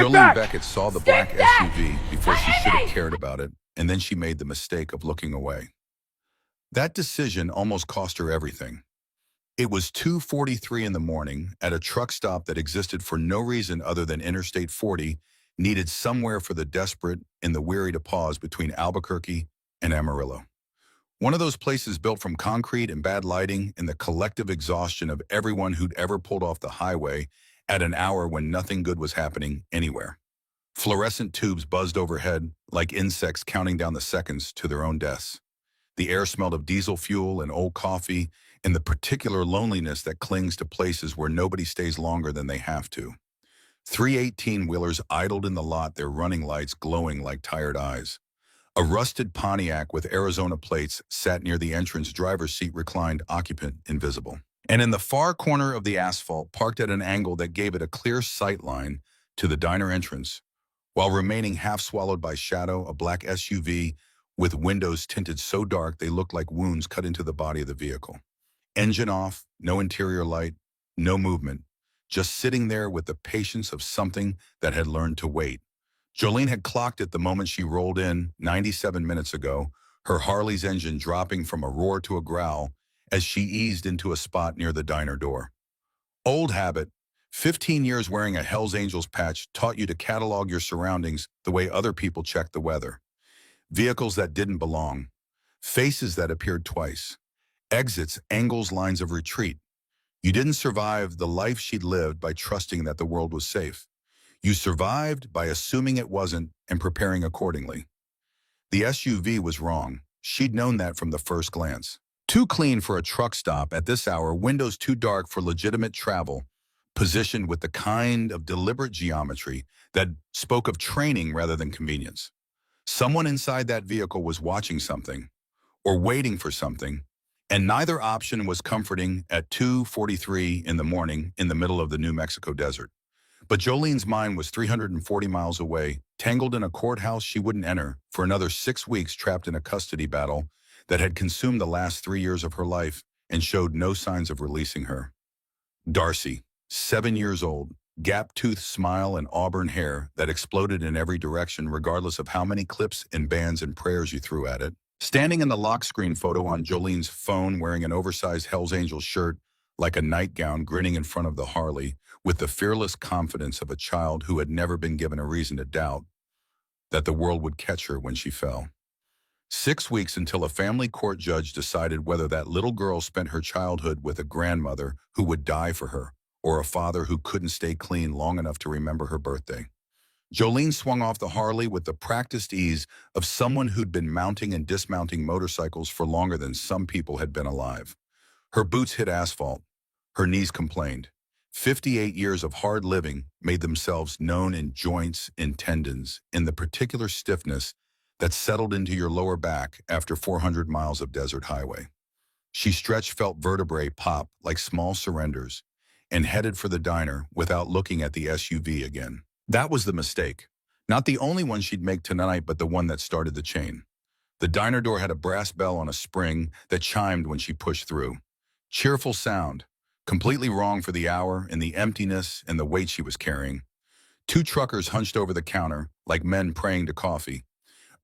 Jolene Beckett saw the black SUV before she should have cared about it, and then she made the mistake of looking away. That decision almost cost her everything. It was 2:43 in the morning at a truck stop that existed for no reason other than Interstate 40 needed somewhere for the desperate and the weary to pause between Albuquerque and Amarillo. One of those places built from concrete and bad lighting and the collective exhaustion of everyone who'd ever pulled off the highway at an hour when nothing good was happening anywhere. Fluorescent tubes buzzed overhead like insects counting down the seconds to their own deaths. The air smelled of diesel fuel and old coffee and the particular loneliness that clings to places where nobody stays longer than they have to. Three 18-wheelers idled in the lot, their running lights glowing like tired eyes. A rusted Pontiac with Arizona plates sat near the entrance driver's seat, reclined, occupant invisible. And in the far corner of the asphalt, parked at an angle that gave it a clear sight line to the diner entrance, while remaining half swallowed by shadow, a black SUV with windows tinted so dark they looked like wounds cut into the body of the vehicle. Engine off, no interior light, no movement, just sitting there with the patience of something that had learned to wait. Jolene had clocked it the moment she rolled in 97 minutes ago, her Harley's engine dropping from a roar to a growl as she eased into a spot near the diner door. Old habit, 15 years wearing a Hell's Angels patch taught you to catalog your surroundings the way other people check the weather. Vehicles that didn't belong, faces that appeared twice, exits, angles, lines of retreat. You didn't survive the life she'd lived by trusting that the world was safe. You survived by assuming it wasn't and preparing accordingly. The SUV was wrong. She'd known that from the first glance. Too clean for a truck stop at this hour, windows too dark for legitimate travel, positioned with the kind of deliberate geometry that spoke of training rather than convenience. Someone inside that vehicle was watching something, or waiting for something, and neither option was comforting at 2:43 in the morning in the middle of the New Mexico desert. But Jolene's mind was 340 miles away, tangled in a courthouse she wouldn't enter, for another 6 weeks trapped in a custody battle that had consumed the last 3 years of her life and showed no signs of releasing her. Darcy, 7 years old, gap-toothed smile and auburn hair that exploded in every direction regardless of how many clips and bands and prayers you threw at it. Standing in the lock screen photo on Jolene's phone wearing an oversized Hell's Angels shirt like a nightgown, grinning in front of the Harley with the fearless confidence of a child who had never been given a reason to doubt that the world would catch her when she fell. 6 weeks until a family court judge decided whether that little girl spent her childhood with a grandmother who would die for her or a father who couldn't stay clean long enough to remember her birthday. Jolene swung off the Harley with the practiced ease of someone who'd been mounting and dismounting motorcycles for longer than some people had been alive. Her boots hit asphalt. Her knees complained. 58 years of hard living made themselves known in joints and tendons, in the particular stiffness that settled into your lower back after 400 miles of desert highway. She stretched, felt vertebrae pop like small surrenders, and headed for the diner without looking at the SUV again. That was the mistake. Not the only one she'd make tonight, but the one that started the chain. The diner door had a brass bell on a spring that chimed when she pushed through. Cheerful sound, completely wrong for the hour and the emptiness and the weight she was carrying. 2 truckers hunched over the counter like men praying to coffee.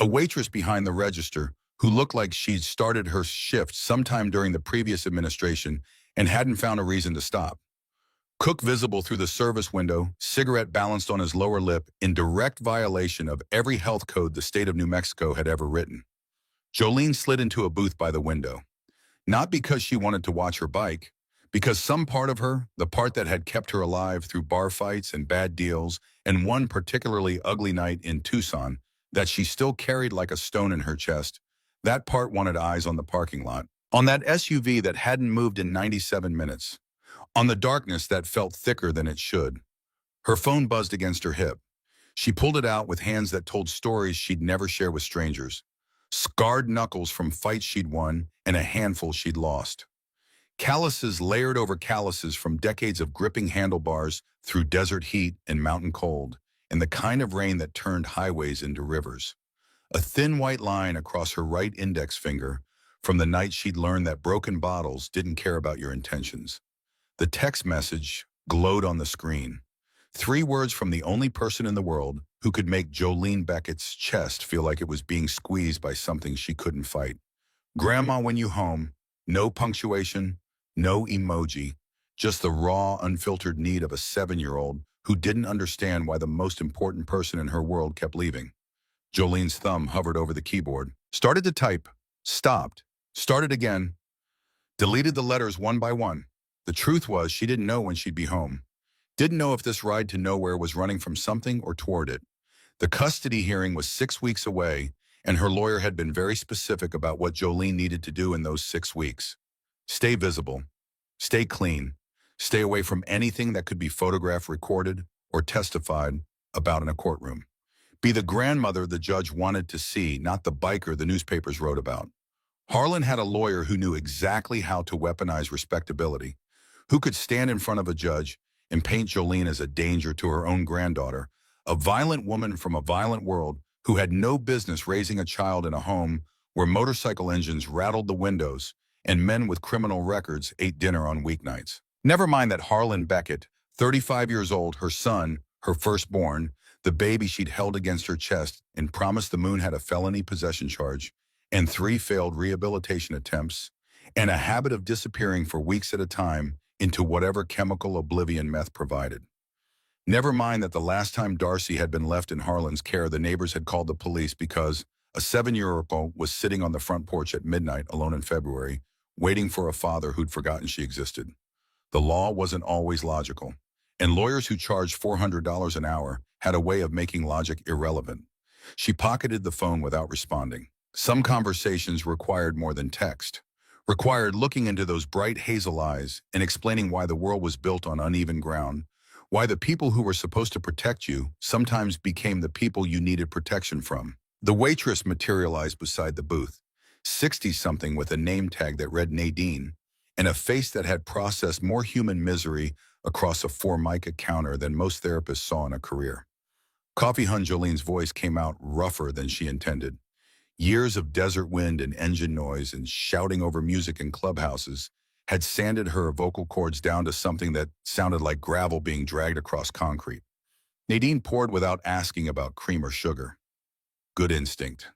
A waitress behind the register who looked like she'd started her shift sometime during the previous administration and hadn't found a reason to stop. Cook visible through the service window, cigarette balanced on his lower lip, in direct violation of every health code the state of New Mexico had ever written. Jolene slid into a booth by the window. Not because she wanted to watch her bike, because some part of her, the part that had kept her alive through bar fights and bad deals and one particularly ugly night in Tucson that she still carried like a stone in her chest, that part wanted eyes on the parking lot, on that SUV that hadn't moved in 97 minutes, on the darkness that felt thicker than it should. Her phone buzzed against her hip. She pulled it out with hands that told stories she'd never share with strangers. Scarred knuckles from fights she'd won and a handful she'd lost. Calluses layered over calluses from decades of gripping handlebars through desert heat and mountain cold, and the kind of rain that turned highways into rivers. A thin white line across her right index finger from the night she'd learned that broken bottles didn't care about your intentions. The text message glowed on the screen. 3 words from the only person in the world who could make Jolene Beckett's chest feel like it was being squeezed by something she couldn't fight. Grandma, when you home, no punctuation, no emoji, just the raw, unfiltered need of a 7-year-old who didn't understand why the most important person in her world kept leaving. Jolene's thumb hovered over the keyboard, started to type, stopped, started again, deleted the letters one by one. The truth was she didn't know when she'd be home. Didn't know if this ride to nowhere was running from something or toward it. The custody hearing was 6 weeks away, and her lawyer had been very specific about what Jolene needed to do in those 6 weeks. Stay visible, stay clean, stay away from anything that could be photographed, recorded, or testified about in a courtroom. Be the grandmother the judge wanted to see, not the biker the newspapers wrote about. Harlan had a lawyer who knew exactly how to weaponize respectability, who could stand in front of a judge and paint Jolene as a danger to her own granddaughter, a violent woman from a violent world who had no business raising a child in a home where motorcycle engines rattled the windows and men with criminal records ate dinner on weeknights. Never mind that Harlan Beckett, 35 years old, her son, her firstborn, the baby she'd held against her chest and promised the moon, had a felony possession charge and 3 failed rehabilitation attempts and a habit of disappearing for weeks at a time into whatever chemical oblivion meth provided. Never mind that the last time Darcy had been left in Harlan's care, the neighbors had called the police because a 7-year-old was sitting on the front porch at midnight alone in February, waiting for a father who'd forgotten she existed. The law wasn't always logical, and lawyers who charged $400 an hour had a way of making logic irrelevant. She pocketed the phone without responding. Some conversations required more than text, required looking into those bright hazel eyes and explaining why the world was built on uneven ground, why the people who were supposed to protect you sometimes became the people you needed protection from. The waitress materialized beside the booth, 60-something with a name tag that read Nadine, and a face that had processed more human misery across a Formica counter than most therapists saw in a career. Coffee Hun Jolene's voice came out rougher than she intended. Years of desert wind and engine noise and shouting over music in clubhouses had sanded her vocal cords down to something that sounded like gravel being dragged across concrete. Nadine poured without asking about cream or sugar. Good instinct.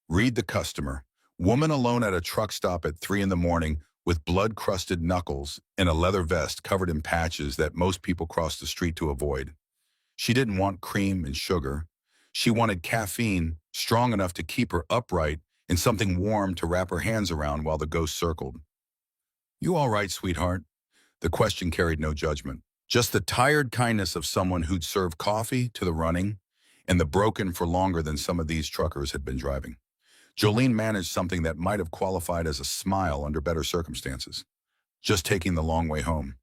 Read the customer. Woman alone at a truck stop at 3 in the morning with blood-crusted knuckles and a leather vest covered in patches that most people cross the street to avoid. She didn't want cream and sugar. She wanted caffeine strong enough to keep her upright and something warm to wrap her hands around while the ghost circled. "You all right, sweetheart?" The question carried no judgment, just the tired kindness of someone who'd served coffee to the running and the broken for longer than some of these truckers had been driving. Jolene managed something that might have qualified as a smile under better circumstances. Just taking the long way home.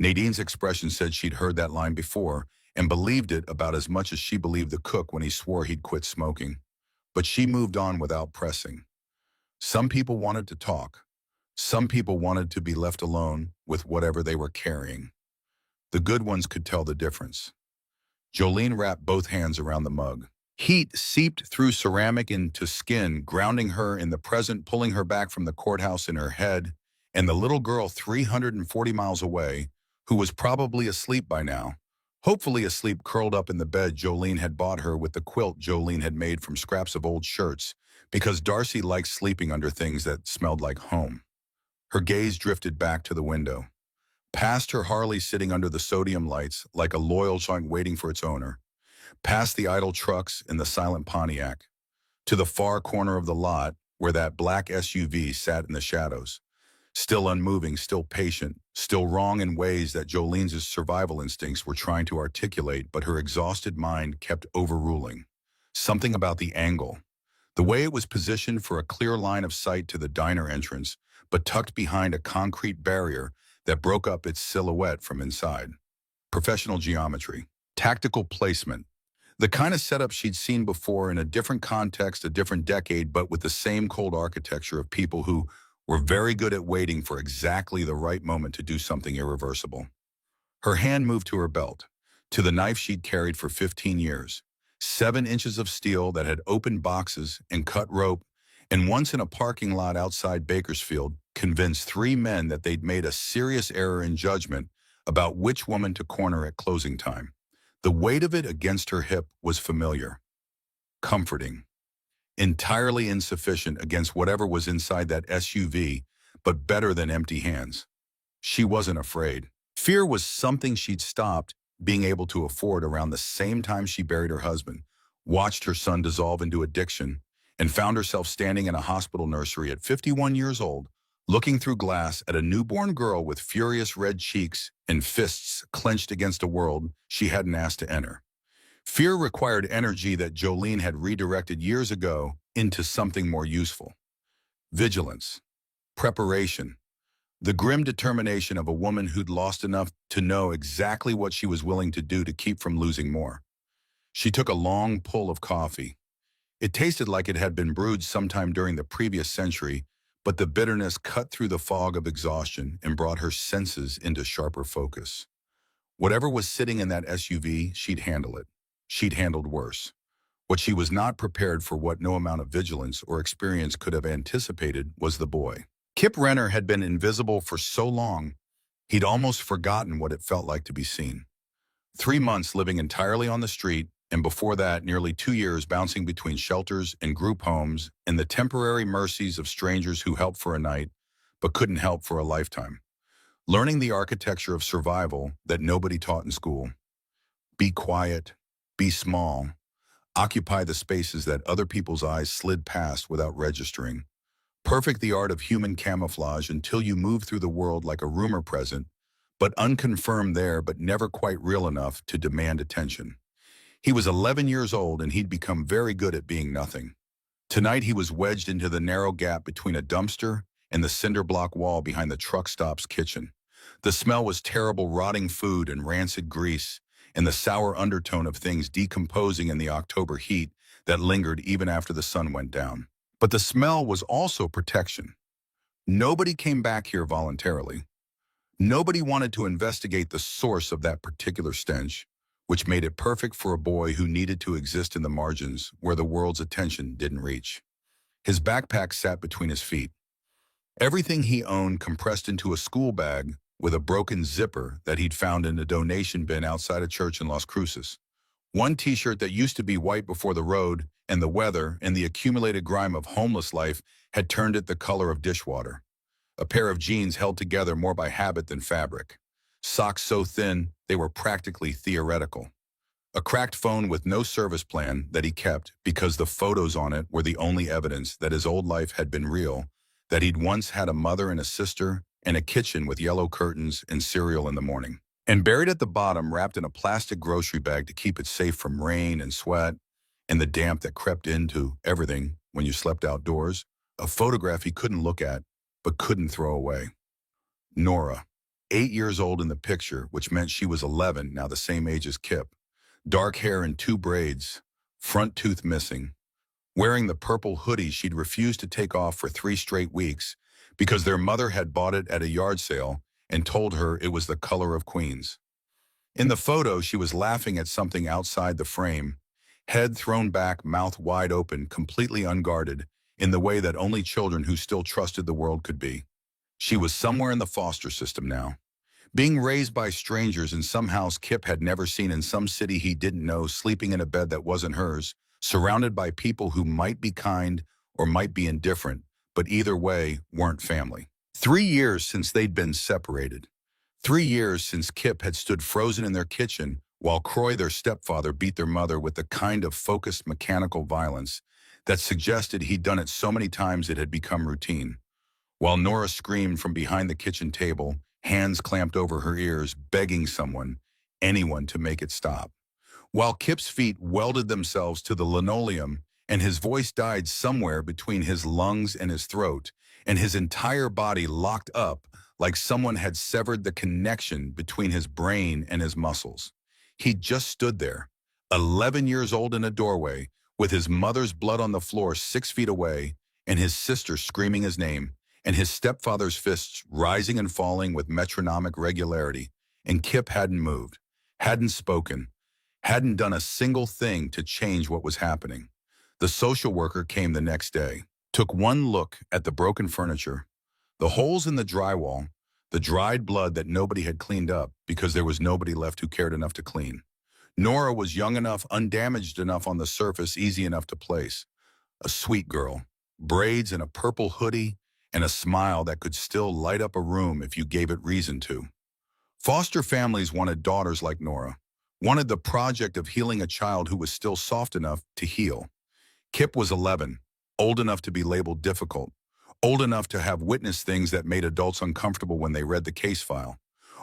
Nadine's expression said she'd heard that line before and believed it about as much as she believed the cook when he swore he'd quit smoking. But she moved on without pressing. Some people wanted to talk. Some people wanted to be left alone with whatever they were carrying. The good ones could tell the difference. Jolene wrapped both hands around the mug. Heat seeped through ceramic into skin, grounding her in the present, pulling her back from the courthouse in her head, and the little girl 340 miles away, who was probably asleep by now, hopefully asleep curled up in the bed Jolene had bought her with the quilt Jolene had made from scraps of old shirts, because Darcy liked sleeping under things that smelled like home. Her gaze drifted back to the window, past her Harley sitting under the sodium lights like a loyal junk waiting for its owner, past the idle trucks in the silent Pontiac, to the far corner of the lot where that black SUV sat in the shadows, still unmoving, still patient, still wrong in ways that Jolene's survival instincts were trying to articulate, but her exhausted mind kept overruling. Something about the angle, the way it was positioned for a clear line of sight to the diner entrance, but tucked behind a concrete barrier that broke up its silhouette from inside. Professional geometry, tactical placement, the kind of setup she'd seen before in a different context, a different decade, but with the same cold architecture of people who were very good at waiting for exactly the right moment to do something irreversible. Her hand moved to her belt, to the knife she'd carried for 15 years, 7 inches of steel that had opened boxes and cut rope, and once in a parking lot outside Bakersfield, convinced 3 men that they'd made a serious error in judgment about which woman to corner at closing time. The weight of it against her hip was familiar, comforting, entirely insufficient against whatever was inside that SUV, but better than empty hands. She wasn't afraid. Fear was something she'd stopped being able to afford around the same time she buried her husband, watched her son dissolve into addiction, and found herself standing in a hospital nursery at 51 years old, looking through glass at a newborn girl with furious red cheeks and fists clenched against a world she hadn't asked to enter. Fear required energy that Jolene had redirected years ago into something more useful. Vigilance, preparation, the grim determination of a woman who'd lost enough to know exactly what she was willing to do to keep from losing more. She took a long pull of coffee. It tasted like it had been brewed sometime during the previous century, but the bitterness cut through the fog of exhaustion and brought her senses into sharper focus. Whatever was sitting in that SUV, she'd handle it. She'd handled worse. What she was not prepared for, what no amount of vigilance or experience could have anticipated, was the boy. Kip Renner had been invisible for so long, he'd almost forgotten what it felt like to be seen. 3 months living entirely on the street, and before that, nearly 2 years bouncing between shelters and group homes and the temporary mercies of strangers who helped for a night, but couldn't help for a lifetime. Learning the architecture of survival that nobody taught in school. Be quiet, be small, occupy the spaces that other people's eyes slid past without registering. Perfect the art of human camouflage until you move through the world like a rumor present, but unconfirmed there, but never quite real enough to demand attention. He was 11 years old and he'd become very good at being nothing. Tonight he was wedged into the narrow gap between a dumpster and the cinder block wall behind the truck stop's kitchen. The smell was terrible, rotting food and rancid grease, and the sour undertone of things decomposing in the October heat that lingered even after the sun went down. But the smell was also protection. Nobody came back here voluntarily. Nobody wanted to investigate the source of that particular stench, which made it perfect for a boy who needed to exist in the margins where the world's attention didn't reach. His backpack sat between his feet. Everything he owned compressed into a school bag with a broken zipper that he'd found in a donation bin outside a church in Las Cruces. One t-shirt that used to be white before the road and the weather and the accumulated grime of homeless life had turned it the color of dishwater. A pair of jeans held together more by habit than fabric. Socks so thin they were practically theoretical. A cracked phone with no service plan that he kept because the photos on it were the only evidence that his old life had been real, that he'd once had a mother and a sister and a kitchen with yellow curtains and cereal in the morning. And buried at the bottom, wrapped in a plastic grocery bag to keep it safe from rain and sweat and the damp that crept into everything when you slept outdoors, a photograph he couldn't look at but couldn't throw away. Nora, 8 years old in the picture, which meant she was 11, now the same age as Kip. Dark hair in 2 braids, front tooth missing, wearing the purple hoodie she'd refused to take off for 3 straight weeks because their mother had bought it at a yard sale and told her it was the color of Queens. In the photo, she was laughing at something outside the frame, head thrown back, mouth wide open, completely unguarded, in the way that only children who still trusted the world could be. She was somewhere in the foster system now, being raised by strangers in some house Kip had never seen, in some city he didn't know, sleeping in a bed that wasn't hers, surrounded by people who might be kind or might be indifferent, but either way weren't family. 3 years since they'd been separated. 3 years since Kip had stood frozen in their kitchen while Croy, their stepfather, beat their mother with the kind of focused mechanical violence that suggested he'd done it so many times it had become routine. While Nora screamed from behind the kitchen table, hands clamped over her ears, begging someone, anyone, to make it stop. While Kip's feet welded themselves to the linoleum and his voice died somewhere between his lungs and his throat, and his entire body locked up like someone had severed the connection between his brain and his muscles. He just stood there, 11 years old, in a doorway, with his mother's blood on the floor 6 feet away, and his sister screaming his name, and his stepfather's fists rising and falling with metronomic regularity, and Kip hadn't moved, hadn't spoken, hadn't done a single thing to change what was happening. The social worker came the next day, took one look at the broken furniture, the holes in the drywall, the dried blood that nobody had cleaned up because there was nobody left who cared enough to clean. Nora was young enough, undamaged enough on the surface, easy enough to place. A sweet girl, braids and a purple hoodie, and a smile that could still light up a room if you gave it reason to. Foster families wanted daughters like Nora, wanted the project of healing a child who was still soft enough to heal. Kip was 11, old enough to be labeled difficult, old enough to have witnessed things that made adults uncomfortable when they read the case file,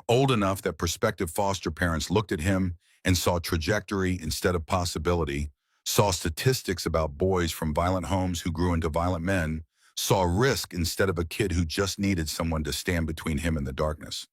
old enough that prospective foster parents looked at him and saw trajectory instead of possibility, saw statistics about boys from violent homes who grew into violent men, saw risk instead of a kid who just needed someone to stand between him and the darkness.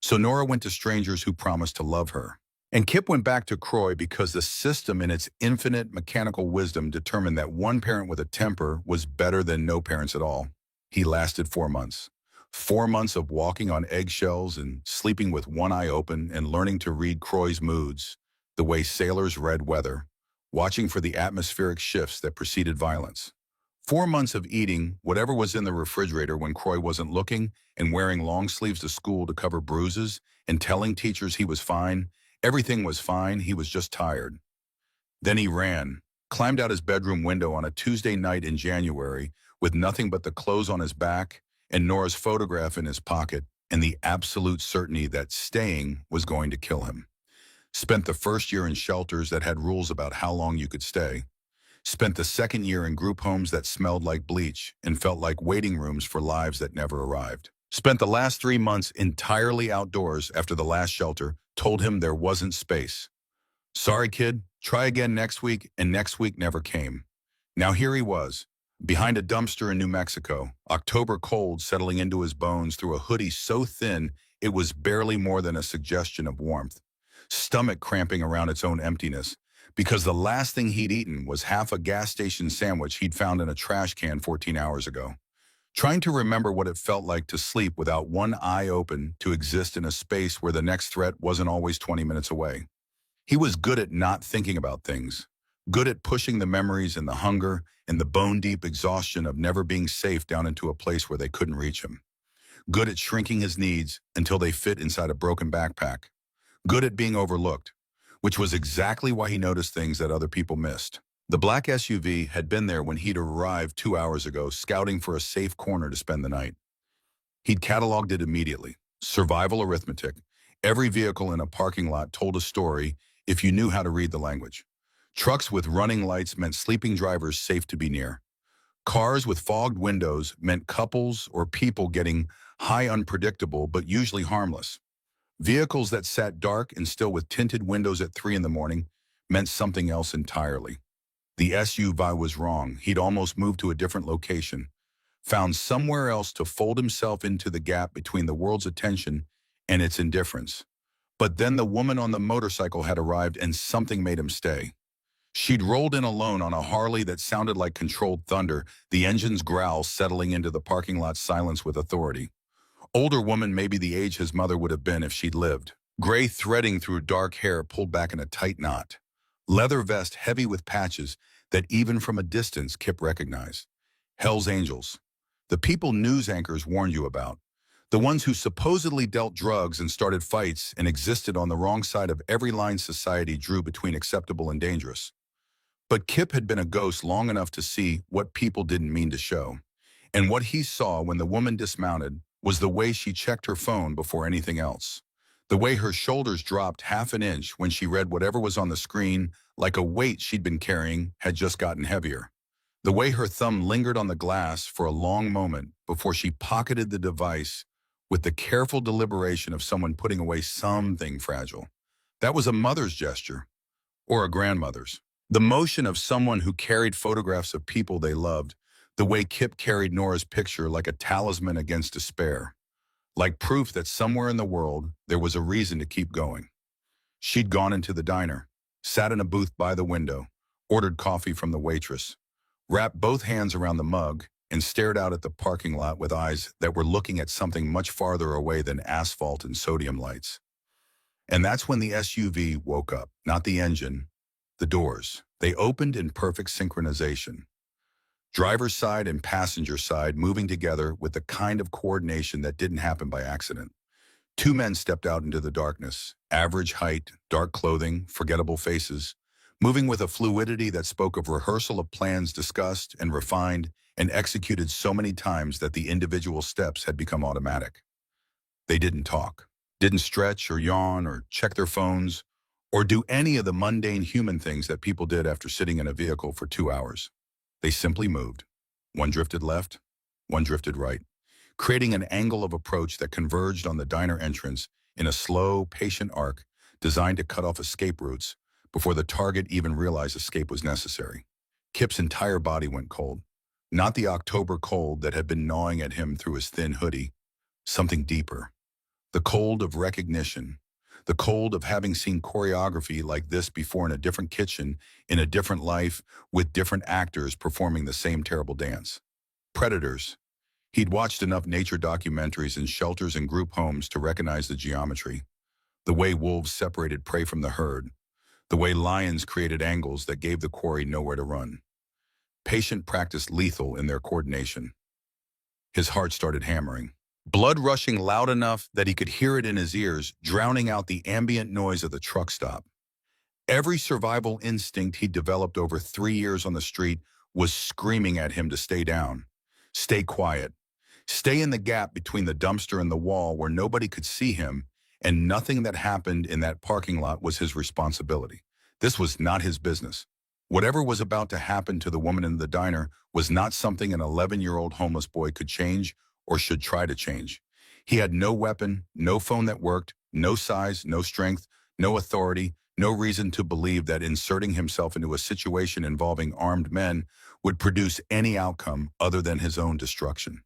So Nora went to strangers who promised to love her. And Kip went back to Croy because the system in its infinite mechanical wisdom determined that one parent with a temper was better than no parents at all. He lasted 4 months. 4 months of walking on eggshells and sleeping with one eye open and learning to read Croy's moods, the way sailors read weather, watching for the atmospheric shifts that preceded violence. 4 months of eating whatever was in the refrigerator when Croy wasn't looking and wearing long sleeves to school to cover bruises and telling teachers he was fine. Everything was fine, he was just tired. Then he ran, climbed out his bedroom window on a Tuesday night in January with nothing but the clothes on his back and Nora's photograph in his pocket and the absolute certainty that staying was going to kill him. Spent the first year in shelters that had rules about how long you could stay. Spent the second year in group homes that smelled like bleach and felt like waiting rooms for lives that never arrived. Spent the last 3 months entirely outdoors after the last shelter told him there wasn't space. Sorry, kid, try again next week, and next week never came. Now here he was, behind a dumpster in New Mexico, October cold settling into his bones through a hoodie so thin it was barely more than a suggestion of warmth. Stomach cramping around its own emptiness, because the last thing he'd eaten was half a gas station sandwich he'd found in a trash can 14 hours ago. Trying to remember what it felt like to sleep without one eye open, to exist in a space where the next threat wasn't always 20 minutes away. He was good at not thinking about things, good at pushing the memories and the hunger and the bone-deep exhaustion of never being safe down into a place where they couldn't reach him. Good at shrinking his needs until they fit inside a broken backpack. Good at being overlooked, which was exactly why he noticed things that other people missed. The black SUV had been there when he'd arrived 2 hours ago, scouting for a safe corner to spend the night. He'd cataloged it immediately. Survival arithmetic. Every vehicle in a parking lot told a story if you knew how to read the language. Trucks with running lights meant sleeping drivers safe to be near. Cars with fogged windows meant couples or people getting high, unpredictable, but usually harmless. Vehicles that sat dark and still with tinted windows at 3 in the morning meant something else entirely. The SUV was wrong. He'd almost moved to a different location, found somewhere else to fold himself into the gap between the world's attention and its indifference. But then the woman on the motorcycle had arrived and something made him stay. She'd rolled in alone on a Harley that sounded like controlled thunder, the engine's growl settling into the parking lot silence with authority. Older woman, maybe the age his mother would have been if she'd lived. Gray threading through dark hair pulled back in a tight knot. Leather vest heavy with patches that even from a distance Kip recognized. Hell's Angels. The people news anchors warned you about. The ones who supposedly dealt drugs and started fights and existed on the wrong side of every line society drew between acceptable and dangerous. But Kip had been a ghost long enough to see what people didn't mean to show. And what he saw when the woman dismounted was the way she checked her phone before anything else. The way her shoulders dropped half an inch when she read whatever was on the screen, like a weight she'd been carrying had just gotten heavier. The way her thumb lingered on the glass for a long moment before she pocketed the device with the careful deliberation of someone putting away something fragile. That was a mother's gesture, or a grandmother's. The motion of someone who carried photographs of people they loved, the way Kip carried Nora's picture like a talisman against despair, like proof that somewhere in the world there was a reason to keep going. She'd gone into the diner, sat in a booth by the window, ordered coffee from the waitress, wrapped both hands around the mug, and stared out at the parking lot with eyes that were looking at something much farther away than asphalt and sodium lights. And that's when the SUV woke up, not the engine, the doors. They opened in perfect synchronization. Driver's side and passenger side moving together with the kind of coordination that didn't happen by accident. Two men stepped out into the darkness, average height, dark clothing, forgettable faces, moving with a fluidity that spoke of rehearsal of plans discussed and refined and executed so many times that the individual steps had become automatic. They didn't talk, didn't stretch or yawn or check their phones, or do any of the mundane human things that people did after sitting in a vehicle for 2 hours. They simply moved. One drifted left, one drifted right, creating an angle of approach that converged on the diner entrance in a slow, patient arc designed to cut off escape routes before the target even realized escape was necessary. Kip's entire body went cold. Not the October cold that had been gnawing at him through his thin hoodie, something deeper. The cold of recognition, the cold of having seen choreography like this before in a different kitchen, in a different life, with different actors performing the same terrible dance. Predators. He'd watched enough nature documentaries in shelters and group homes to recognize the geometry, the way wolves separated prey from the herd, the way lions created angles that gave the quarry nowhere to run. Patient practiced lethal in their coordination. His heart started hammering. Blood rushing loud enough that he could hear it in his ears, drowning out the ambient noise of the truck stop. Every survival instinct he'd developed over 3 years on the street was screaming at him to stay down, stay quiet, stay in the gap between the dumpster and the wall where nobody could see him, and nothing that happened in that parking lot was his responsibility. This was not his business. Whatever was about to happen to the woman in the diner was not something an 11-year-old homeless boy could change or should try to change. He had no weapon, no phone that worked, no size, no strength, no authority, no reason to believe that inserting himself into a situation involving armed men would produce any outcome other than his own destruction.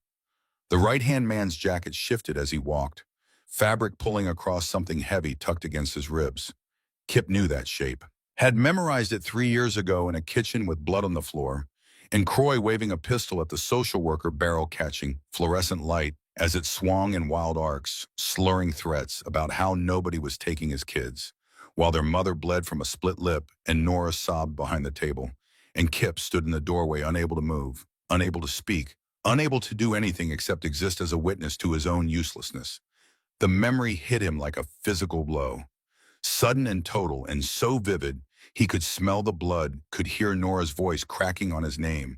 The right-hand man's jacket shifted as he walked, fabric pulling across something heavy tucked against his ribs. Kip knew that shape. Had memorized it 3 years ago in a kitchen with blood on the floor, and Croy waving a pistol at the social worker barrel-catching fluorescent light as it swung in wild arcs, slurring threats about how nobody was taking his kids, while their mother bled from a split lip and Nora sobbed behind the table, and Kip stood in the doorway unable to move, unable to speak, unable to do anything except exist as a witness to his own uselessness. The memory hit him like a physical blow, sudden and total and so vivid he could smell the blood, could hear Nora's voice cracking on his name,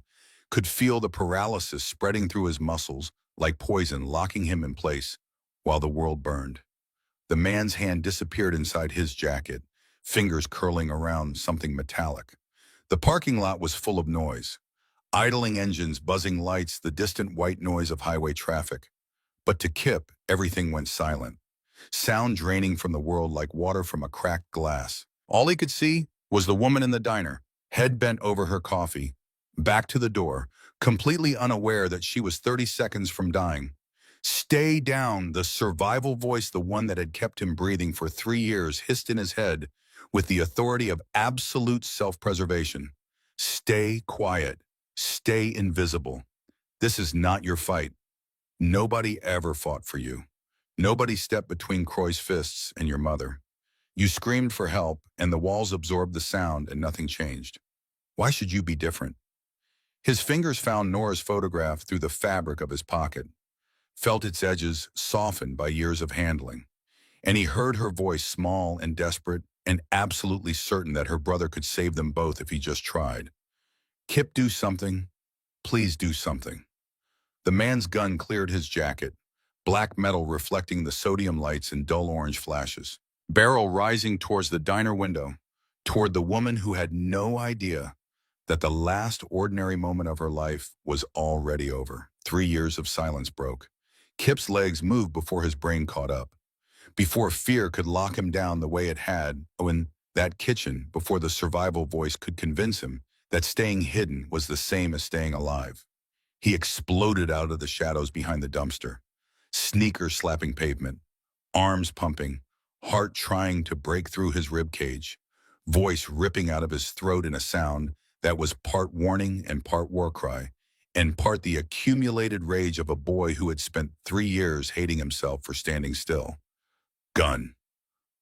could feel the paralysis spreading through his muscles like poison locking him in place while the world burned. The man's hand disappeared inside his jacket, fingers curling around something metallic. The parking lot was full of noise. Idling engines, buzzing lights, the distant white noise of highway traffic. But to Kip, everything went silent. Sound draining from the world like water from a cracked glass. All he could see was the woman in the diner, head bent over her coffee, back to the door, completely unaware that she was 30 seconds from dying. Stay down, the survival voice, the one that had kept him breathing for 3 years, hissed in his head with the authority of absolute self-preservation. Stay quiet. Stay invisible. This is not your fight. Nobody ever fought for you. Nobody stepped between Croy's fists and your mother. You screamed for help, and the walls absorbed the sound, and nothing changed. Why should you be different? His fingers found Nora's photograph through the fabric of his pocket, felt its edges softened by years of handling, and he heard her voice, small and desperate, and absolutely certain that her brother could save them both if he just tried. Kip, do something. Please do something. The man's gun cleared his jacket, black metal reflecting the sodium lights in dull orange flashes. Barrel rising towards the diner window, toward the woman who had no idea that the last ordinary moment of her life was already over. 3 years of silence broke. Kip's legs moved before his brain caught up, before fear could lock him down the way it had in that kitchen, before the survival voice could convince him that staying hidden was the same as staying alive. He exploded out of the shadows behind the dumpster, sneakers slapping pavement, arms pumping, heart trying to break through his rib cage, voice ripping out of his throat in a sound that was part warning and part war cry, and part the accumulated rage of a boy who had spent 3 years hating himself for standing still. Gun.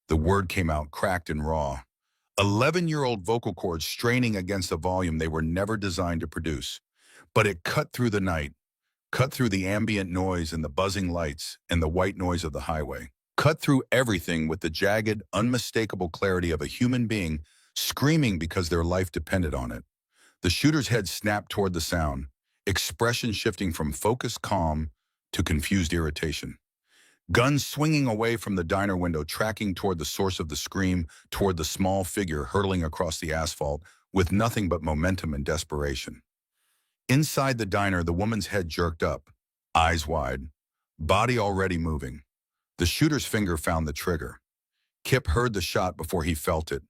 The word came out cracked and raw. 11-year-old vocal cords straining against a volume they were never designed to produce. But it cut through the night, cut through the ambient noise and the buzzing lights and the white noise of the highway. Cut through everything with the jagged, unmistakable clarity of a human being screaming because their life depended on it. The shooter's head snapped toward the sound, expression shifting from focused calm to confused irritation. Gun swinging away from the diner window, tracking toward the source of the scream, toward the small figure hurtling across the asphalt with nothing but momentum and desperation. Inside the diner, the woman's head jerked up, eyes wide, body already moving. The shooter's finger found the trigger. Kip heard the shot before he felt it,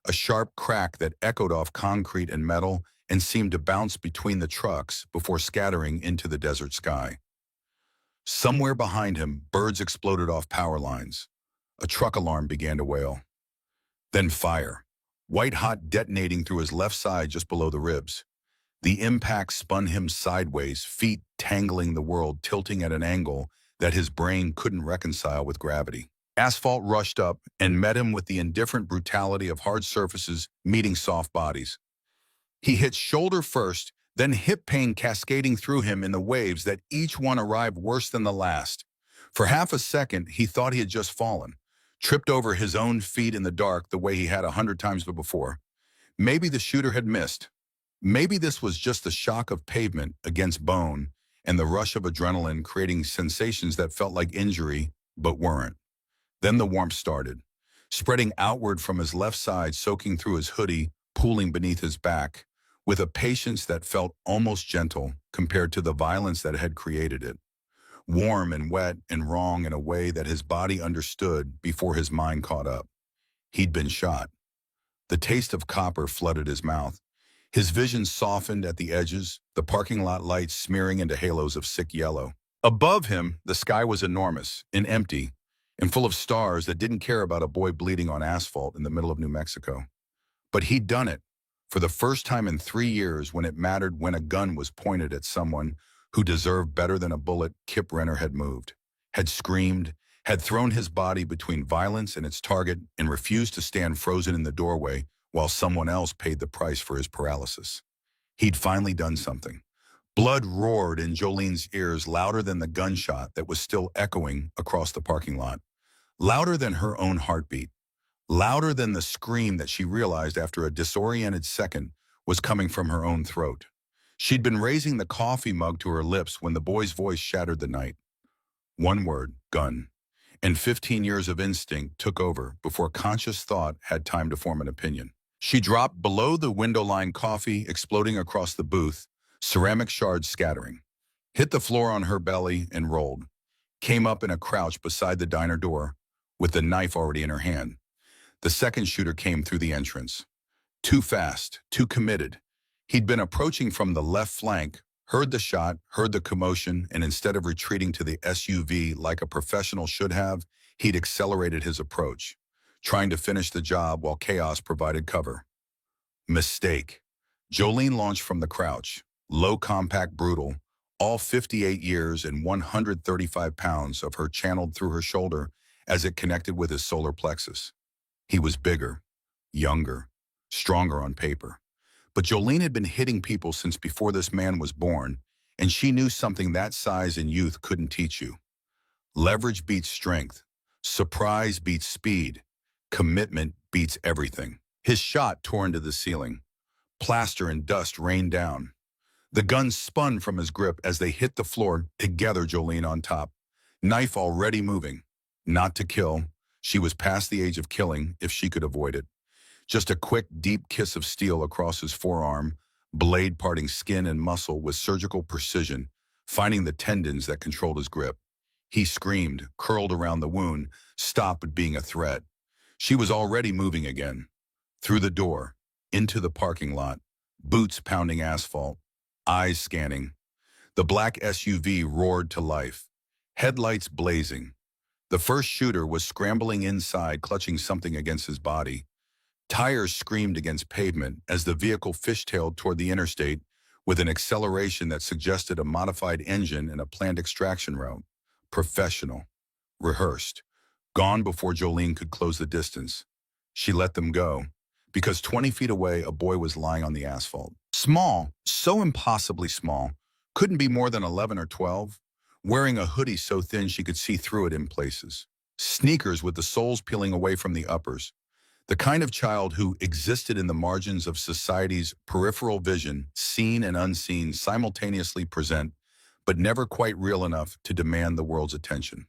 a sharp crack that echoed off concrete and metal and seemed to bounce between the trucks before scattering into the desert sky. Somewhere behind him, birds exploded off power lines. A truck alarm began to wail. Then fire, white-hot detonating through his left side just below the ribs. The impact spun him sideways, feet tangling the world, tilting at an angle that his brain couldn't reconcile with gravity. Asphalt rushed up and met him with the indifferent brutality of hard surfaces meeting soft bodies. He hit shoulder first, then hip pain cascading through him in the waves that each one arrived worse than the last. For half a second, he thought he had just fallen, tripped over his own feet in the dark the way he had 100 times before. Maybe the shooter had missed. Maybe this was just the shock of pavement against bone and the rush of adrenaline creating sensations that felt like injury but weren't. Then the warmth started, spreading outward from his left side, soaking through his hoodie, pooling beneath his back, with a patience that felt almost gentle compared to the violence that had created it. Warm and wet and wrong in a way that his body understood before his mind caught up. He'd been shot. The taste of copper flooded his mouth. His vision softened at the edges, the parking lot lights smearing into halos of sick yellow. Above him, the sky was enormous and empty, and full of stars that didn't care about a boy bleeding on asphalt in the middle of New Mexico. But he'd done it, for the first time in 3 years, when it mattered, when a gun was pointed at someone who deserved better than a bullet. Kip Renner had moved, had screamed, had thrown his body between violence and its target, and refused to stand frozen in the doorway while someone else paid the price for his paralysis. He'd finally done something. Blood roared in Jolene's ears, louder than the gunshot that was still echoing across the parking lot, louder than her own heartbeat, louder than the scream that she realized after a disoriented second was coming from her own throat. She'd been raising the coffee mug to her lips when the boy's voice shattered the night. One word, gun, and 15 years of instinct took over before conscious thought had time to form an opinion. She dropped below the window-lined coffee, exploding across the booth, ceramic shards scattering, hit the floor on her belly and rolled, came up in a crouch beside the diner door with the knife already in her hand. The second shooter came through the entrance. Too fast, too committed. He'd been approaching from the left flank, heard the shot, heard the commotion, and instead of retreating to the SUV like a professional should have, he'd accelerated his approach, trying to finish the job while chaos provided cover. Mistake. Jolene launched from the crouch, low, compact, brutal, all 58 years and 135 pounds of her channeled through her shoulder as it connected with his solar plexus. He was bigger, younger, stronger on paper. But Jolene had been hitting people since before this man was born, and she knew something that size and youth couldn't teach you. Leverage beats strength. Surprise beats speed. Commitment beats everything. His shot tore into the ceiling. Plaster and dust rained down. The gun spun from his grip as they hit the floor, together, Jolene on top. Knife already moving. Not to kill. She was past the age of killing if she could avoid it. Just a quick, deep kiss of steel across his forearm, blade parting skin and muscle with surgical precision, finding the tendons that controlled his grip. He screamed, curled around the wound, stopped being a threat. She was already moving again. Through the door, into the parking lot, boots pounding asphalt, eyes scanning. The black SUV roared to life, headlights blazing. The first shooter was scrambling inside, clutching something against his body. Tires screamed against pavement as the vehicle fishtailed toward the interstate with an acceleration that suggested a modified engine and a planned extraction route. Professional, rehearsed, gone before Jolene could close the distance. She let them go, because 20 feet away, a boy was lying on the asphalt, Small, so impossibly small, couldn't be more than 11 or 12, wearing a hoodie so thin she could see through it in places. Sneakers with the soles peeling away from the uppers. The kind of child who existed in the margins of society's peripheral vision, seen and unseen simultaneously present, but never quite real enough to demand the world's attention.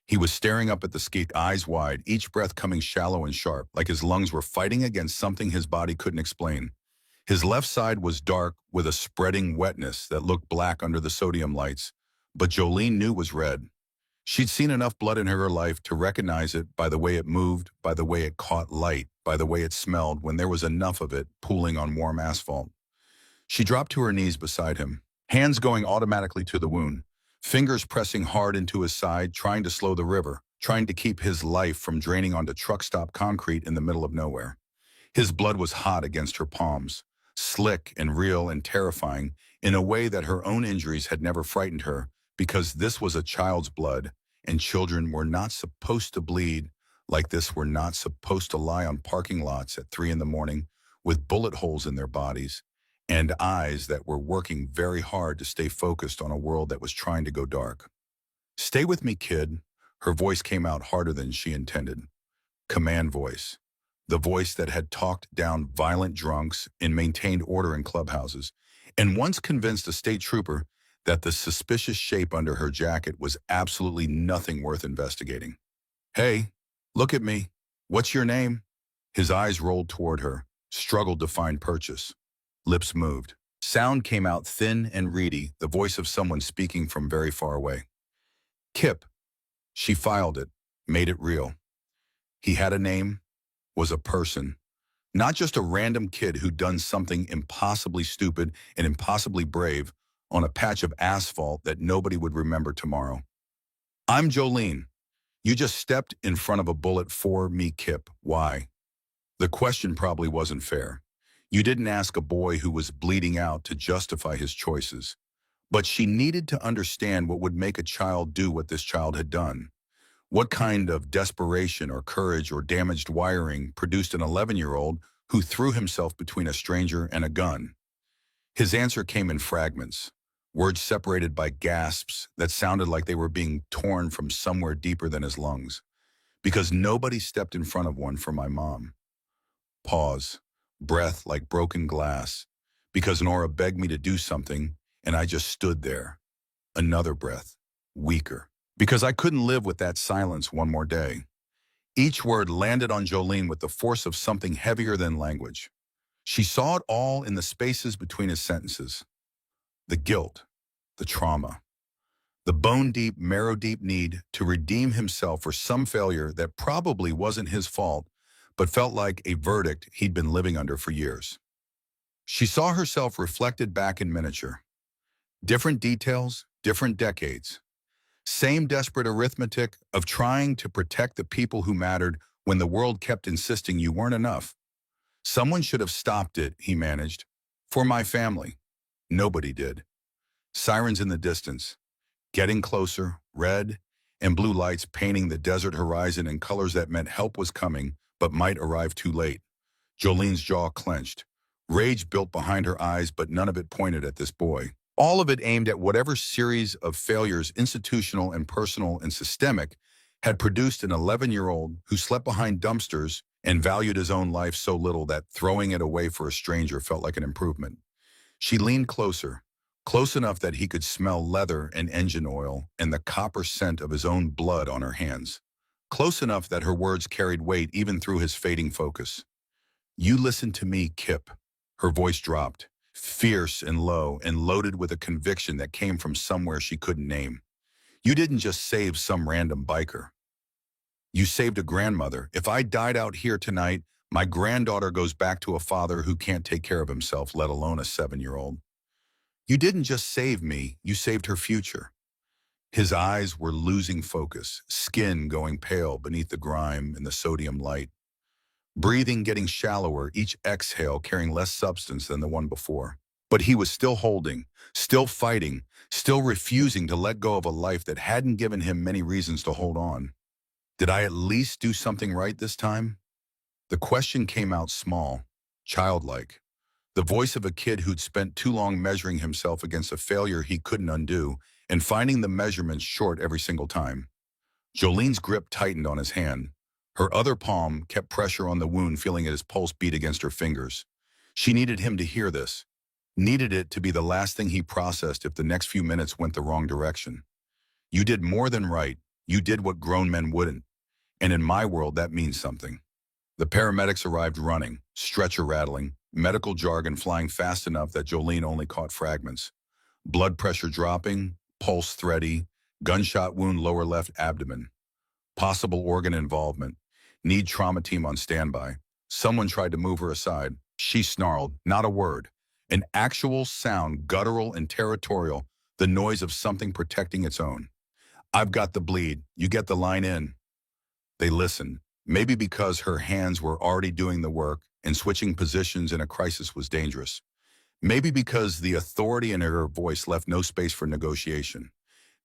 He was staring up at the sky, eyes wide, each breath coming shallow and sharp, like his lungs were fighting against something his body couldn't explain. His left side was dark with a spreading wetness that looked black under the sodium lights, but Jolene knew was red. She'd seen enough blood in her life to recognize it by the way it moved, by the way it caught light, by the way it smelled when there was enough of it pooling on warm asphalt. She dropped to her knees beside him, hands going automatically to the wound, fingers pressing hard into his side, trying to slow the river, trying to keep his life from draining onto truck stop concrete in the middle of nowhere. His blood was hot against her palms, slick and real and terrifying in a way that her own injuries had never frightened her, because this was a child's blood, and children were not supposed to bleed like this, were not supposed to lie on parking lots at 3 in the morning with bullet holes in their bodies and eyes that were working very hard to stay focused on a world that was trying to go dark. "Stay with me, kid." Her voice came out harder than she intended. Command voice. The voice that had talked down violent drunks and maintained order in clubhouses, and once convinced a state trooper that the suspicious shape under her jacket was absolutely nothing worth investigating. "Hey, look at me. What's your name?" His eyes rolled toward her, struggled to find purchase. Lips moved. Sound came out thin and reedy, the voice of someone speaking from very far away. "Kip." She filed it, made it real. He had a name, was a person, not just a random kid who'd done something impossibly stupid and impossibly brave on a patch of asphalt that nobody would remember tomorrow. "I'm Jolene. You just stepped in front of a bullet for me, Kip. Why?" The question probably wasn't fair. You didn't ask a boy who was bleeding out to justify his choices. But she needed to understand what would make a child do what this child had done. What kind of desperation or courage or damaged wiring produced an 11-year-old who threw himself between a stranger and a gun? His answer came in fragments, words separated by gasps that sounded like they were being torn from somewhere deeper than his lungs. "Because nobody stepped in front of one for my mom." Pause, breath like broken glass. "Because Nora begged me to do something, and I just stood there." Another breath, weaker. "Because I couldn't live with that silence one more day." Each word landed on Jolene with the force of something heavier than language. She saw it all in the spaces between his sentences. The guilt, the trauma, the bone-deep, marrow-deep need to redeem himself for some failure that probably wasn't his fault, but felt like a verdict he'd been living under for years. She saw herself reflected back in miniature. Different details, different decades. Same desperate arithmetic of trying to protect the people who mattered when the world kept insisting you weren't enough. "Someone should have stopped it," he managed. "For my family." Nobody did. Sirens in the distance, getting closer, red and blue lights painting the desert horizon in colors that meant help was coming, but might arrive too late. Jolene's jaw clenched. Rage built behind her eyes, but none of it pointed at this boy. All of it aimed at whatever series of failures, institutional and personal and systemic, had produced an 11-year-old who slept behind dumpsters and valued his own life so little that throwing it away for a stranger felt like an improvement. She leaned closer, close enough that he could smell leather and engine oil and the copper scent of his own blood on her hands. Close enough that her words carried weight even through his fading focus. "You listen to me, Kip." Her voice dropped, fierce and low and loaded with a conviction that came from somewhere she couldn't name. "You didn't just save some random biker. You saved a grandmother. If I died out here tonight, my granddaughter goes back to a father who can't take care of himself, let alone a 7-year-old. You didn't just save me, you saved her future." His eyes were losing focus, skin going pale beneath the grime and the sodium light. Breathing getting shallower, each exhale carrying less substance than the one before. But he was still holding, still fighting, still refusing to let go of a life that hadn't given him many reasons to hold on. "Did I at least do something right this time?" The question came out small, childlike. The voice of a kid who'd spent too long measuring himself against a failure he couldn't undo and finding the measurements short every single time. Jolene's grip tightened on his hand. Her other palm kept pressure on the wound, feeling his pulse beat against her fingers. She needed him to hear this, needed it to be the last thing he processed if the next few minutes went the wrong direction. You did more than right. You did what grown men wouldn't. And in my world, that means something. The paramedics arrived running, stretcher rattling, medical jargon flying fast enough that Jolene only caught fragments. Blood pressure dropping, pulse thready, gunshot wound lower left abdomen. Possible organ involvement. Need trauma team on standby. Someone tried to move her aside. She snarled, not a word. An actual sound, guttural and territorial, the noise of something protecting its own. I've got the bleed. You get the line in. They listened, maybe because her hands were already doing the work and switching positions in a crisis was dangerous. Maybe because the authority in her voice left no space for negotiation.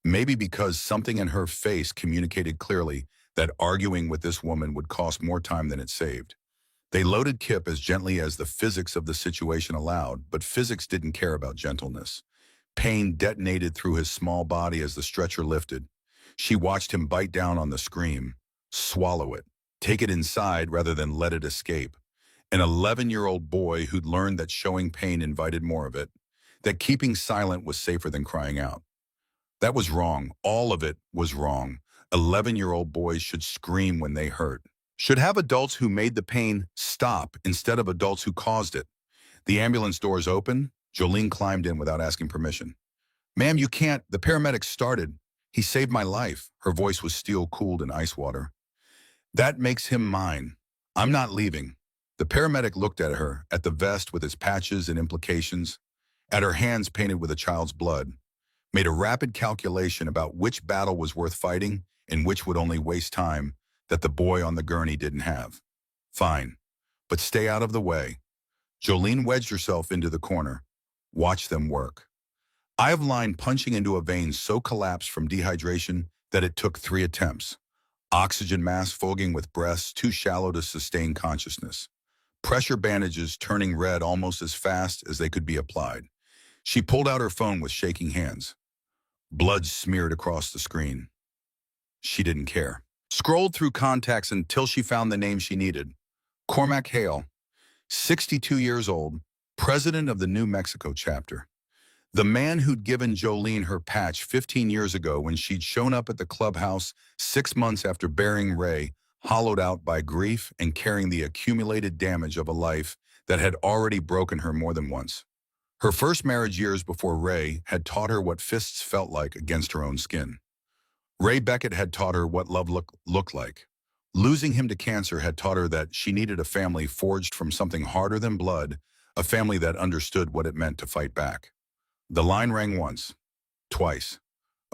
Maybe because something in her face communicated clearly that arguing with this woman would cost more time than it saved. They loaded Kip as gently as the physics of the situation allowed, but physics didn't care about gentleness. Pain detonated through his small body as the stretcher lifted. She watched him bite down on the scream, swallow it, take it inside rather than let it escape. An 11-year-old boy who'd learned that showing pain invited more of it, that keeping silent was safer than crying out. That was wrong. All of it was wrong. 11-year-old boys should scream when they hurt. Should have adults who made the pain stop instead of adults who caused it. The ambulance doors open. Jolene climbed in without asking permission. Ma'am, you can't. The paramedics started. He saved my life. Her voice was steel-cooled in ice water. That makes him mine. I'm not leaving. The paramedic looked at her, at the vest with its patches and implications, at her hands painted with a child's blood, made a rapid calculation about which battle was worth fighting and which would only waste time that the boy on the gurney didn't have. Fine, but stay out of the way. Jolene wedged herself into the corner. Watch them work. I have line punching into a vein so collapsed from dehydration that it took 3 attempts. Oxygen mask fogging with breaths too shallow to sustain consciousness. Pressure bandages turning red almost as fast as they could be applied. She pulled out her phone with shaking hands. Blood smeared across the screen. She didn't care. Scrolled through contacts until she found the name she needed. Cormac Hale, 62 years old, president of the New Mexico chapter. The man who'd given Jolene her patch 15 years ago when she'd shown up at the clubhouse 6 months after burying Ray, hollowed out by grief and carrying the accumulated damage of a life that had already broken her more than once. Her first marriage years before Ray had taught her what fists felt like against her own skin. Ray Beckett had taught her what love looked like. Losing him to cancer had taught her that she needed a family forged from something harder than blood, a family that understood what it meant to fight back. The line rang once, twice.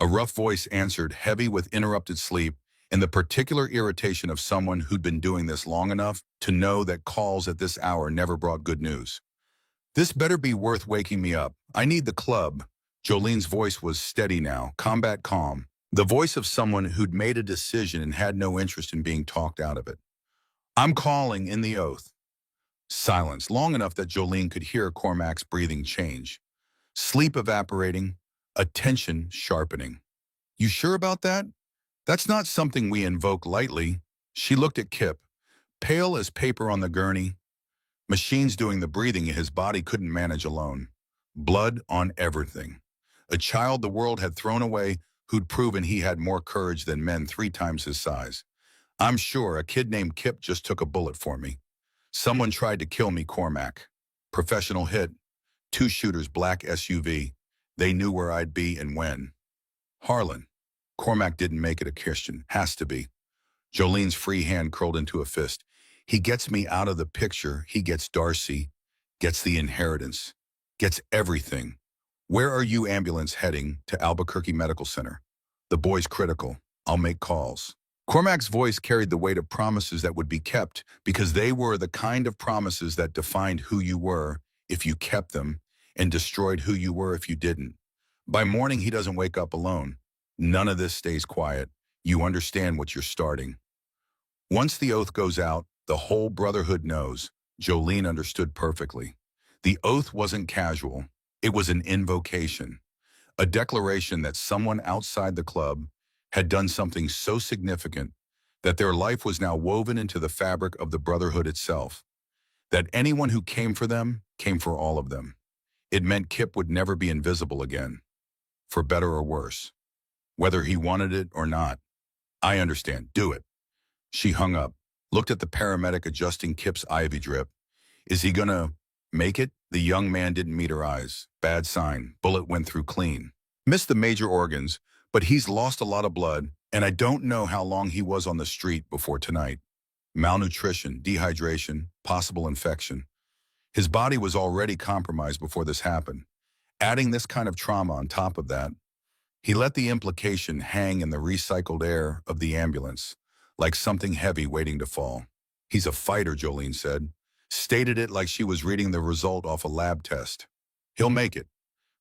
A rough voice answered, heavy with interrupted sleep and the particular irritation of someone who'd been doing this long enough to know that calls at this hour never brought good news. This better be worth waking me up. I need the club. Jolene's voice was steady now, combat calm. The voice of someone who'd made a decision and had no interest in being talked out of it. I'm calling in the oath. Silence, long enough that Jolene could hear Cormac's breathing change. Sleep evaporating, attention sharpening. You sure about that? That's not something we invoke lightly. She looked at Kip, pale as paper on the gurney. Machines doing the breathing his body couldn't manage alone. Blood on everything. A child the world had thrown away who'd proven he had more courage than men 3 times his size. I'm sure a kid named Kip just took a bullet for me. Someone tried to kill me, Cormac. Professional hit. 2 shooters, black SUV. They knew where I'd be and when. Harlan. Cormac didn't make it a Christian. Has to be. Jolene's free hand curled into a fist. He gets me out of the picture. He gets Darcy. Gets the inheritance. Gets everything. Where are you, ambulance, heading? To Albuquerque Medical Center. The boy's critical. I'll make calls. Cormac's voice carried the weight of promises that would be kept because they were the kind of promises that defined who you were if you kept them and destroyed who you were if you didn't. By morning, he doesn't wake up alone. None of this stays quiet. You understand what you're starting. Once the oath goes out, the whole Brotherhood knows. Jolene understood perfectly. The oath wasn't casual. It was an invocation, a declaration that someone outside the club had done something so significant that their life was now woven into the fabric of the Brotherhood itself, that anyone who came for them came for all of them. It meant Kip would never be invisible again, for better or worse, whether he wanted it or not. I understand. Do it. She hung up, looked at the paramedic adjusting Kip's IV drip. Is he gonna make it? The young man didn't meet her eyes. Bad sign. Bullet went through clean. Missed the major organs, but he's lost a lot of blood, and I don't know how long he was on the street before tonight. Malnutrition, dehydration, possible infection. His body was already compromised before this happened. Adding this kind of trauma on top of that, he let the implication hang in the recycled air of the ambulance, like something heavy waiting to fall. He's a fighter, Jolene said. Stated it like she was reading the result off a lab test. He'll make it.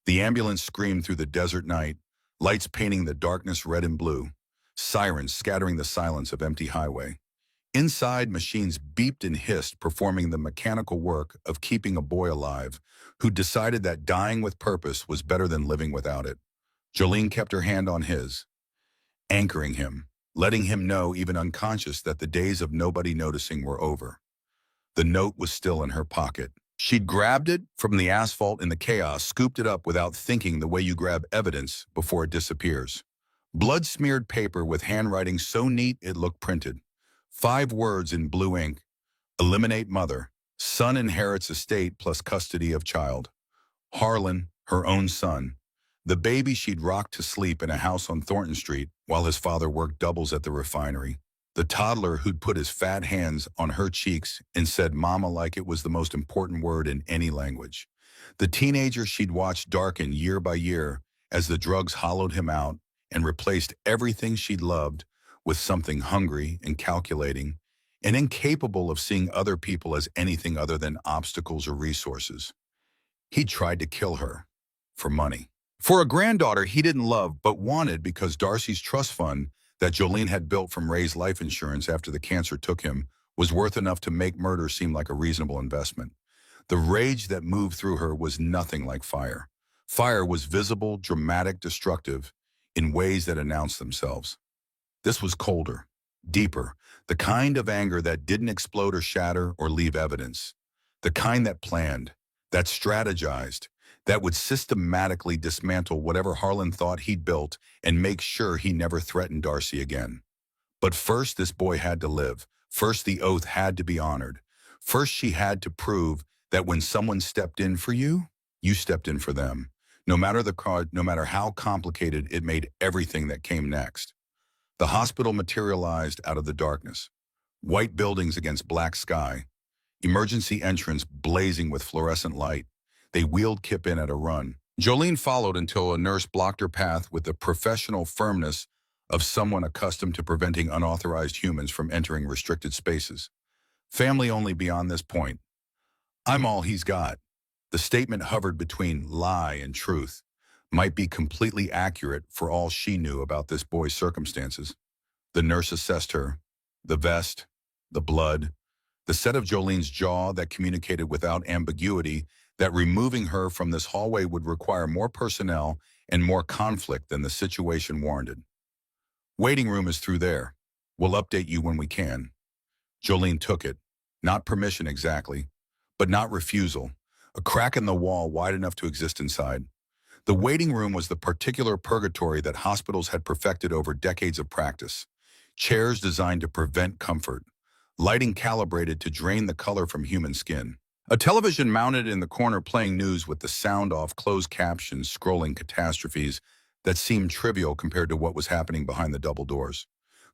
The ambulance screamed through the desert night, lights painting the darkness red and blue, sirens scattering the silence of empty highway. Inside, machines beeped and hissed, performing the mechanical work of keeping a boy alive who decided that dying with purpose was better than living without it. Jolene kept her hand on his, anchoring him, letting him know, even unconscious, that the days of nobody noticing were over. The note was still in her pocket. She'd grabbed it from the asphalt in the chaos, scooped it up without thinking, the way you grab evidence before it disappears. Blood-smeared paper with handwriting so neat it looked printed. 5 words in blue ink. Eliminate mother. Son inherits estate plus custody of child. Harlan, her own son. The baby she'd rocked to sleep in a house on Thornton Street while his father worked doubles at the refinery. The toddler who'd put his fat hands on her cheeks and said mama like it was the most important word in any language. The teenager she'd watched darken year by year as the drugs hollowed him out and replaced everything she'd loved with something hungry and calculating and incapable of seeing other people as anything other than obstacles or resources. He'd tried to kill her for money. For a granddaughter he didn't love but wanted, because Darcy's trust fund that Jolene had built from Ray's life insurance after the cancer took him was worth enough to make murder seem like a reasonable investment. The rage that moved through her was nothing like fire. Fire was visible, dramatic, destructive in ways that announced themselves. This was colder, deeper, the kind of anger that didn't explode or shatter or leave evidence. The kind that planned, that strategized, that would systematically dismantle whatever Harlan thought he'd built and make sure he never threatened Darcy again. But first, this boy had to live. First, the oath had to be honored. First, she had to prove that when someone stepped in for you, you stepped in for them. No matter the cause, no matter how complicated, it made everything that came next. The hospital materialized out of the darkness. White buildings against black sky. Emergency entrance blazing with fluorescent light. They wheeled Kip in at a run. Jolene followed until a nurse blocked her path with the professional firmness of someone accustomed to preventing unauthorized humans from entering restricted spaces. Family only beyond this point. I'm all he's got. The statement hovered between lie and truth. Might be completely accurate for all she knew about this boy's circumstances. The nurse assessed her. The vest, the blood, the set of Jolene's jaw that communicated without ambiguity that removing her from this hallway would require more personnel and more conflict than the situation warranted. Waiting room is through there. We'll update you when we can. Jolene took it. Not permission exactly, but not refusal. A crack in the wall wide enough to exist inside. The waiting room was the particular purgatory that hospitals had perfected over decades of practice. Chairs designed to prevent comfort. Lighting calibrated to drain the color from human skin. A television mounted in the corner playing news with the sound off, closed captions scrolling catastrophes that seemed trivial compared to what was happening behind the double doors.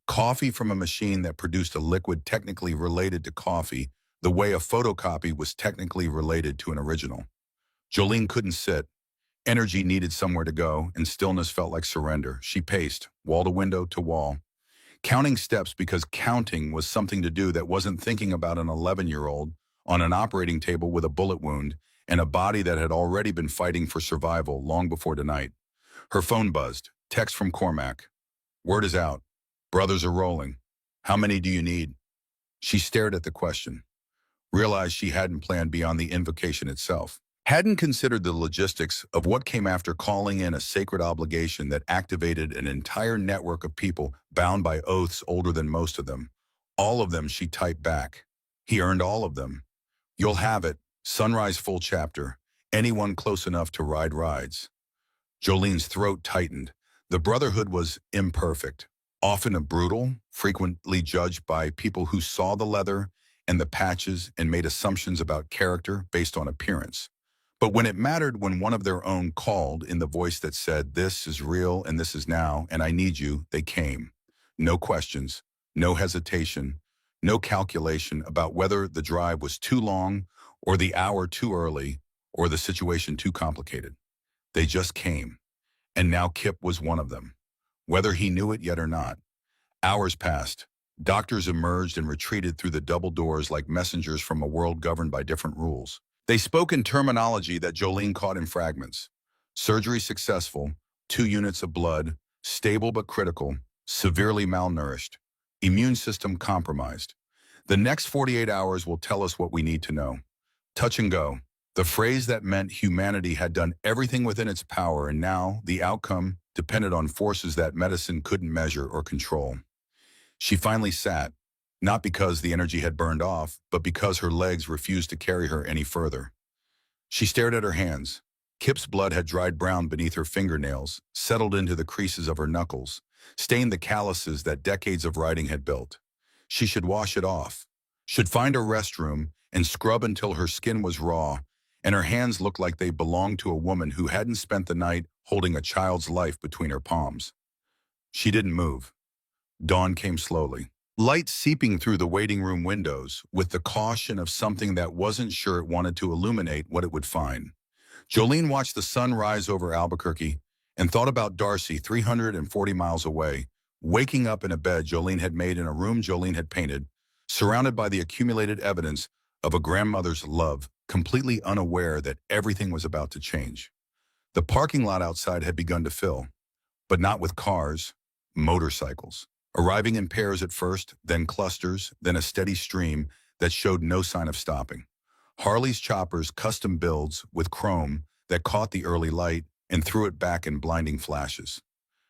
Coffee from a machine that produced a liquid technically related to coffee, the way a photocopy was technically related to an original. Jolene couldn't sit. Energy needed somewhere to go, and stillness felt like surrender. She paced, wall to window to wall, counting steps because counting was something to do that wasn't thinking about an 11-year-old on an operating table with a bullet wound and a body that had already been fighting for survival long before tonight. Her phone buzzed. Text from Cormac. Word is out. Brothers are rolling. How many do you need? She stared at the question, realized she hadn't planned beyond the invocation itself. Hadn't considered the logistics of what came after calling in a sacred obligation that activated an entire network of people bound by oaths older than most of them. All of them, she typed back. He earned all of them. You'll have it. Sunrise full chapter. Anyone close enough to ride rides. Jolene's throat tightened. The Brotherhood was imperfect, often brutal, frequently judged by people who saw the leather and the patches and made assumptions about character based on appearance. But when it mattered, when one of their own called in the voice that said, "This is real and this is now, and I need you," they came. No questions, no hesitation, no calculation about whether the drive was too long or the hour too early or the situation too complicated. They just came. And now Kip was one of them, whether he knew it yet or not. Hours passed. Doctors emerged and retreated through the double doors like messengers from a world governed by different rules. They spoke in terminology that Jolene caught in fragments. Surgery successful, 2 units of blood, stable but critical, severely malnourished, immune system compromised. The next 48 hours will tell us what we need to know. Touch and go. The phrase that meant humanity had done everything within its power, and now the outcome depended on forces that medicine couldn't measure or control. She finally sat, not because the energy had burned off, but because her legs refused to carry her any further. She stared at her hands. Kip's blood had dried brown beneath her fingernails, settled into the creases of her knuckles, stained the calluses that decades of riding had built. She should wash it off, should find a restroom and scrub until her skin was raw, and her hands looked like they belonged to a woman who hadn't spent the night holding a child's life between her palms. She didn't move. Dawn came slowly, light seeping through the waiting room windows with the caution of something that wasn't sure it wanted to illuminate what it would find. Jolene watched the sun rise over Albuquerque and thought about Darcy 340 miles away, waking up in a bed Jolene had made in a room Jolene had painted, surrounded by the accumulated evidence of a grandmother's love, completely unaware that everything was about to change. The parking lot outside had begun to fill, but not with cars, motorcycles, arriving in pairs at first, then clusters, then a steady stream that showed no sign of stopping. Harley's choppers, custom builds with chrome that caught the early light and threw it back in blinding flashes.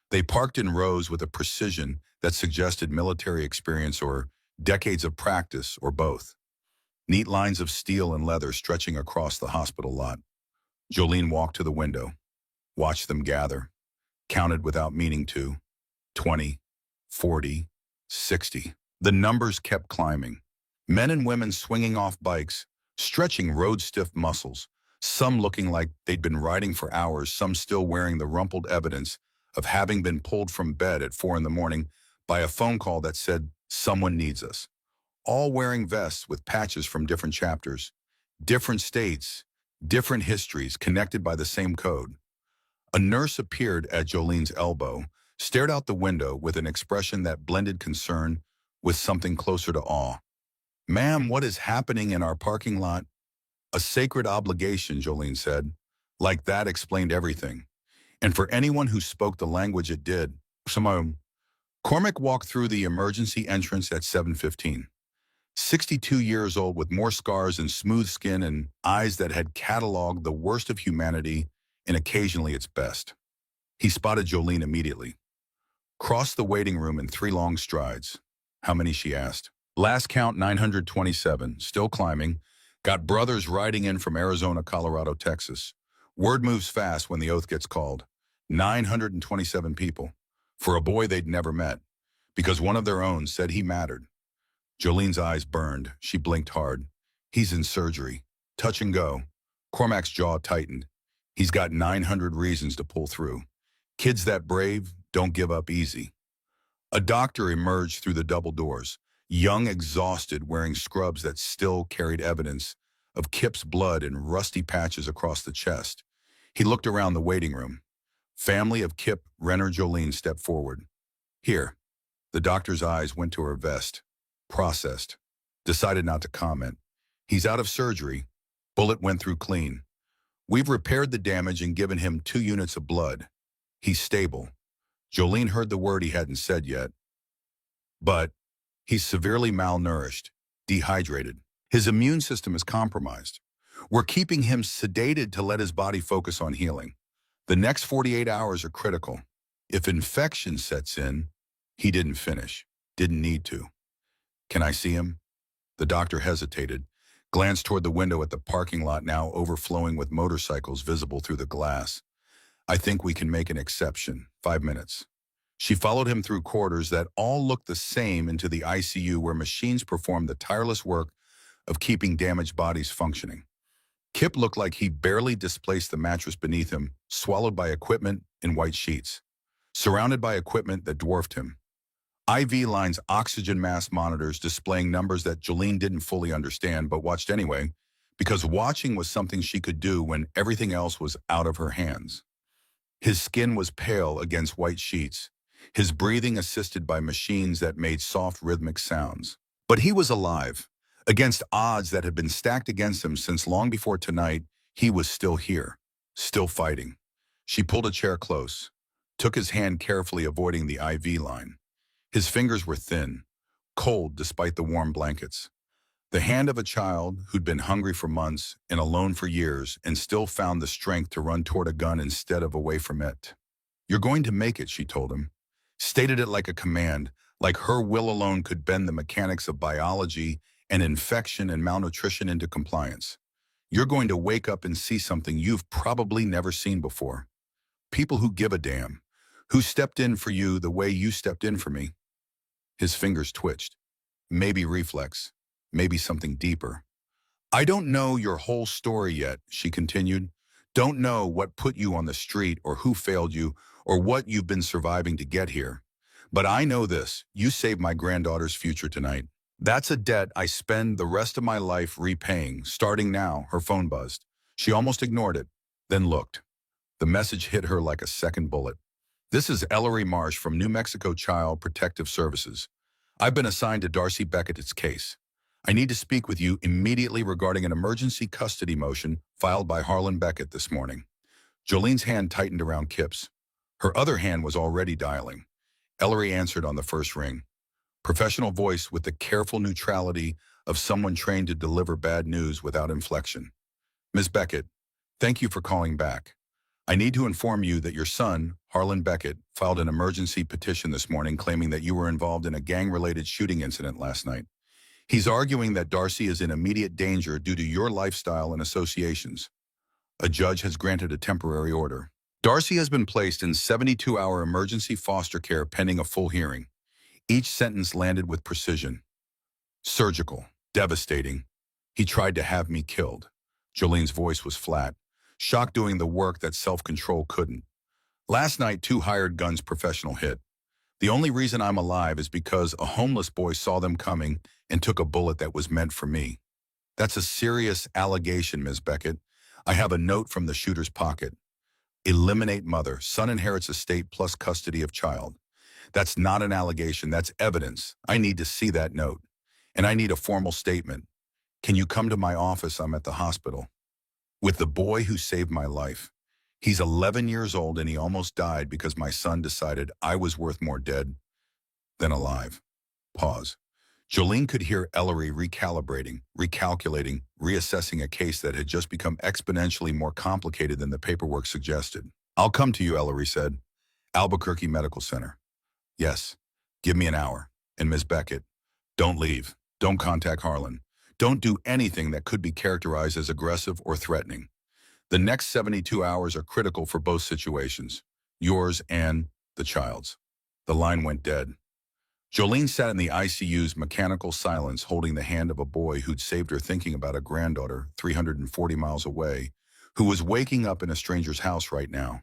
They parked in rows with a precision that suggested military experience or decades of practice or both. Neat lines of steel and leather stretching across the hospital lot. Jolene walked to the window, watched them gather, counted without meaning to, 20, 40, 60. The numbers kept climbing. Men and women swinging off bikes, stretching road-stiff muscles, some looking like they'd been riding for hours, some still wearing the rumpled evidence of having been pulled from bed at 4 in the morning by a phone call that said, "Someone needs us." All wearing vests with patches from different chapters, different states, different histories connected by the same code. A nurse appeared at Jolene's elbow, stared out the window with an expression that blended concern with something closer to awe. "Ma'am, what is happening in our parking lot?" "A sacred obligation," Jolene said. Like that explained everything. And for anyone who spoke the language it did. Cormac walked through the emergency entrance at 7:15. 62 years old with more scars and smooth skin and eyes that had cataloged the worst of humanity and occasionally its best. He spotted Jolene immediately. Crossed the waiting room in 3 long strides. "How many?" she asked. "Last count 927, still climbing. Got brothers riding in from Arizona, Colorado, Texas. Word moves fast when the oath gets called. 927 people. For a boy they'd never met. Because one of their own said he mattered." Jolene's eyes burned. She blinked hard. "He's in surgery. Touch and go." Cormac's jaw tightened. "He's got 900 reasons to pull through. Kids that brave don't give up easy." A doctor emerged through the double doors, young, exhausted, wearing scrubs that still carried evidence of Kip's blood in rusty patches across the chest. He looked around the waiting room. Family of Kip, Renner, Jolene stepped forward. "Here." The doctor's eyes went to her vest. Processed. Decided not to comment. "He's out of surgery. Bullet went through clean. We've repaired the damage and given him 2 units of blood. He's stable." Jolene heard the word he hadn't said yet. "But he's severely malnourished, dehydrated. His immune system is compromised. We're keeping him sedated to let his body focus on healing. The next 48 hours are critical. If infection sets in, he didn't finish, didn't need to. Can I see him? The doctor hesitated, glanced toward the window at the parking lot now overflowing with motorcycles visible through the glass. I think we can make an exception. 5 minutes. She followed him through corridors that all looked the same into the ICU where machines performed the tireless work of keeping damaged bodies functioning. Kip looked like he barely displaced the mattress beneath him, swallowed by equipment in white sheets, surrounded by equipment that dwarfed him. IV lines, oxygen mask monitors displaying numbers that Jolene didn't fully understand but watched anyway, because watching was something she could do when everything else was out of her hands. His skin was pale against white sheets, his breathing assisted by machines that made soft rhythmic sounds. But he was alive. Against odds that had been stacked against him since long before tonight, he was still here, still fighting. She pulled a chair close, took his hand carefully, avoiding the IV line. His fingers were thin, cold despite the warm blankets. The hand of a child who'd been hungry for months and alone for years and still found the strength to run toward a gun instead of away from it. You're going to make it, she told him. Stated it like a command, like her will alone could bend the mechanics of biology and infection and malnutrition into compliance. You're going to wake up and see something you've probably never seen before. People who give a damn, who stepped in for you the way you stepped in for me. His fingers twitched. Maybe reflex, maybe something deeper. I don't know your whole story yet, she continued. Don't know what put you on the street or who failed you or what you've been surviving to get here. But I know this, you saved my granddaughter's future tonight. That's a debt I spend the rest of my life repaying. Starting now, her phone buzzed. She almost ignored it, then looked. The message hit her like a second bullet. This is Ellery Marsh from New Mexico Child Protective Services. I've been assigned to Darcy Beckett's case. I need to speak with you immediately regarding an emergency custody motion filed by Harlan Beckett this morning. Jolene's hand tightened around Kip's. Her other hand was already dialing. Ellery answered on the first ring. Professional voice with the careful neutrality of someone trained to deliver bad news without inflection. Ms. Beckett, thank you for calling back. I need to inform you that your son, Harlan Beckett, filed an emergency petition this morning claiming that you were involved in a gang-related shooting incident last night. He's arguing that Darcy is in immediate danger due to your lifestyle and associations. A judge has granted a temporary order. Darcy has been placed in 72-hour emergency foster care pending a full hearing. Each sentence landed with precision. Surgical, devastating. He tried to have me killed. Jolene's voice was flat, shock doing the work that self-control couldn't. Last night, 2 hired guns professional hit. The only reason I'm alive is because a homeless boy saw them coming and took a bullet that was meant for me. That's a serious allegation, Ms. Beckett. I have a note from the shooter's pocket. Eliminate mother. Son inherits estate plus custody of child. That's not an allegation, that's evidence. I need to see that note. And I need a formal statement. Can you come to my office? I'm at the hospital. With the boy who saved my life. He's 11 years old and he almost died because my son decided I was worth more dead than alive. Pause. Jolene could hear Ellery recalibrating, recalculating, reassessing a case that had just become exponentially more complicated than the paperwork suggested. I'll come to you, Ellery said. Albuquerque Medical Center. Yes, give me an hour. And Ms. Beckett, don't leave. Don't contact Harlan. Don't do anything that could be characterized as aggressive or threatening. The next 72 hours are critical for both situations, yours and the child's. The line went dead. Jolene sat in the ICU's mechanical silence, holding the hand of a boy who'd saved her, thinking about a granddaughter 340 miles away, who was waking up in a stranger's house right now,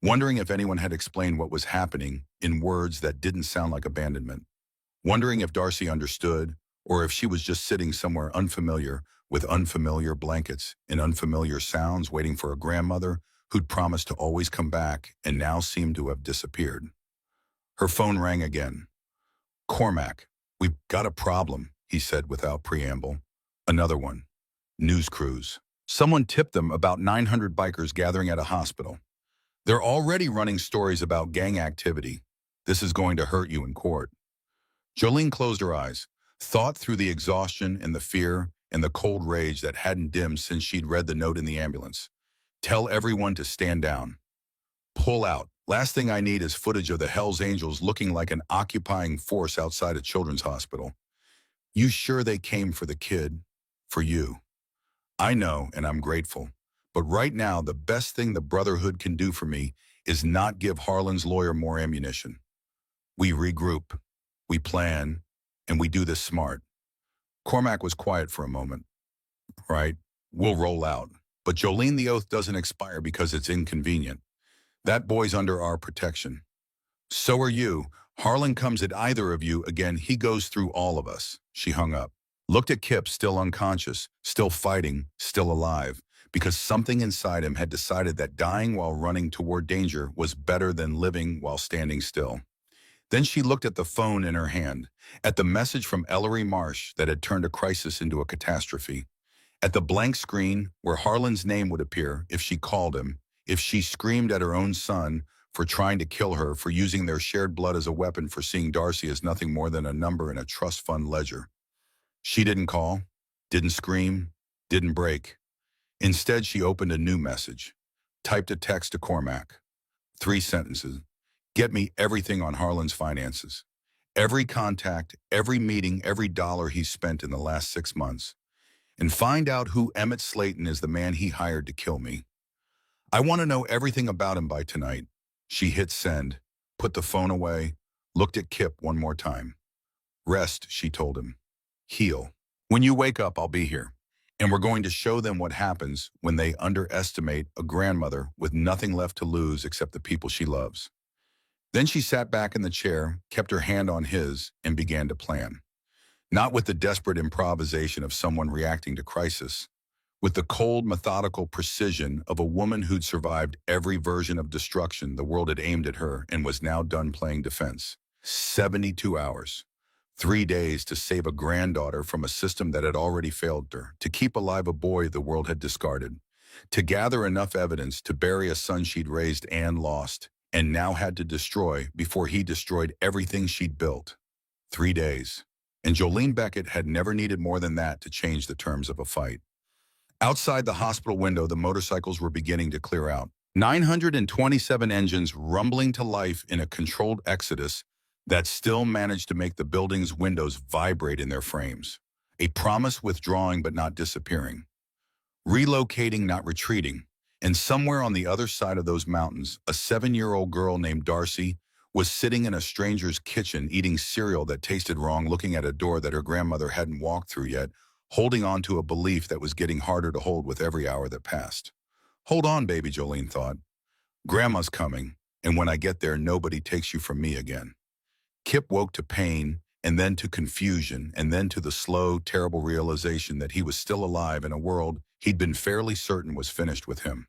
wondering if anyone had explained what was happening in words that didn't sound like abandonment, wondering if Darcy understood, or if she was just sitting somewhere unfamiliar with unfamiliar blankets and unfamiliar sounds, waiting for a grandmother who'd promised to always come back and now seemed to have disappeared. Her phone rang again. Cormac, we've got a problem, he said without preamble. Another one. News crews. Someone tipped them about 900 bikers gathering at a hospital. They're already running stories about gang activity. This is going to hurt you in court. Jolene closed her eyes, thought through the exhaustion and the fear, and the cold rage that hadn't dimmed since she'd read the note in the ambulance. Tell everyone to stand down. Pull out. Last thing I need is footage of the Hells Angels looking like an occupying force outside a children's hospital. You sure they came for the kid? For you. I know, and I'm grateful. But right now, the best thing the Brotherhood can do for me is not give Harlan's lawyer more ammunition. We regroup, we plan, and we do this smart. Cormac was quiet for a moment. Right? We'll roll out. But Jolene, the oath doesn't expire because it's inconvenient. That boy's under our protection. So are you. Harlan comes at either of you again, he goes through all of us. She hung up. Looked at Kip, still unconscious, still fighting, still alive, because something inside him had decided that dying while running toward danger was better than living while standing still. Then she looked at the phone in her hand, at the message from Ellery Marsh that had turned a crisis into a catastrophe, at the blank screen where Harlan's name would appear if she called him, if she screamed at her own son for trying to kill her, for using their shared blood as a weapon, for seeing Darcy as nothing more than a number in a trust fund ledger. She didn't call, didn't scream, didn't break. Instead, she opened a new message, typed a text to Cormac. 3 sentences. Get me everything on Harlan's finances. Every contact, every meeting, every dollar he's spent in the last 6 months. And find out who Emmett Slayton is, the man he hired to kill me. I want to know everything about him by tonight. She hit send, put the phone away, looked at Kip one more time. Rest, she told him. Heal. When you wake up, I'll be here. And we're going to show them what happens when they underestimate a grandmother with nothing left to lose except the people she loves. Then she sat back in the chair, kept her hand on his, and began to plan. Not with the desperate improvisation of someone reacting to crisis, with the cold, methodical precision of a woman who'd survived every version of destruction the world had aimed at her and was now done playing defense. 72 hours. 3 days to save a granddaughter from a system that had already failed her, to keep alive a boy the world had discarded, to gather enough evidence to bury a son she'd raised and lost, and now had to destroy before he destroyed everything she'd built. 3 days. And Jolene Beckett had never needed more than that to change the terms of a fight. Outside the hospital window, the motorcycles were beginning to clear out. 927 engines rumbling to life in a controlled exodus that still managed to make the building's windows vibrate in their frames. A promise withdrawing but not disappearing. Relocating, not retreating. And somewhere on the other side of those mountains, a 7-year-old girl named Darcy was sitting in a stranger's kitchen eating cereal that tasted wrong, looking at a door that her grandmother hadn't walked through yet, holding on to a belief that was getting harder to hold with every hour that passed. Hold on, baby, Jolene thought. Grandma's coming, and when I get there, nobody takes you from me again. Kip woke to pain, and then to confusion, and then to the slow, terrible realization that he was still alive in a world he'd been fairly certain was finished with him.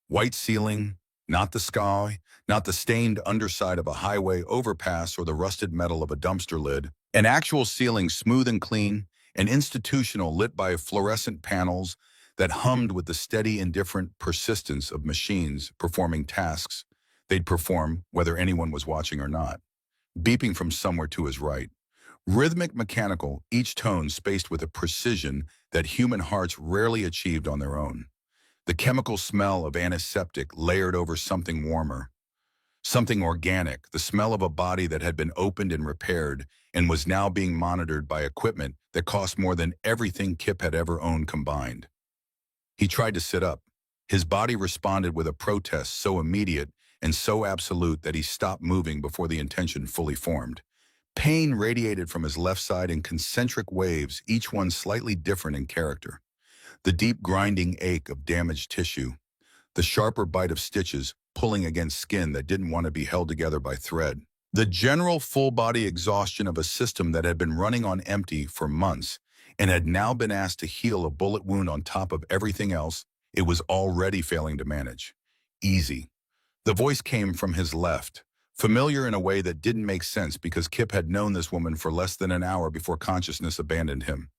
White ceiling, not the sky, not the stained underside of a highway overpass or the rusted metal of a dumpster lid. An actual ceiling, smooth and clean, and institutional, lit by fluorescent panels that hummed with the steady, indifferent persistence of machines performing tasks they'd perform whether anyone was watching or not. Beeping from somewhere to his right. Rhythmic, mechanical, each tone spaced with a precision that human hearts rarely achieved on their own. The chemical smell of antiseptic layered over something warmer. Something organic, the smell of a body that had been opened and repaired and was now being monitored by equipment that cost more than everything Kip had ever owned combined. He tried to sit up. His body responded with a protest so immediate and so absolute that he stopped moving before the intention fully formed. Pain radiated from his left side in concentric waves, each one slightly different in character. The deep grinding ache of damaged tissue, the sharper bite of stitches pulling against skin that didn't want to be held together by thread. The general full-body exhaustion of a system that had been running on empty for months and had now been asked to heal a bullet wound on top of everything else it was already failing to manage. Easy. The voice came from his left, familiar in a way that didn't make sense because Kip had known this woman for less than an hour before consciousness abandoned him.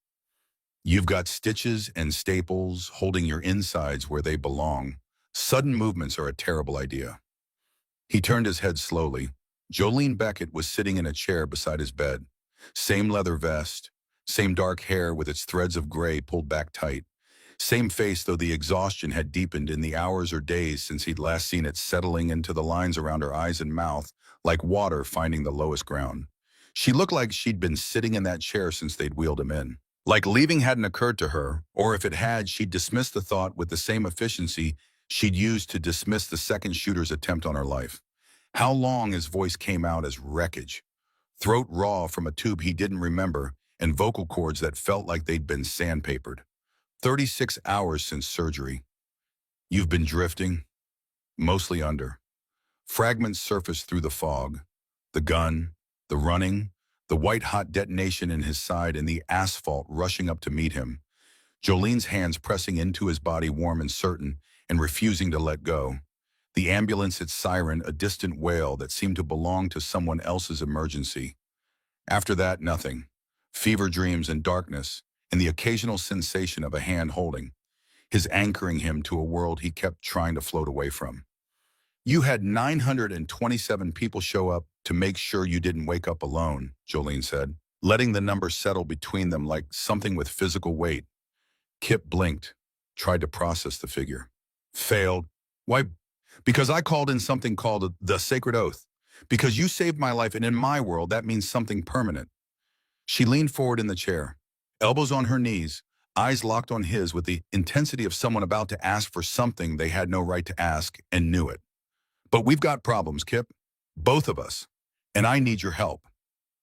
You've got stitches and staples holding your insides where they belong. Sudden movements are a terrible idea. He turned his head slowly. Jolene Beckett was sitting in a chair beside his bed. Same leather vest, Same dark hair with its threads of gray pulled back tight. Same face, though the exhaustion had deepened in the hours or days since he'd last seen it, settling into the lines around her eyes and mouth like water finding the lowest ground. She looked like she'd been sitting in that chair since they'd wheeled him in. Like leaving hadn't occurred to her, or if it had, she'd dismissed the thought with the same efficiency she'd used to dismiss the second shooter's attempt on her life. How long his voice came out as wreckage, throat raw from a tube he didn't remember, and vocal cords that felt like they'd been sandpapered. 36 hours since surgery. You've been drifting, mostly under. Fragments surfaced through the fog. The gun, the running, the white-hot detonation in his side, and the asphalt rushing up to meet him. Jolene's hands pressing into his body, warm and certain, and refusing to let go. The ambulance, its siren, a distant wail that seemed to belong to someone else's emergency. After that, nothing. Fever dreams and darkness, and the occasional sensation of a hand holding, his anchoring him to a world he kept trying to float away from. You had 927 people show up to make sure you didn't wake up alone, Jolene said, letting the number settle between them like something with physical weight. Kip blinked, tried to process the figure. Failed. Why? Because I called in something called the sacred oath. Because you saved my life, and in my world, that means something permanent. She leaned forward in the chair, elbows on her knees, eyes locked on his with the intensity of someone about to ask for something they had no right to ask and knew it. But we've got problems, Kip. Both of us. And I need your help.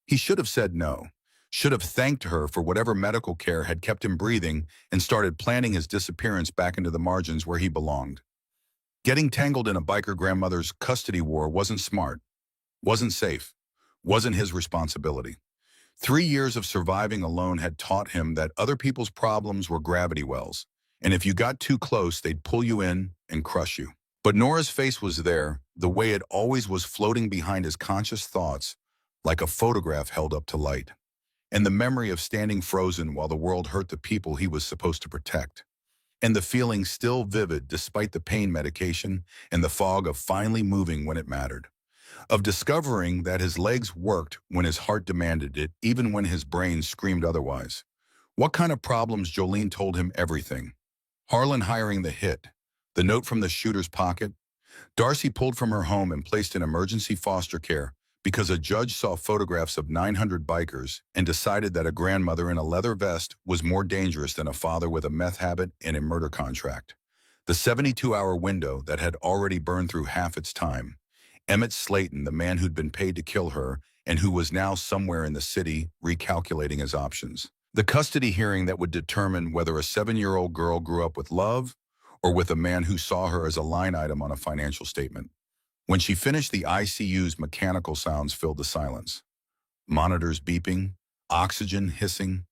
He should have said no, should have thanked her for whatever medical care had kept him breathing, and started planning his disappearance back into the margins where he belonged. Getting tangled in a biker grandmother's custody war wasn't smart, wasn't safe, wasn't his responsibility. 3 years of surviving alone had taught him that other people's problems were gravity wells, and if you got too close, they'd pull you in and crush you. But Nora's face was there, the way it always was, floating behind his conscious thoughts, like a photograph held up to light. And the memory of standing frozen while the world hurt the people he was supposed to protect. And the feeling still vivid despite the pain medication and the fog of finally moving when it mattered. Of discovering that his legs worked when his heart demanded it, even when his brain screamed otherwise. What kind of problems? Jolene told him everything. Harlan hiring the hit, the note from the shooter's pocket, Darcy pulled from her home and placed in emergency foster care because a judge saw photographs of 900 bikers and decided that a grandmother in a leather vest was more dangerous than a father with a meth habit and a murder contract. The 72-hour window that had already burned through half its time. Emmett Slayton, the man who'd been paid to kill her and who was now somewhere in the city recalculating his options. The custody hearing that would determine whether a 7-year-old girl grew up with love or with a man who saw her as a line item on a financial statement. When she finished, the ICU's mechanical sounds filled the silence. Monitors beeping, oxygen hissing,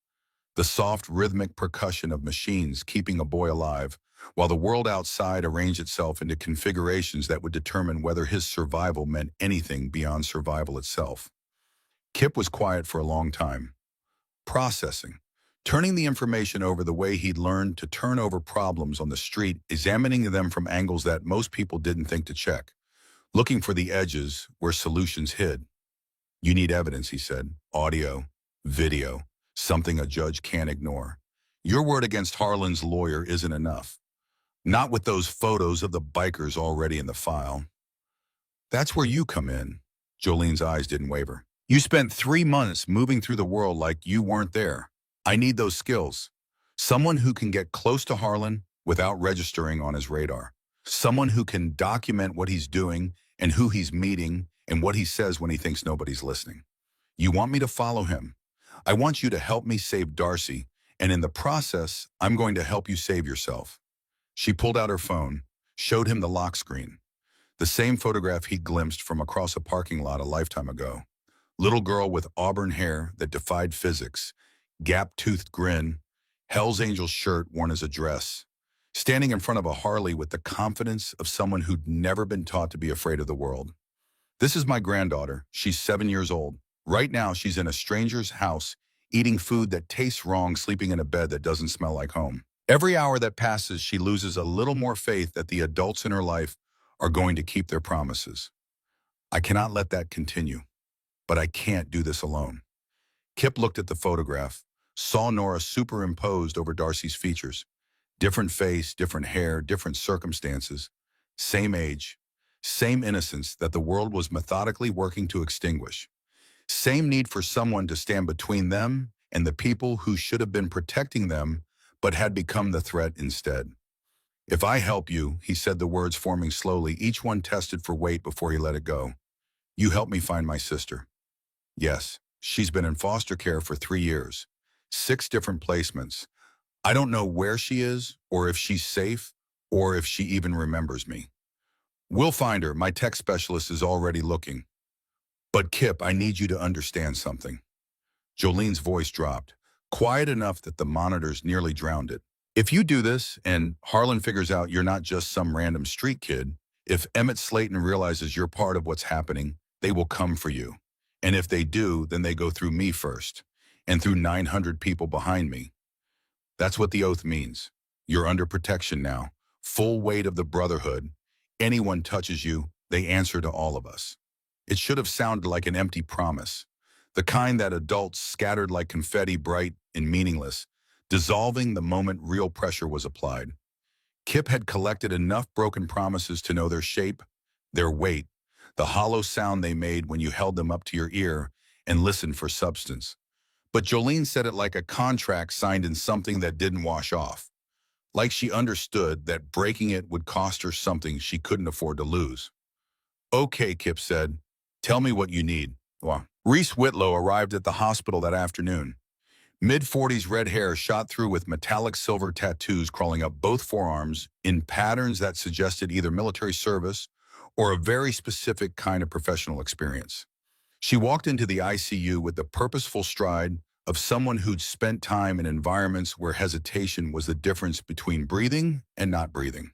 the soft rhythmic percussion of machines keeping a boy alive, while the world outside arranged itself into configurations that would determine whether his survival meant anything beyond survival itself. Kip was quiet for a long time, processing, turning the information over the way he'd learned to turn over problems on the street, examining them from angles that most people didn't think to check, looking for the edges where solutions hid. You need evidence, he said. Audio, video, something a judge can't ignore. Your word against Harlan's lawyer isn't enough. Not with those photos of the bikers already in the file. That's where you come in. Jolene's eyes didn't waver. You spent 3 months moving through the world like you weren't there. I need those skills. Someone who can get close to Harlan without registering on his radar. Someone who can document what he's doing and who he's meeting and what he says when he thinks nobody's listening. You want me to follow him. I want you to help me save Darcy, and in the process, I'm going to help you save yourself. She pulled out her phone, showed him the lock screen. The same photograph he glimpsed from across a parking lot a lifetime ago. Little girl with auburn hair that defied physics, gap-toothed grin, Hell's Angel shirt worn as a dress, standing in front of a Harley with the confidence of someone who'd never been taught to be afraid of the world. This is my granddaughter. She's 7 years old. Right now, she's in a stranger's house, eating food that tastes wrong, sleeping in a bed that doesn't smell like home. Every hour that passes, she loses a little more faith that the adults in her life are going to keep their promises. I cannot let that continue, but I can't do this alone. Kip looked at the photograph, saw Nora superimposed over Darcy's features. Different face, different hair, different circumstances. Same age, same innocence that the world was methodically working to extinguish. Same need for someone to stand between them and the people who should have been protecting them but had become the threat instead. "If I help you," he said, the words forming slowly, each one tested for weight before he let it go. "You help me find my sister." "Yes, she's been in foster care for 3 years. 6 different placements. I don't know where she is, or if she's safe, or if she even remembers me." "We'll find her. My tech specialist is already looking." "But Kip, I need you to understand something." Jolene's voice dropped, quiet enough that the monitors nearly drowned it. "If you do this, and Harlan figures out you're not just some random street kid, if Emmett Slayton realizes you're part of what's happening, they will come for you. And if they do, then they go through me first, and through 900 people behind me. That's what the oath means. You're under protection now. Full weight of the Brotherhood. Anyone touches you, they answer to all of us." It should have sounded like an empty promise, the kind that adults scattered like confetti, bright and meaningless, dissolving the moment real pressure was applied. Kip had collected enough broken promises to know their shape, their weight, the hollow sound they made when you held them up to your ear and listened for substance. But Jolene said it like a contract signed in something that didn't wash off, like she understood that breaking it would cost her something she couldn't afford to lose. "Okay," Kip said. "Tell me what you need." Well, Reese Whitlow arrived at the hospital that afternoon. Mid-40s, red hair shot through with metallic silver tattoos crawling up both forearms in patterns that suggested either military service or a very specific kind of professional experience. She walked into the ICU with the purposeful stride of someone who'd spent time in environments where hesitation was the difference between breathing and not breathing.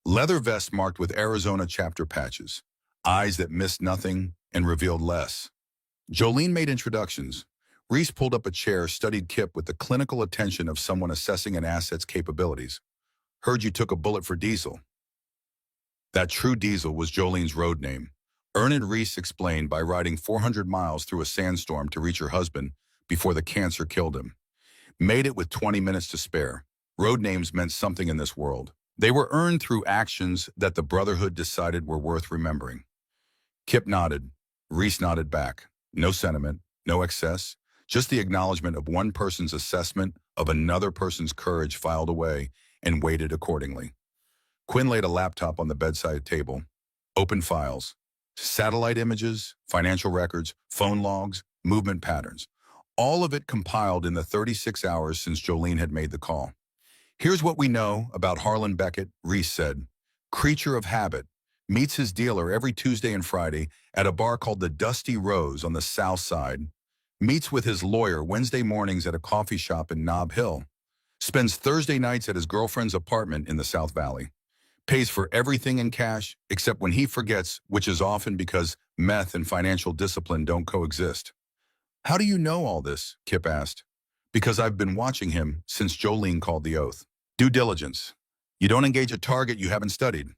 Leather vest marked with Arizona chapter patches, eyes that missed nothing and revealed less. Jolene made introductions. Reese pulled up a chair, studied Kip with the clinical attention of someone assessing an asset's capabilities. "Heard you took a bullet for Diesel." That true Diesel was Jolene's road name. Ernest Reese explained, by riding 400 miles through a sandstorm to reach her husband before the cancer killed him. Made it with 20 minutes to spare. Road names meant something in this world. They were earned through actions that the Brotherhood decided were worth remembering. Kip nodded. Reese nodded back. No sentiment, no excess, just the acknowledgement of one person's assessment of another person's courage filed away and weighted accordingly. Quinn laid a laptop on the bedside table. Open files. Satellite images, financial records, phone logs, movement patterns. All of it compiled in the 36 hours since Jolene had made the call. "Here's what we know about Harlan Beckett," Reese said. "Creature of habit. Meets his dealer every Tuesday and Friday at a bar called the Dusty Rose on the South Side. Meets with his lawyer Wednesday mornings at a coffee shop in Nob Hill. Spends Thursday nights at his girlfriend's apartment in the South Valley. Pays for everything in cash, except when he forgets, which is often because meth and financial discipline don't coexist." "How do you know all this?" Kip asked. "Because I've been watching him since Jolene called the oath. Due diligence. You don't engage a target you haven't studied."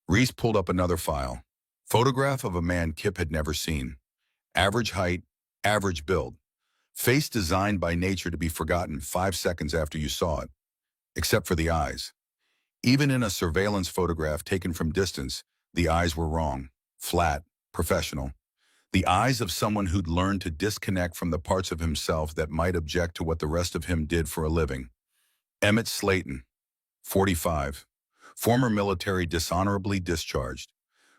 Reese pulled up another file. Photograph of a man Kip had never seen. Average height, average build. Face designed by nature to be forgotten 5 seconds after you saw it. Except for the eyes. Even in a surveillance photograph taken from distance, the eyes were wrong. Flat, professional. The eyes of someone who'd learned to disconnect from the parts of himself that might object to what the rest of him did for a living. Emmett Slayton, 45. Former military, dishonorably discharged.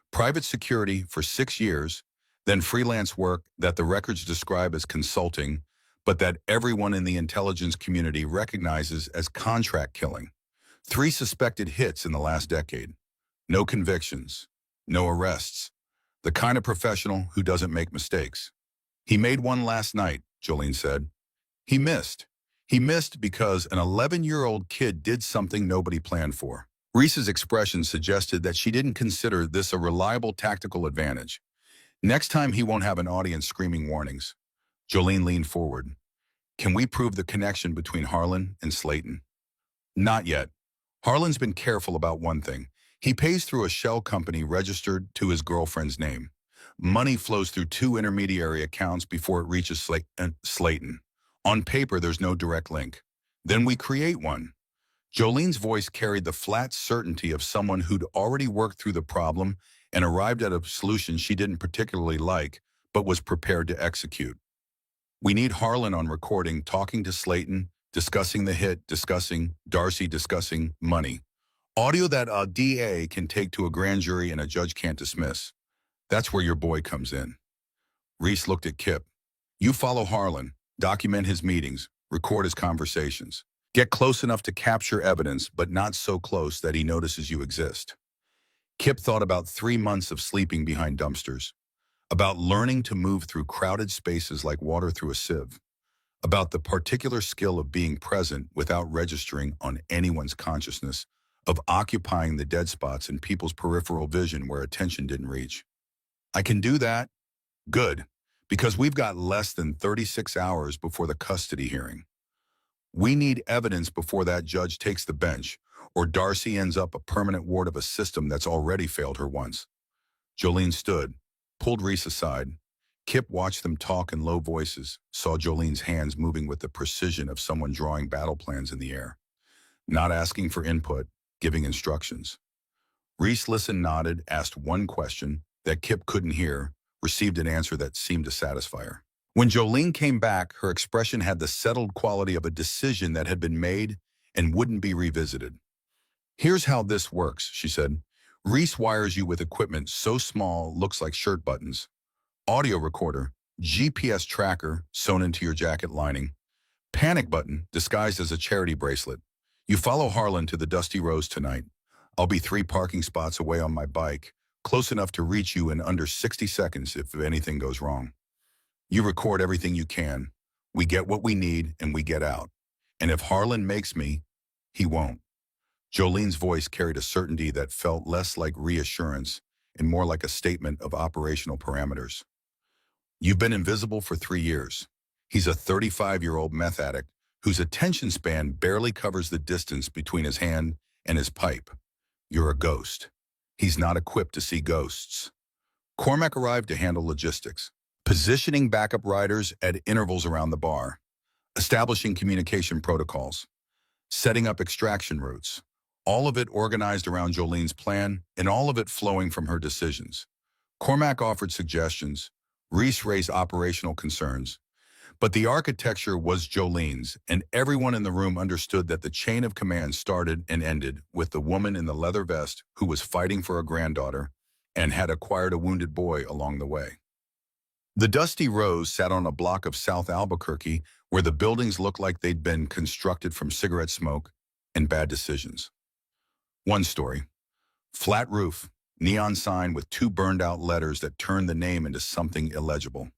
Private security for 6 years, then freelance work that the records describe as consulting, but that everyone in the intelligence community recognizes as contract killing. 3 suspected hits in the last decade. No convictions. No arrests. The kind of professional who doesn't make mistakes. "He made one last night," Jolene said. "He missed. He missed because an 11-year-old kid did something nobody planned for." Reese's expression suggested that she didn't consider this a reliable tactical advantage. "Next time he won't have an audience screaming warnings." Jolene leaned forward. "Can we prove the connection between Harlan and Slayton?" "Not yet. Harlan's been careful about one thing. He pays through a shell company registered to his girlfriend's name. Money flows through 2 intermediary accounts before it reaches Slayton. On paper, there's no direct link. Then we create one. Jolene's voice carried the flat certainty of someone who'd already worked through the problem and arrived at a solution she didn't particularly like, but was prepared to execute. We need Harlan on recording, talking to Slayton, discussing the hit, discussing Darcy, discussing money. Audio that a DA can take to a grand jury and a judge can't dismiss. That's where your boy comes in. Reese looked at Kip. You follow Harlan, document his meetings, record his conversations. Get close enough to capture evidence, but not so close that he notices you exist. Kip thought about 3 months of sleeping behind dumpsters, about learning to move through crowded spaces like water through a sieve, about the particular skill of being present without registering on anyone's consciousness, of occupying the dead spots in people's peripheral vision where attention didn't reach. I can do that. Good, because we've got less than 36 hours before the custody hearing. We need evidence before that judge takes the bench, or Darcy ends up a permanent ward of a system that's already failed her once. Jolene stood, pulled Reese aside. Kip watched them talk in low voices, saw Jolene's hands moving with the precision of someone drawing battle plans in the air. Not asking for input, giving instructions. Reese listened, nodded, asked one question that Kip couldn't hear, received an answer that seemed to satisfy her. When Jolene came back, her expression had the settled quality of a decision that had been made and wouldn't be revisited. Here's how this works, she said. Reese wires you with equipment so small looks like shirt buttons. Audio recorder, GPS tracker sewn into your jacket lining. Panic button disguised as a charity bracelet. You follow Harlan to the Dusty Rose tonight. I'll be 3 parking spots away on my bike, close enough to reach you in under 60 seconds if anything goes wrong. You record everything you can. We get what we need and we get out. And if Harlan makes me, he won't. Jolene's voice carried a certainty that felt less like reassurance and more like a statement of operational parameters. You've been invisible for 3 years. He's a 35-year-old meth addict whose attention span barely covers the distance between his hand and his pipe. You're a ghost. He's not equipped to see ghosts. Cormac arrived to handle logistics, positioning backup riders at intervals around the bar, establishing communication protocols, setting up extraction routes, all of it organized around Jolene's plan and all of it flowing from her decisions. Cormac offered suggestions, Reese raised operational concerns, but the architecture was Jolene's, and everyone in the room understood that the chain of command started and ended with the woman in the leather vest who was fighting for a granddaughter and had acquired a wounded boy along the way. The Dusty Rose sat on a block of South Albuquerque where the buildings looked like they'd been constructed from cigarette smoke and bad decisions. One story, flat roof, neon sign with 2 burned-out letters that turned the name into something illegible.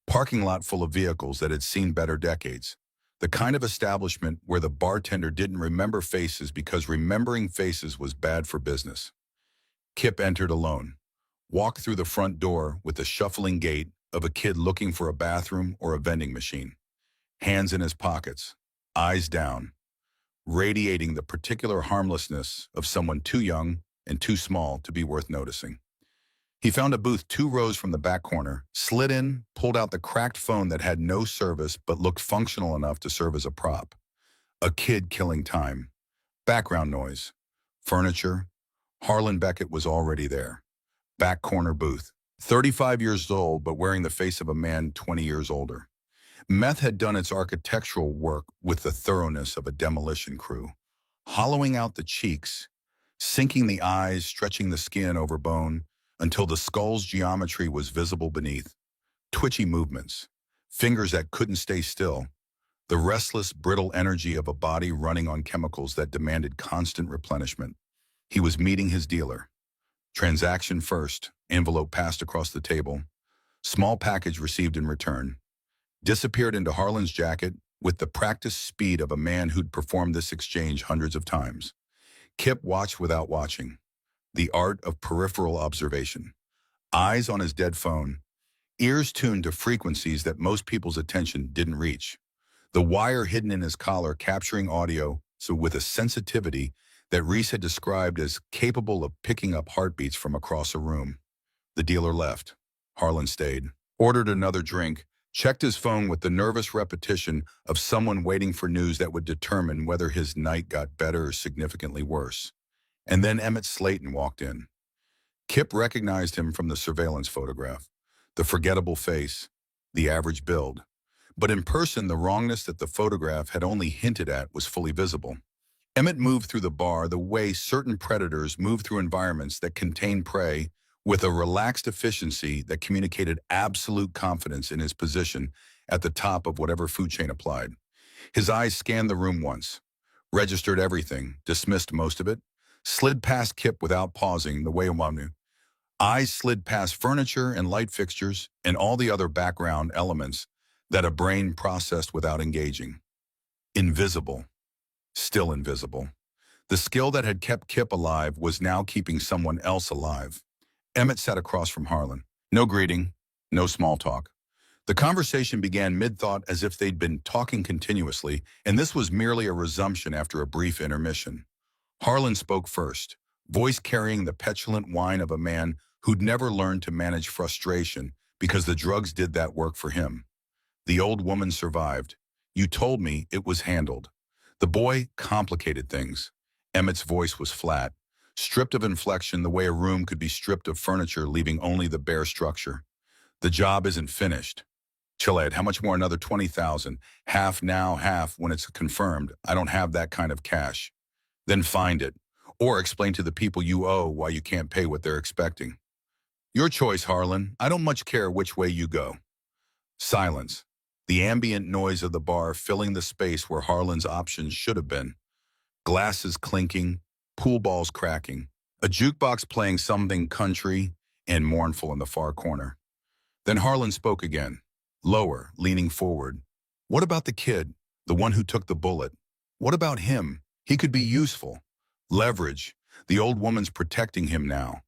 Parking lot full of vehicles that had seen better decades. The kind of establishment where the bartender didn't remember faces because remembering faces was bad for business. Kip entered alone, walked through the front door with the shuffling gait of a kid looking for a bathroom or a vending machine. Hands in his pockets, eyes down, radiating the particular harmlessness of someone too young and too small to be worth noticing. He found a booth 2 rows from the back corner, slid in, pulled out the cracked phone that had no service but looked functional enough to serve as a prop. A kid killing time. Background noise. Furniture. Harlan Beckett was already there. Back corner booth. 35 years old but wearing the face of a man 20 years older. Meth had done its architectural work with the thoroughness of a demolition crew. Hollowing out the cheeks, sinking the eyes, stretching the skin over bone, until the skull's geometry was visible beneath. Twitchy movements, fingers that couldn't stay still, the restless, brittle energy of a body running on chemicals that demanded constant replenishment. He was meeting his dealer. Transaction first, envelope passed across the table, small package received in return. Disappeared into Harlan's jacket with the practiced speed of a man who'd performed this exchange hundreds of times. Kip watched without watching. The art of peripheral observation. Eyes on his dead phone, ears tuned to frequencies that most people's attention didn't reach. The wire hidden in his collar capturing audio so with a sensitivity that Reese had described as capable of picking up heartbeats from across a room. The dealer left. Harlan stayed, ordered another drink, checked his phone with the nervous repetition of someone waiting for news that would determine whether his night got better or significantly worse. And then Emmett Slayton walked in. Kip recognized him from the surveillance photograph. The forgettable face, the average build. But in person, the wrongness that the photograph had only hinted at was fully visible. Emmett moved through the bar the way certain predators move through environments that contain prey, with a relaxed efficiency that communicated absolute confidence in his position at the top of whatever food chain applied. His eyes scanned the room once, registered everything, dismissed most of it, slid past Kip without pausing the way one knew. Eyes slid past furniture and light fixtures and all the other background elements that a brain processed without engaging. Invisible. Still invisible. The skill that had kept Kip alive was now keeping someone else alive. Emmett sat across from Harlan. No greeting, no small talk. The conversation began mid-thought as if they'd been talking continuously, and this was merely a resumption after a brief intermission. Harlan spoke first, voice carrying the petulant whine of a man who'd never learned to manage frustration because the drugs did that work for him. The old woman survived. You told me it was handled. The boy complicated things. Emmett's voice was flat, stripped of inflection the way a room could be stripped of furniture, leaving only the bare structure. The job isn't finished. Chilad, how much more? Another 20,000. Half now, half when it's confirmed. I don't have that kind of cash. Then find it. Or explain to the people you owe why you can't pay what they're expecting. Your choice, Harlan. I don't much care which way you go. Silence. The ambient noise of the bar filling the space where Harlan's options should have been. Glasses clinking, pool balls cracking, a jukebox playing something country and mournful in the far corner. Then Harlan spoke again, lower, leaning forward. What about the kid, the one who took the bullet? What about him? He could be useful. Leverage. The old woman's protecting him now.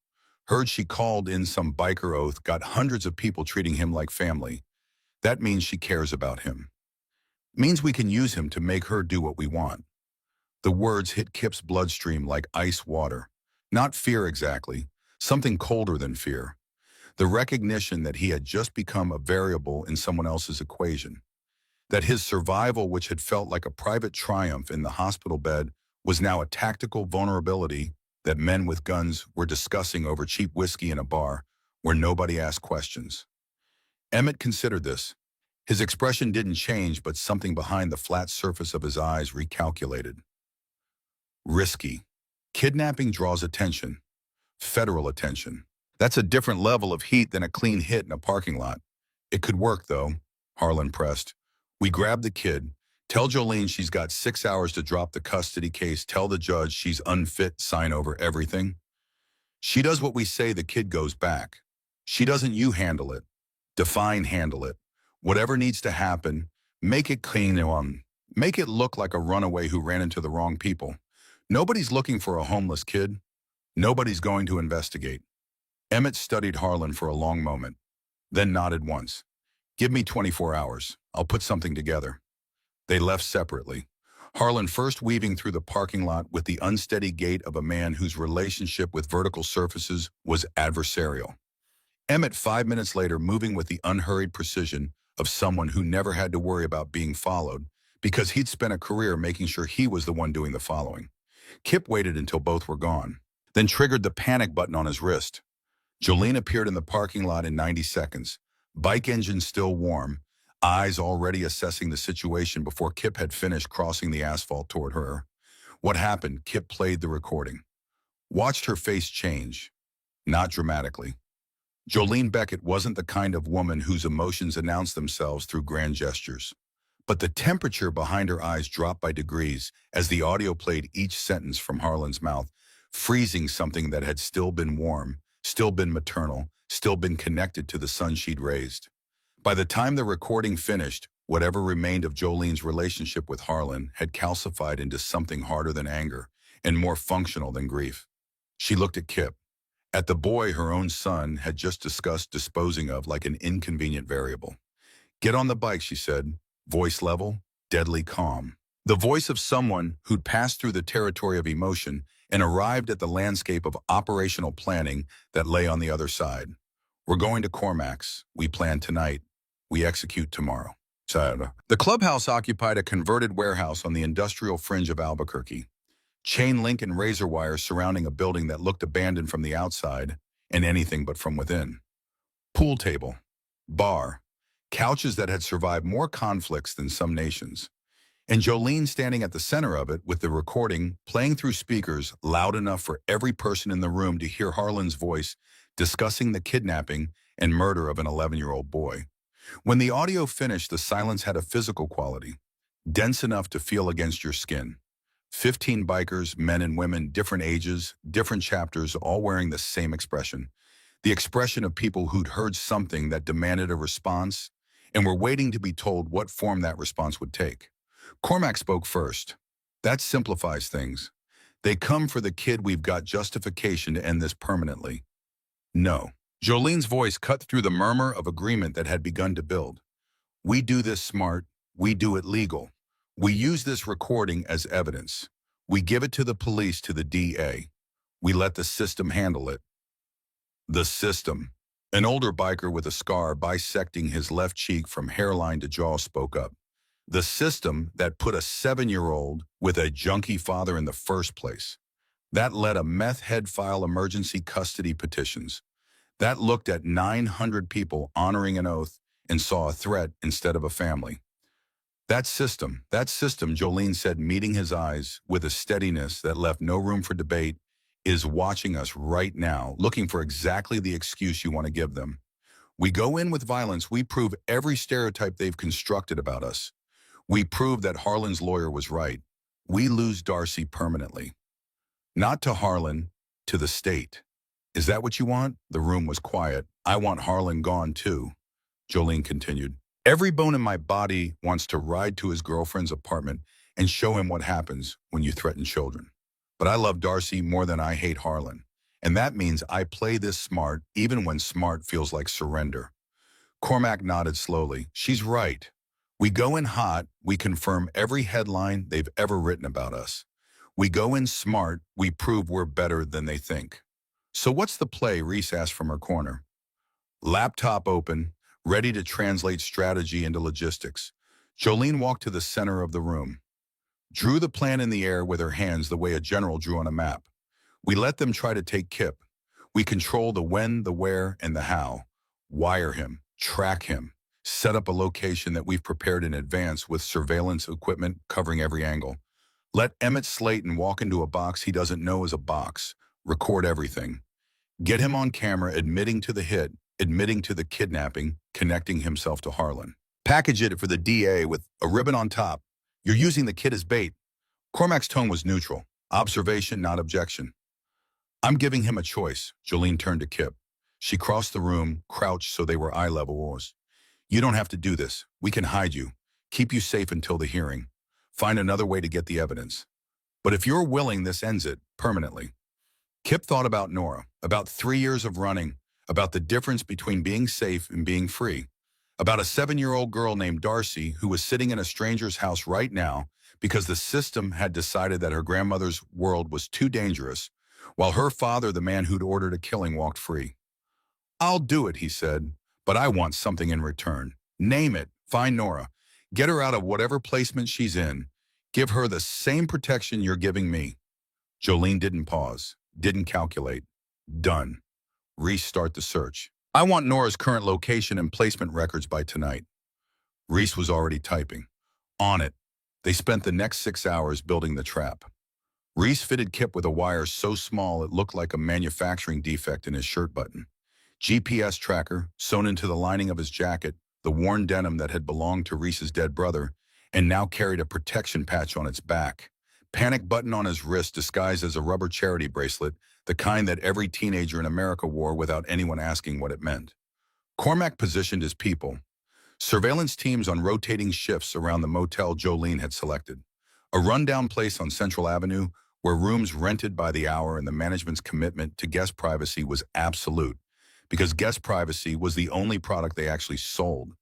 Heard she called in some biker oath, got hundreds of people treating him like family. That means she cares about him. Means we can use him to make her do what we want. The words hit Kip's bloodstream like ice water. Not fear exactly, something colder than fear. The recognition that he had just become a variable in someone else's equation. That his survival, which had felt like a private triumph in the hospital bed, was now a tactical vulnerability that men with guns were discussing over cheap whiskey in a bar where nobody asked questions. Emmett considered this. His expression didn't change, but something behind the flat surface of his eyes recalculated. Risky. Kidnapping draws attention. Federal attention. That's a different level of heat than a clean hit in a parking lot. It could work, though, Harlan pressed. We grab the kid. Tell Jolene she's got 6 hours to drop the custody case. Tell the judge she's unfit, sign over everything. She does what we say, the kid goes back. She doesn't, you handle it. Define handle it. Whatever needs to happen, make it clean. Make it look like a runaway who ran into the wrong people. Nobody's looking for a homeless kid. Nobody's going to investigate. Emmett studied Harlan for a long moment, then nodded once. Give me 24 hours. I'll put something together. They left separately. Harlan first weaving through the parking lot with the unsteady gait of a man whose relationship with vertical surfaces was adversarial. Emmett 5 minutes later moving with the unhurried precision of someone who never had to worry about being followed because he'd spent a career making sure he was the one doing the following. Kip waited until both were gone, then triggered the panic button on his wrist. Jolene appeared in the parking lot in 90 seconds, bike engine still warm, eyes already assessing the situation before Kip had finished crossing the asphalt toward her. What happened? Kip played the recording. Watched her face change. Not dramatically. Jolene Beckett wasn't the kind of woman whose emotions announced themselves through grand gestures. But the temperature behind her eyes dropped by degrees as the audio played each sentence from Harlan's mouth, freezing something that had still been warm, still been maternal, still been connected to the son she'd raised. By the time the recording finished, whatever remained of Jolene's relationship with Harlan had calcified into something harder than anger and more functional than grief. She looked at Kip, at the boy her own son had just discussed disposing of like an inconvenient variable. Get on the bike, she said, voice level, deadly calm. The voice of someone who'd passed through the territory of emotion and arrived at the landscape of operational planning that lay on the other side. We're going to Cormac's. We plan tonight. We execute tomorrow. Saturday. The clubhouse occupied a converted warehouse on the industrial fringe of Albuquerque. Chain link and razor wire surrounding a building that looked abandoned from the outside and anything but from within. Pool table, bar, couches that had survived more conflicts than some nations. And Jolene standing at the center of it with the recording playing through speakers loud enough for every person in the room to hear Harlan's voice discussing the kidnapping and murder of an 11-year-old boy. When the audio finished, the silence had a physical quality, dense enough to feel against your skin. 15 bikers, men and women, different ages, different chapters, all wearing the same expression. The expression of people who'd heard something that demanded a response and were waiting to be told what form that response would take. Cormac spoke first. That simplifies things. They come for the kid. We've got justification to end this permanently. No. Jolene's voice cut through the murmur of agreement that had begun to build. We do this smart. We do it legal. We use this recording as evidence. We give it to the police, to the DA. We let the system handle it. The system. An older biker with a scar bisecting his left cheek from hairline to jaw spoke up. The system that put a 7-year-old with a junkie father in the first place. That let a meth head file emergency custody petitions. That looked at 900 people honoring an oath and saw a threat instead of a family. That system, Jolene said, meeting his eyes with a steadiness that left no room for debate, is watching us right now, looking for exactly the excuse you want to give them. We go in with violence. We prove every stereotype they've constructed about us. We prove that Harlan's lawyer was right. We lose Darcy permanently. Not to Harlan, to the state. Is that what you want? The room was quiet. I want Harlan gone too, Jolene continued. Every bone in my body wants to ride to his girlfriend's apartment and show him what happens when you threaten children. But I love Darcy more than I hate Harlan. And that means I play this smart even when smart feels like surrender. Cormac nodded slowly. She's right. We go in hot. We confirm every headline they've ever written about us. We go in smart. We prove we're better than they think. So what's the play? Reese asked from her corner. Laptop open, ready to translate strategy into logistics. Jolene walked to the center of the room, drew the plan in the air with her hands the way a general drew on a map. We let them try to take Kip. We control the when, the where, and the how. Wire him, track him, set up a location that we've prepared in advance with surveillance equipment covering every angle. Let Emmett Slayton walk into a box he doesn't know is a box. Record everything. Get him on camera admitting to the hit, admitting to the kidnapping, connecting himself to Harlan. Package it for the DA with a ribbon on top. You're using the kid as bait. Cormac's tone was neutral. Observation, not objection. I'm giving him a choice. Jolene turned to Kip. She crossed the room, crouched so they were eye level. You don't have to do this. We can hide you. Keep you safe until the hearing. Find another way to get the evidence. But if you're willing, this ends it permanently. Kip thought about Nora, about 3 years of running, about the difference between being safe and being free, about a 7-year-old girl named Darcy who was sitting in a stranger's house right now because the system had decided that her grandmother's world was too dangerous, while her father, the man who'd ordered a killing, walked free. I'll do it, he said, but I want something in return. Name it. Find Nora. Get her out of whatever placement she's in. Give her the same protection you're giving me. Jolene didn't pause, didn't calculate. Done. Restart the search. I want Nora's current location and placement records by tonight. Reese was already typing. On it. They spent the next 6 hours building the trap. Reese fitted Kip with a wire so small it looked like a manufacturing defect in his shirt button. GPS tracker sewn into the lining of his jacket, the worn denim that had belonged to Reese's dead brother, and now carried a protection patch on its back. Panic button on his wrist disguised as a rubber charity bracelet, the kind that every teenager in America wore without anyone asking what it meant. Cormac positioned his people. Surveillance teams on rotating shifts around the motel Jolene had selected. A rundown place on Central Avenue where rooms rented by the hour and the management's commitment to guest privacy was absolute, because guest privacy was the only product they actually sold.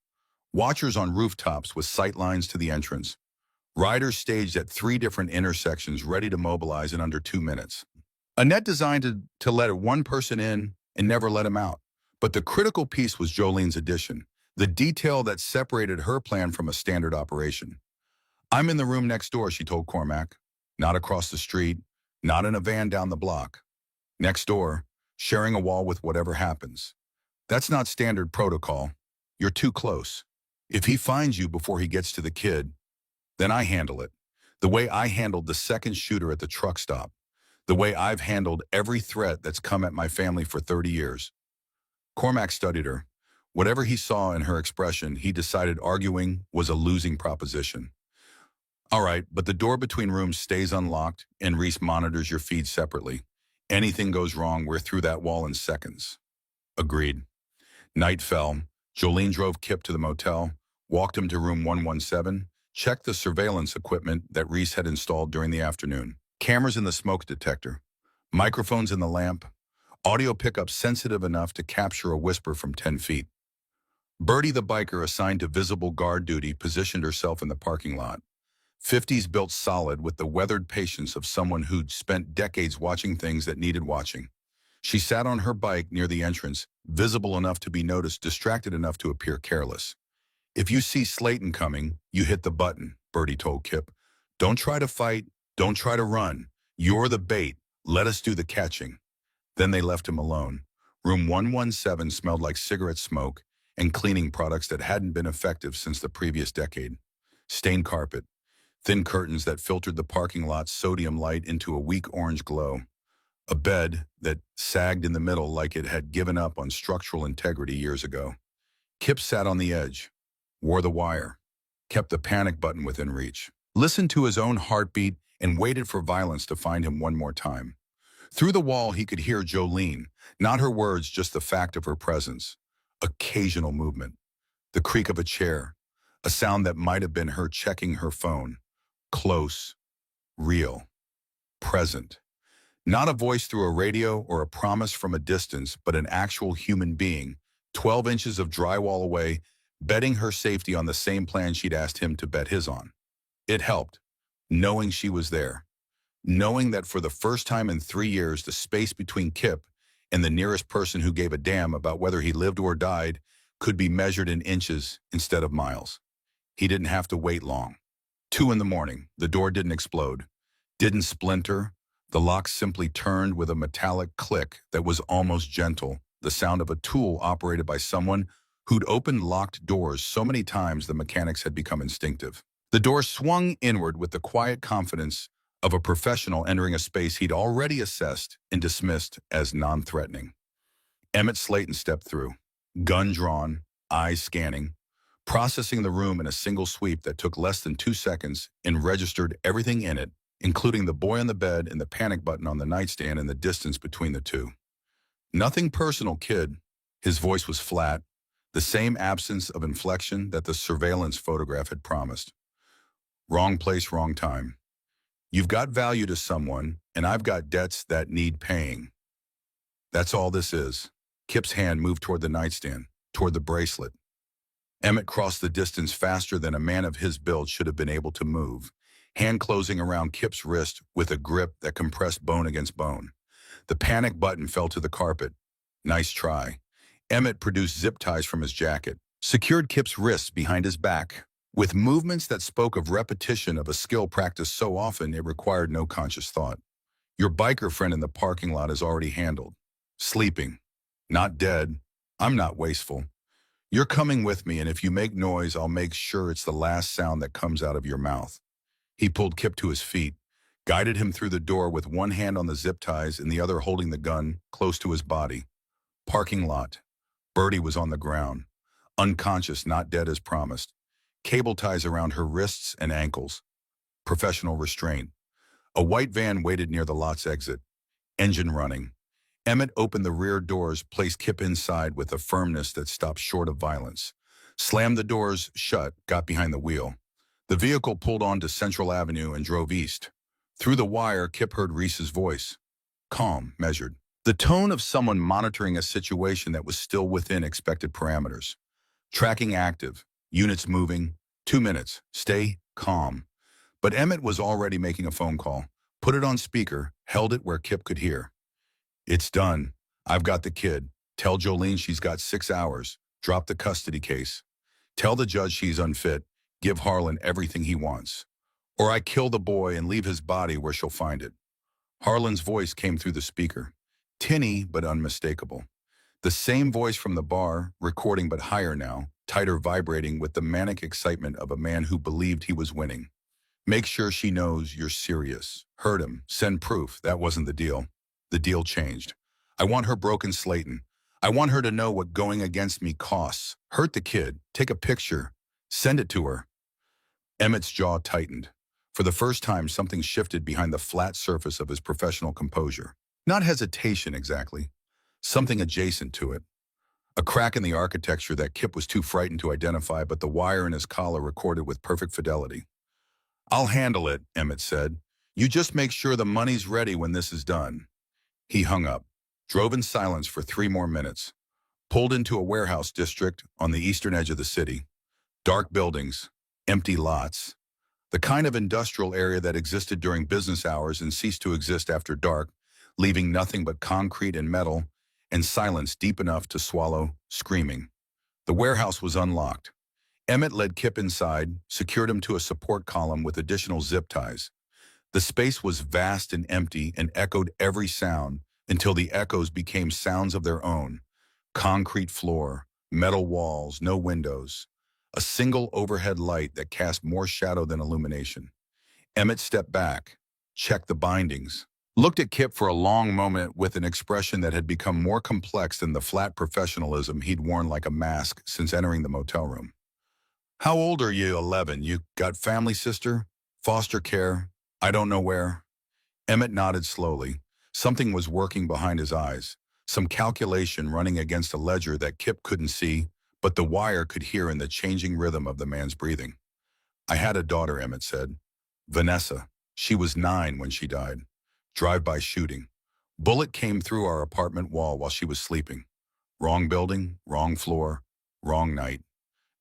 Watchers on rooftops with sight lines to the entrance. Riders staged at 3 different intersections ready to mobilize in under 2 minutes. A net designed to let one person in and never let him out. But the critical piece was Jolene's addition. The detail that separated her plan from a standard operation. I'm in the room next door, she told Cormac. Not across the street, not in a van down the block. Next door, sharing a wall with whatever happens. That's not standard protocol. You're too close. If he finds you before he gets to the kid, then I handle it. The way I handled the second shooter at the truck stop. The way I've handled every threat that's come at my family for 30 years. Cormac studied her. Whatever he saw in her expression, he decided arguing was a losing proposition. All right, but the door between rooms stays unlocked and Reese monitors your feed separately. Anything goes wrong, we're through that wall in seconds. Agreed. Night fell. Jolene drove Kip to the motel, walked him to room 117, checked the surveillance equipment that Reese had installed during the afternoon. Cameras in the smoke detector, microphones in the lamp, audio pickup sensitive enough to capture a whisper from 10 feet. Birdie, the biker assigned to visible guard duty, positioned herself in the parking lot. 50s built solid with the weathered patience of someone who'd spent decades watching things that needed watching. She sat on her bike near the entrance, visible enough to be noticed, distracted enough to appear careless. If you see Slayton coming, you hit the button, Birdie told Kip. Don't try to fight, don't try to run. You're the bait. Let us do the catching. Then they left him alone. Room 117 smelled like cigarette smoke and cleaning products that hadn't been effective since the previous decade. Stained carpet, thin curtains that filtered the parking lot's sodium light into a weak orange glow. A bed that sagged in the middle like it had given up on structural integrity years ago. Kip sat on the edge, wore the wire, kept the panic button within reach, listened to his own heartbeat, and waited for violence to find him one more time. Through the wall, he could hear Jolene, not her words, just the fact of her presence. Occasional movement, the creak of a chair, a sound that might have been her checking her phone. Close, real, present. Not a voice through a radio or a promise from a distance, but an actual human being, 12 inches of drywall away, betting her safety on the same plan she'd asked him to bet his on. It helped, knowing she was there. Knowing that for the first time in 3 years, the space between Kip and the nearest person who gave a damn about whether he lived or died could be measured in inches instead of miles. He didn't have to wait long. 2 in the morning, the door didn't explode, didn't splinter. The lock simply turned with a metallic click that was almost gentle, the sound of a tool operated by someone who'd opened locked doors so many times the mechanics had become instinctive. The door swung inward with the quiet confidence of a professional entering a space he'd already assessed and dismissed as non-threatening. Emmett Slayton stepped through, gun drawn, eyes scanning, processing the room in a single sweep that took less than 2 seconds and registered everything in it, including the boy on the bed and the panic button on the nightstand and the distance between the two. Nothing personal, kid. His voice was flat, the same absence of inflection that the surveillance photograph had promised. Wrong place, wrong time. You've got value to someone, and I've got debts that need paying. That's all this is. Kip's hand moved toward the nightstand, toward the bracelet. Emmett crossed the distance faster than a man of his build should have been able to move, hand closing around Kip's wrist with a grip that compressed bone against bone. The panic button fell to the carpet. Nice try. Emmett produced zip ties from his jacket, secured Kip's wrists behind his back, with movements that spoke of repetition of a skill practiced so often it required no conscious thought. Your biker friend in the parking lot is already handled. Sleeping. Not dead. I'm not wasteful. You're coming with me, and if you make noise, I'll make sure it's the last sound that comes out of your mouth. He pulled Kip to his feet, guided him through the door with one hand on the zip ties and the other holding the gun close to his body. Parking lot. Birdie was on the ground, unconscious, not dead as promised. Cable ties around her wrists and ankles. Professional restraint. A white van waited near the lot's exit. Engine running. Emmett opened the rear doors, placed Kip inside with a firmness that stopped short of violence. Slammed the doors shut, got behind the wheel. The vehicle pulled onto Central Avenue and drove east. Through the wire, Kip heard Reese's voice. Calm, measured. The tone of someone monitoring a situation that was still within expected parameters. Tracking active. Units moving. 2 minutes. Stay calm. But Emmett was already making a phone call. Put it on speaker, held it where Kip could hear. It's done. I've got the kid. Tell Jolene she's got 6 hours. Drop the custody case. Tell the judge she's unfit. Give Harlan everything he wants. Or I kill the boy and leave his body where she'll find it. Harlan's voice came through the speaker. Tinny, but unmistakable. The same voice from the bar, recording but higher now, tighter, vibrating with the manic excitement of a man who believed he was winning. Make sure she knows you're serious. Hurt him. Send proof. That wasn't the deal. The deal changed. I want her broken Slayton. I want her to know what going against me costs. Hurt the kid. Take a picture. Send it to her. Emmett's jaw tightened. For the first time, something shifted behind the flat surface of his professional composure. Not hesitation exactly. Something adjacent to it. A crack in the architecture that Kip was too frightened to identify, but the wire in his collar recorded with perfect fidelity. I'll handle it, Emmett said. You just make sure the money's ready when this is done. He hung up, drove in silence for 3 more minutes, pulled into a warehouse district on the eastern edge of the city. Dark buildings, empty lots, the kind of industrial area that existed during business hours and ceased to exist after dark, leaving nothing but concrete and metal and silence deep enough to swallow, screaming. The warehouse was unlocked. Emmett led Kip inside, secured him to a support column with additional zip ties. The space was vast and empty and echoed every sound until the echoes became sounds of their own. Concrete floor, metal walls, no windows. A single overhead light that cast more shadow than illumination. Emmett stepped back, checked the bindings, looked at Kip for a long moment with an expression that had become more complex than the flat professionalism he'd worn like a mask since entering the motel room. How old are you? 11. You got family, sister? Foster care? I don't know where. Emmett nodded slowly. Something was working behind his eyes. Some calculation running against a ledger that Kip couldn't see, but the wire could hear in the changing rhythm of the man's breathing. I had a daughter, Emmett said. Vanessa. She was 9 when she died. Drive-by shooting. Bullet came through our apartment wall while she was sleeping. Wrong building, wrong floor, wrong night.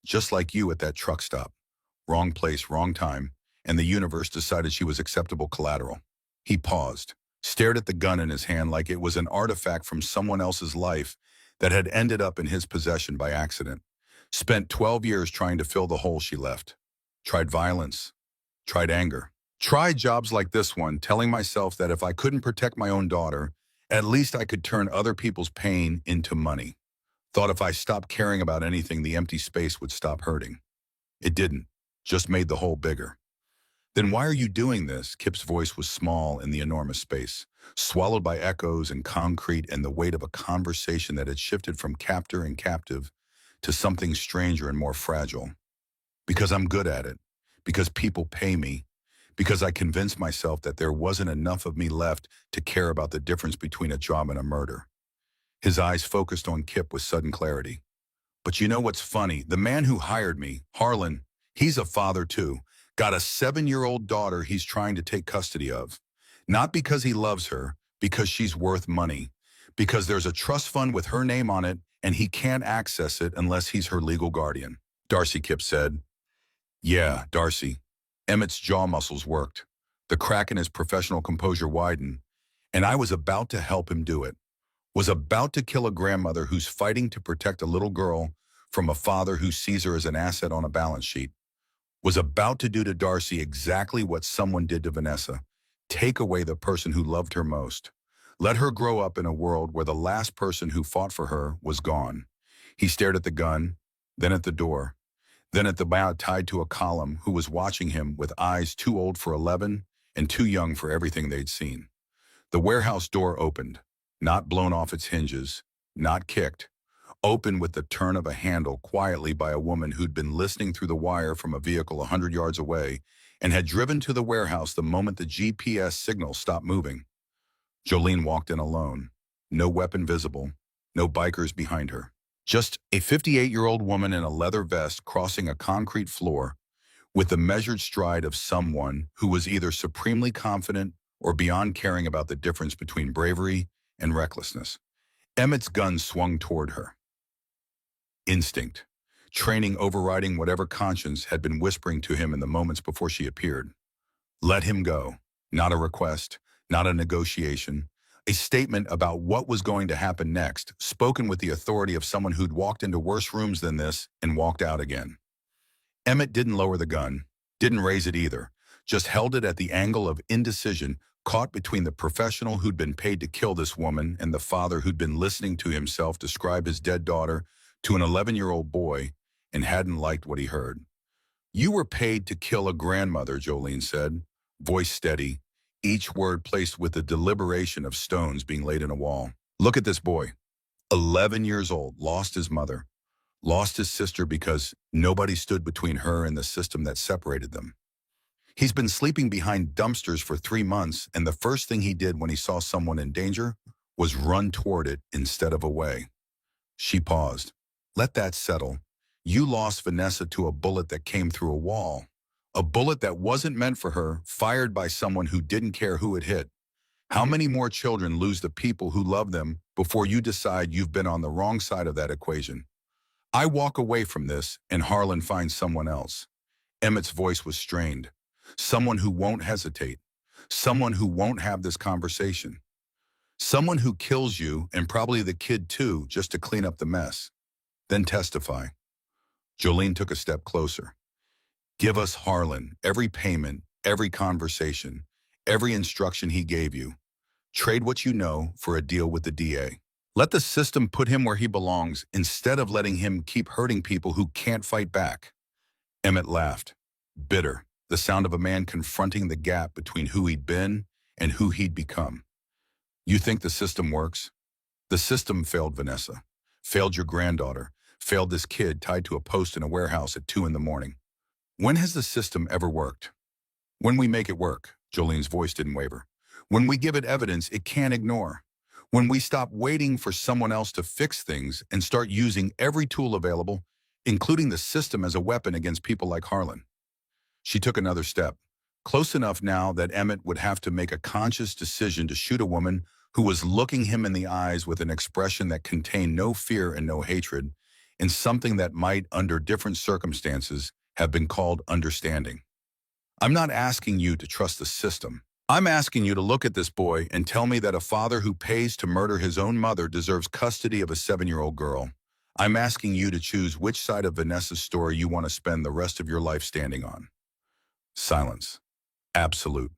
Just like you at that truck stop. Wrong place, wrong time, and the universe decided she was acceptable collateral. He paused, stared at the gun in his hand like it was an artifact from someone else's life that had ended up in his possession by accident. Spent 12 years trying to fill the hole she left. Tried violence. Tried anger. Tried jobs like this one, telling myself that if I couldn't protect my own daughter, at least I could turn other people's pain into money. Thought if I stopped caring about anything, the empty space would stop hurting. It didn't, just made the hole bigger. Then why are you doing this? Kip's voice was small in the enormous space, swallowed by echoes and concrete and the weight of a conversation that had shifted from captor and captive to something stranger and more fragile. Because I'm good at it. Because people pay me. Because I convinced myself that there wasn't enough of me left to care about the difference between a job and a murder. His eyes focused on Kip with sudden clarity. But you know what's funny? The man who hired me, Harlan, he's a father too. Got a 7-year-old daughter he's trying to take custody of. Not because he loves her, because she's worth money. Because there's a trust fund with her name on it, and he can't access it unless he's her legal guardian. Darcy, Kip said. Yeah, Darcy. Emmett's jaw muscles worked. The crack in his professional composure widened, and I was about to help him do it. Was about to kill a grandmother who's fighting to protect a little girl from a father who sees her as an asset on a balance sheet. Was about to do to Darcy exactly what someone did to Vanessa. Take away the person who loved her most. Let her grow up in a world where the last person who fought for her was gone. He stared at the gun, then at the door, then at the man tied to a column who was watching him with eyes too old for 11 and too young for everything they'd seen. The warehouse door opened. Not blown off its hinges, not kicked, open with the turn of a handle quietly by a woman who'd been listening through the wire from a vehicle 100 yards away and had driven to the warehouse the moment the GPS signal stopped moving. Jolene walked in alone, no weapon visible, no bikers behind her. Just a 58-year-old woman in a leather vest crossing a concrete floor with the measured stride of someone who was either supremely confident or beyond caring about the difference between bravery and recklessness. Emmett's gun swung toward her. Instinct. Training overriding whatever conscience had been whispering to him in the moments before she appeared. Let him go. Not a request, not a negotiation. A statement about what was going to happen next, spoken with the authority of someone who'd walked into worse rooms than this and walked out again. Emmett didn't lower the gun, didn't raise it either, just held it at the angle of indecision, caught between the professional who'd been paid to kill this woman and the father who'd been listening to himself describe his dead daughter to an 11-year-old boy and hadn't liked what he heard. "You were paid to kill a grandmother," Jolene said, voice steady, each word placed with the deliberation of stones being laid in a wall. "Look at this boy, 11 years old, lost his mother, lost his sister because nobody stood between her and the system that separated them. He's been sleeping behind dumpsters for 3 months, and the first thing he did when he saw someone in danger was run toward it instead of away." She paused. "Let that settle. You lost Vanessa to a bullet that came through a wall. A bullet that wasn't meant for her, fired by someone who didn't care who it hit. How many more children lose the people who love them before you decide you've been on the wrong side of that equation? I walk away from this and Harlan finds someone else." Emmett's voice was strained. "Someone who won't hesitate. Someone who won't have this conversation. Someone who kills you, and probably the kid too, just to clean up the mess. Then testify." Jolene took a step closer. "Give us Harlan, every payment, every conversation, every instruction he gave you. Trade what you know for a deal with the DA. Let the system put him where he belongs instead of letting him keep hurting people who can't fight back." Emmett laughed, bitter, the sound of a man confronting the gap between who he'd been and who he'd become. "You think the system works? The system failed Vanessa, failed your granddaughter, failed this kid tied to a post in a warehouse at 2 in the morning. When has the system ever worked? When we make it work." Jolene's voice didn't waver. "When we give it evidence it can't ignore. When we stop waiting for someone else to fix things and start using every tool available, including the system as a weapon against people like Harlan." She took another step, close enough now that Emmett would have to make a conscious decision to shoot a woman who was looking him in the eyes with an expression that contained no fear and no hatred, and something that might, under different circumstances, have been called understanding. "I'm not asking you to trust the system. I'm asking you to look at this boy and tell me that a father who pays to murder his own mother deserves custody of a 7-year-old girl. I'm asking you to choose which side of Vanessa's story you want to spend the rest of your life standing on." Silence. Absolute.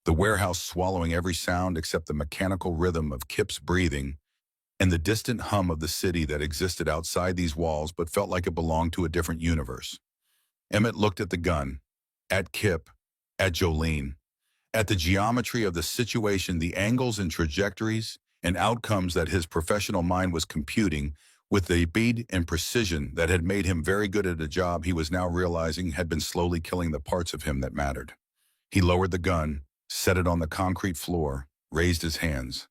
The warehouse swallowing every sound except the mechanical rhythm of Kip's breathing and the distant hum of the city that existed outside these walls but felt like it belonged to a different universe. Emmett looked at the gun, at Kip, at Jolene, at the geometry of the situation, the angles and trajectories and outcomes that his professional mind was computing with the speed and precision that had made him very good at a job he was now realizing had been slowly killing the parts of him that mattered. He lowered the gun, set it on the concrete floor, raised his hands.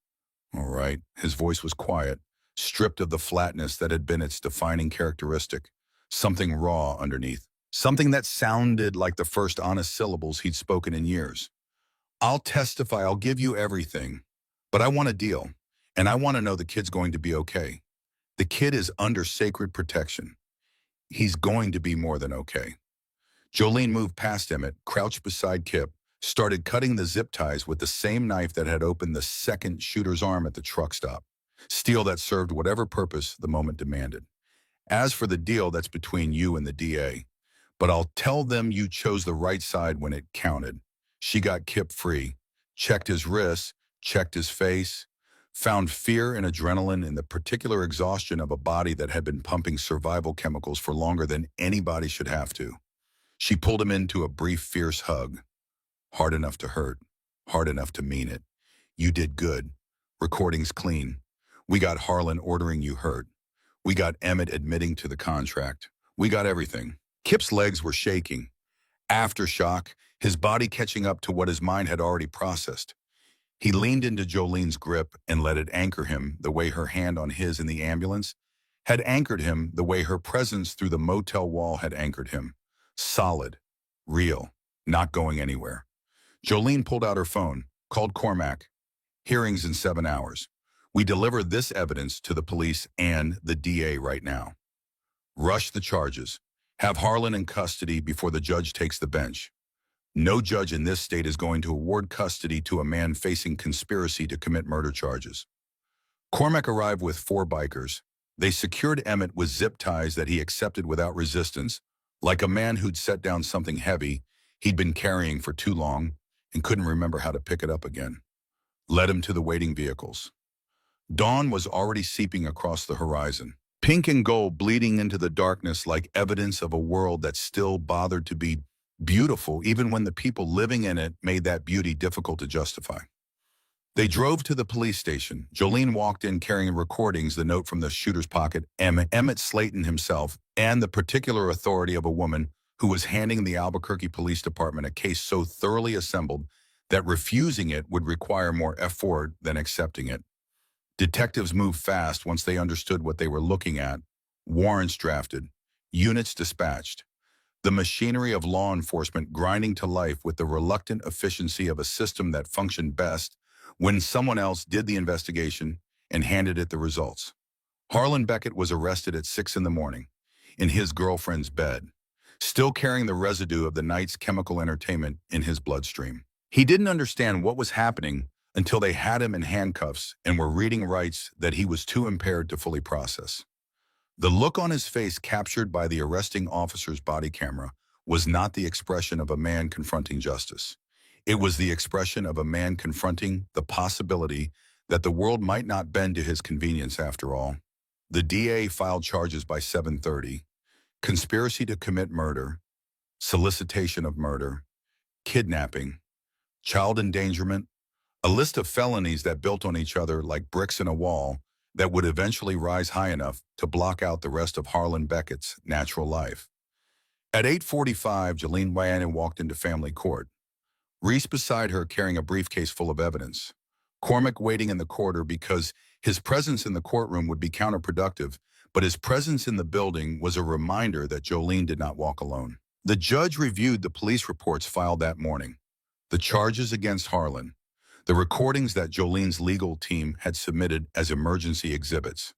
"All right." His voice was quiet, stripped of the flatness that had been its defining characteristic, something raw underneath, something that sounded like the first honest syllables he'd spoken in years. "I'll testify, I'll give you everything, but I want a deal, and I want to know the kid's going to be okay. The kid is under sacred protection. He's going to be more than okay." Jolene moved past Emmett, crouched beside Kip, started cutting the zip ties with the same knife that had opened the second shooter's arm at the truck stop, steel that served whatever purpose the moment demanded. "As for the deal, that's between you and the DA. But I'll tell them you chose the right side when it counted." She got Kip free, checked his wrists, checked his face, found fear and adrenaline in the particular exhaustion of a body that had been pumping survival chemicals for longer than anybody should have to. She pulled him into a brief, fierce hug. "Hard enough to hurt, hard enough to mean it. You did good. Recording's clean. We got Harlan ordering you hurt. We got Emmett admitting to the contract. We got everything." Kip's legs were shaking. Aftershock, his body catching up to what his mind had already processed. He leaned into Jolene's grip and let it anchor him the way her hand on his in the ambulance had anchored him, the way her presence through the motel wall had anchored him. Solid, real, not going anywhere. Jolene pulled out her phone, called Cormac. "Hearings in 7 hours. We deliver this evidence to the police and the DA right now. Rush the charges. Have Harlan in custody before the judge takes the bench. No judge in this state is going to award custody to a man facing conspiracy to commit murder charges." Cormac arrived with 4 bikers. They secured Emmett with zip ties that he accepted without resistance, Like a man who'd set down something heavy he'd been carrying for too long and couldn't remember how to pick it up again. Led him to the waiting vehicles. Dawn was already seeping across the horizon, pink and gold bleeding into the darkness like evidence of a world that still bothered to be beautiful even when the people living in it made that beauty difficult to justify. They drove to the police station. Jolene walked in carrying recordings, the note from the shooter's pocket, Emmett Slayton himself, and the particular authority of a woman who was handing the Albuquerque Police Department a case so thoroughly assembled that refusing it would require more effort than accepting it. Detectives moved fast once they understood what they were looking at. Warrants drafted, units dispatched, the machinery of law enforcement grinding to life with the reluctant efficiency of a system that functioned best when someone else did the investigation and handed it the results. Harlan Beckett was arrested at 6 in the morning in his girlfriend's bed, still carrying the residue of the night's chemical entertainment in his bloodstream. He didn't understand what was happening until they had him in handcuffs and were reading rights that he was too impaired to fully process. The look on his face captured by the arresting officer's body camera was not the expression of a man confronting justice. It was the expression of a man confronting the possibility that the world might not bend to his convenience after all. The DA filed charges by 7:30, conspiracy to commit murder, solicitation of murder, kidnapping, child endangerment, a list of felonies that built on each other like bricks in a wall that would eventually rise high enough to block out the rest of Harlan Beckett's natural life. At 8:45, Jolene Wyannon walked into family court. Reese beside her carrying a briefcase full of evidence. Cormac waiting in the corridor because his presence in the courtroom would be counterproductive, but his presence in the building was a reminder that Jolene did not walk alone. The judge reviewed the police reports filed that morning, the charges against Harlan, the recordings that Jolene's legal team had submitted as emergency exhibits.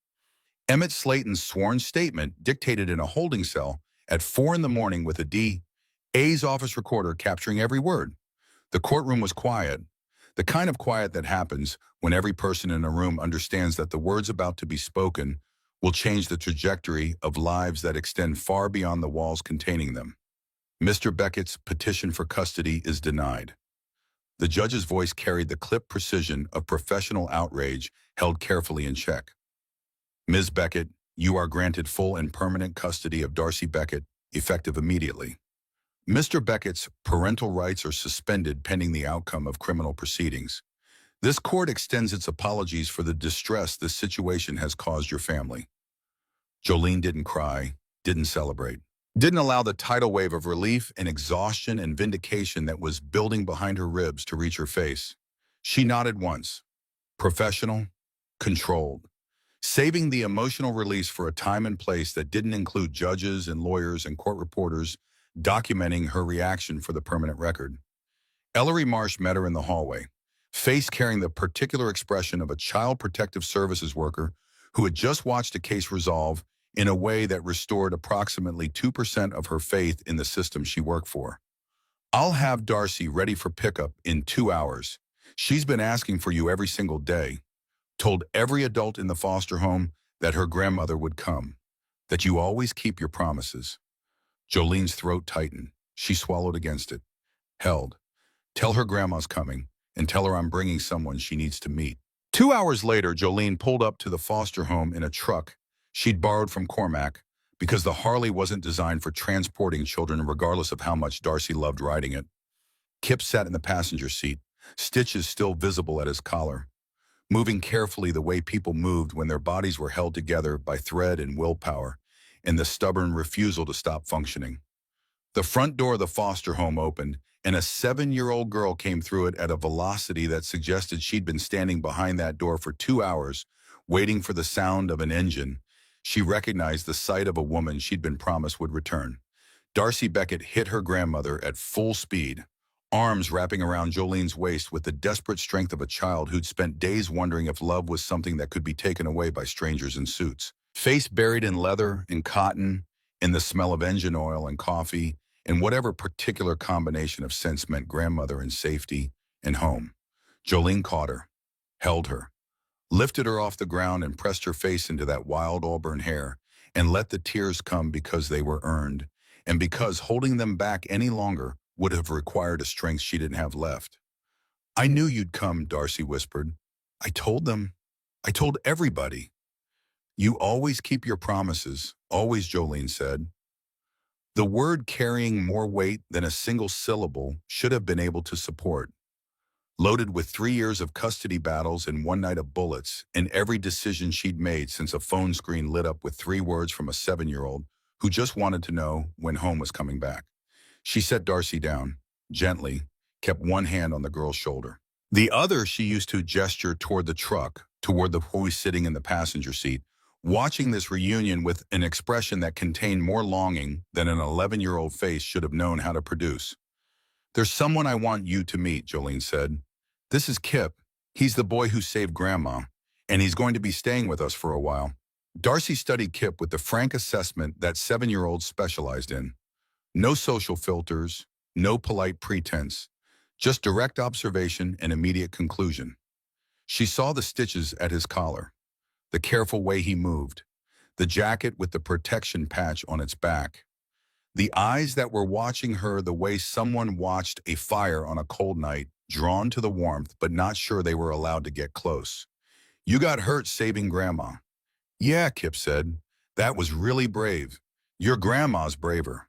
Emmett Slayton's sworn statement dictated in a holding cell at 4 in the morning with a DA's office recorder capturing every word. The courtroom was quiet, the kind of quiet that happens when every person in a room understands that the words about to be spoken will change the trajectory of lives that extend far beyond the walls containing them. Mr. Beckett's petition for custody is denied. The judge's voice carried the clipped precision of professional outrage held carefully in check. Ms. Beckett, you are granted full and permanent custody of Darcy Beckett, effective immediately. Mr. Beckett's parental rights are suspended pending the outcome of criminal proceedings. This court extends its apologies for the distress this situation has caused your family. Jolene didn't cry, didn't celebrate, didn't allow the tidal wave of relief and exhaustion and vindication that was building behind her ribs to reach her face. She nodded once, professional, controlled, saving the emotional release for a time and place that didn't include judges and lawyers and court reporters documenting her reaction for the permanent record. Ellery Marsh met her in the hallway, face carrying the particular expression of a child protective services worker who had just watched a case resolve in a way that restored approximately 2% of her faith in the system she worked for. I'll have Darcy ready for pickup in 2 hours. She's been asking for you every single day. Told every adult in the foster home that her grandmother would come, that you always keep your promises. Jolene's throat tightened. She swallowed against it. Held. Tell her grandma's coming, and tell her I'm bringing someone she needs to meet. 2 hours later, Jolene pulled up to the foster home in a truck she'd borrowed from Cormac because the Harley wasn't designed for transporting children regardless of how much Darcy loved riding it. Kip sat in the passenger seat, stitches still visible at his collar, moving carefully the way people moved when their bodies were held together by thread and willpower and the stubborn refusal to stop functioning. The front door of the foster home opened, and a 7-year-old girl came through it at a velocity that suggested she'd been standing behind that door for 2 hours, waiting for the sound of an engine. She recognized the sight of a woman she'd been promised would return. Darcy Beckett hit her grandmother at full speed, arms wrapping around Jolene's waist with the desperate strength of a child who'd spent days wondering if love was something that could be taken away by strangers in suits. Face buried in leather and cotton, in the smell of engine oil and coffee, and whatever particular combination of scents meant grandmother and safety and home. Jolene caught her, held her, lifted her off the ground and pressed her face into that wild auburn hair and let the tears come because they were earned and because holding them back any longer would have required a strength she didn't have left. I knew you'd come, Darcy whispered. I told them. I told everybody. You always keep your promises, always, Jolene said. The word carrying more weight than a single syllable should have been able to support. Loaded with 3 years of custody battles and one night of bullets, and every decision she'd made since a phone screen lit up with 3 words from a 7-year-old who just wanted to know when home was coming back. She set Darcy down, gently, kept one hand on the girl's shoulder. The other she used to gesture toward the truck, toward the boy sitting in the passenger seat, watching this reunion with an expression that contained more longing than an 11-year-old face should have known how to produce. There's someone I want you to meet, Jolene said. This is Kip. He's the boy who saved Grandma, and he's going to be staying with us for a while. Darcy studied Kip with the frank assessment that 7-year-olds specialized in. No social filters, no polite pretense, just direct observation and immediate conclusion. She saw the stitches at his collar, the careful way he moved, the jacket with the protection patch on its back, the eyes that were watching her the way someone watched a fire on a cold night, drawn to the warmth but not sure they were allowed to get close. You got hurt saving Grandma. Yeah, Kip said. That was really brave. Your grandma's braver.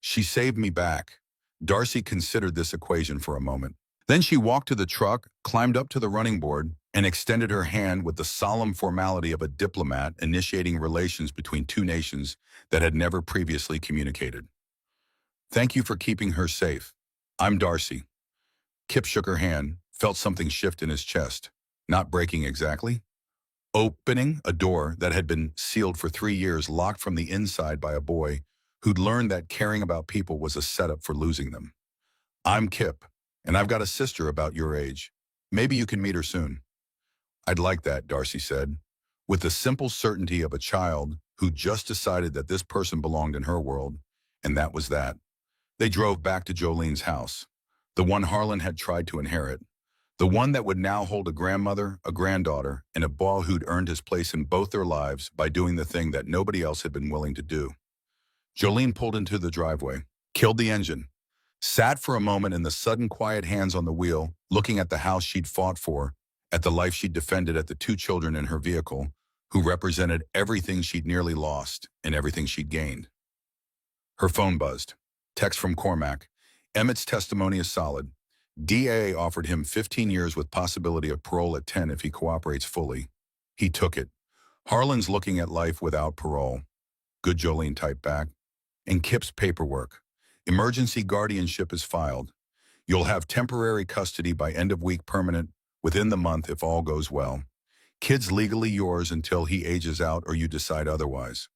She saved me back. Darcy considered this equation for a moment. Then she walked to the truck, climbed up to the running board, and extended her hand with the solemn formality of a diplomat initiating relations between two nations that had never previously communicated. Thank you for keeping her safe. I'm Darcy. Kip shook her hand, felt something shift in his chest. Not breaking exactly. Opening a door that had been sealed for 3 years, locked from the inside by a boy who'd learned that caring about people was a setup for losing them. I'm Kip, and I've got a sister about your age. Maybe you can meet her soon. I'd like that, Darcy said, with the simple certainty of a child who just decided that this person belonged in her world, and that was that. They drove back to Jolene's house, the one Harlan had tried to inherit, the one that would now hold a grandmother, a granddaughter, and a boy who'd earned his place in both their lives by doing the thing that nobody else had been willing to do. Jolene pulled into the driveway, killed the engine, sat for a moment in the sudden quiet hands on the wheel, looking at the house she'd fought for, at the life she'd defended, at the 2 children in her vehicle, who represented everything she'd nearly lost and everything she'd gained. Her phone buzzed. Text from Cormac. Emmett's testimony is solid. DA offered him 15 years with possibility of parole at 10 if he cooperates fully. He took it. Harlan's looking at life without parole. Good, Jolene typed back. And Kip's paperwork. Emergency guardianship is filed. You'll have temporary custody by end of week, permanent within the month if all goes well. Kid's legally yours until he ages out or you decide otherwise.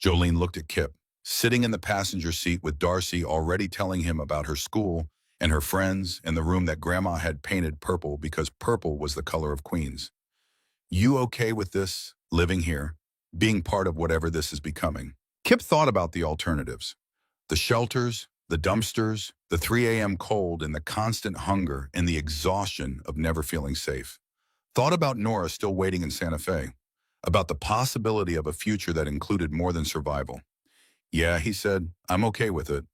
Jolene looked at Kip, sitting in the passenger seat with Darcy already telling him about her school and her friends and the room that Grandma had painted purple because purple was the color of Queens. You okay with this, living here, being part of whatever this is becoming? Kip thought about the alternatives. The shelters, the dumpsters, the 3 a.m. cold, and the constant hunger and the exhaustion of never feeling safe. Thought about Nora still waiting in Santa Fe, about the possibility of a future that included more than survival. Yeah, he said, I'm okay with it.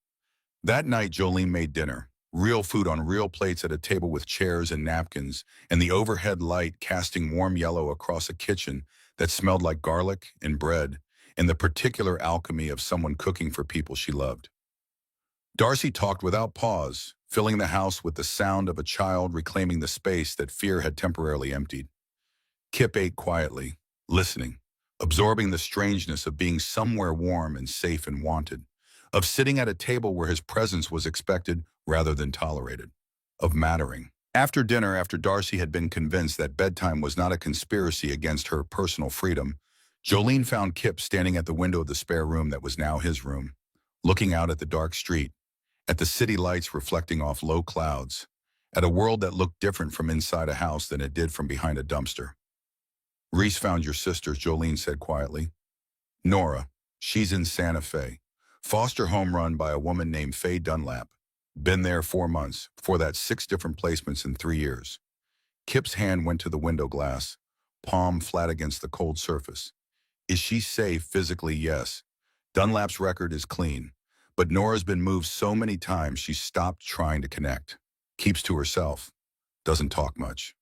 That night, Jolene made dinner. Real food on real plates at a table with chairs and napkins, and the overhead light casting warm yellow across a kitchen that smelled like garlic and bread, and the particular alchemy of someone cooking for people she loved. Darcy talked without pause, filling the house with the sound of a child reclaiming the space that fear had temporarily emptied. Kip ate quietly, listening, absorbing the strangeness of being somewhere warm and safe and wanted, of sitting at a table where his presence was expected rather than tolerated, of mattering. After dinner, after Darcy had been convinced that bedtime was not a conspiracy against her personal freedom, Jolene found Kip standing at the window of the spare room that was now his room, looking out at the dark street, at the city lights reflecting off low clouds, at a world that looked different from inside a house than it did from behind a dumpster. Reese found your sister, Jolene said quietly. Nora, she's in Santa Fe. Foster home run by a woman named Faye Dunlap. Been there 4 months, before that 6 different placements in 3 years. Kip's hand went to the window glass, palm flat against the cold surface. Is she safe physically? Yes. Dunlap's record is clean. But Nora's been moved so many times she stopped trying to connect. Keeps to herself. Doesn't talk much.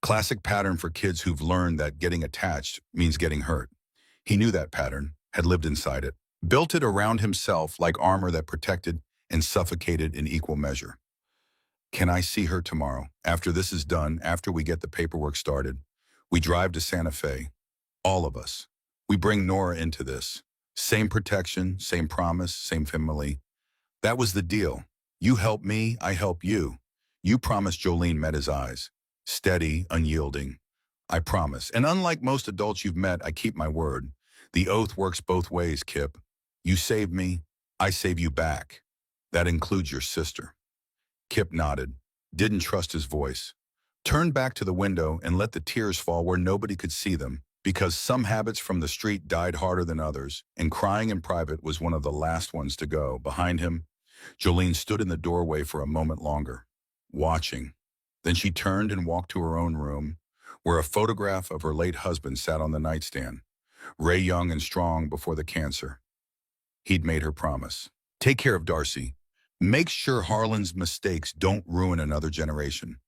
Classic pattern for kids who've learned that getting attached means getting hurt. He knew that pattern, had lived inside it, built it around himself like armor that protected and suffocated in equal measure. Can I see her tomorrow? After this is done, after we get the paperwork started, we drive to Santa Fe. All of us. We bring Nora into this. Same protection, same promise, same family. That was the deal. You help me, I help you. You promised. Jolene met his eyes. Steady, unyielding. I promise. And unlike most adults you've met, I keep my word. The oath works both ways, Kip. You save me, I save you back. That includes your sister. Kip nodded, didn't trust his voice. Turned back to the window and let the tears fall where nobody could see them, because some habits from the street died harder than others, and crying in private was one of the last ones to go. Behind him, Jolene stood in the doorway for a moment longer, watching. Then she turned and walked to her own room, where a photograph of her late husband sat on the nightstand, Ray young and strong before the cancer. He'd made her promise. Take care of Darcy. Make sure Harlan's mistakes don't ruin another generation.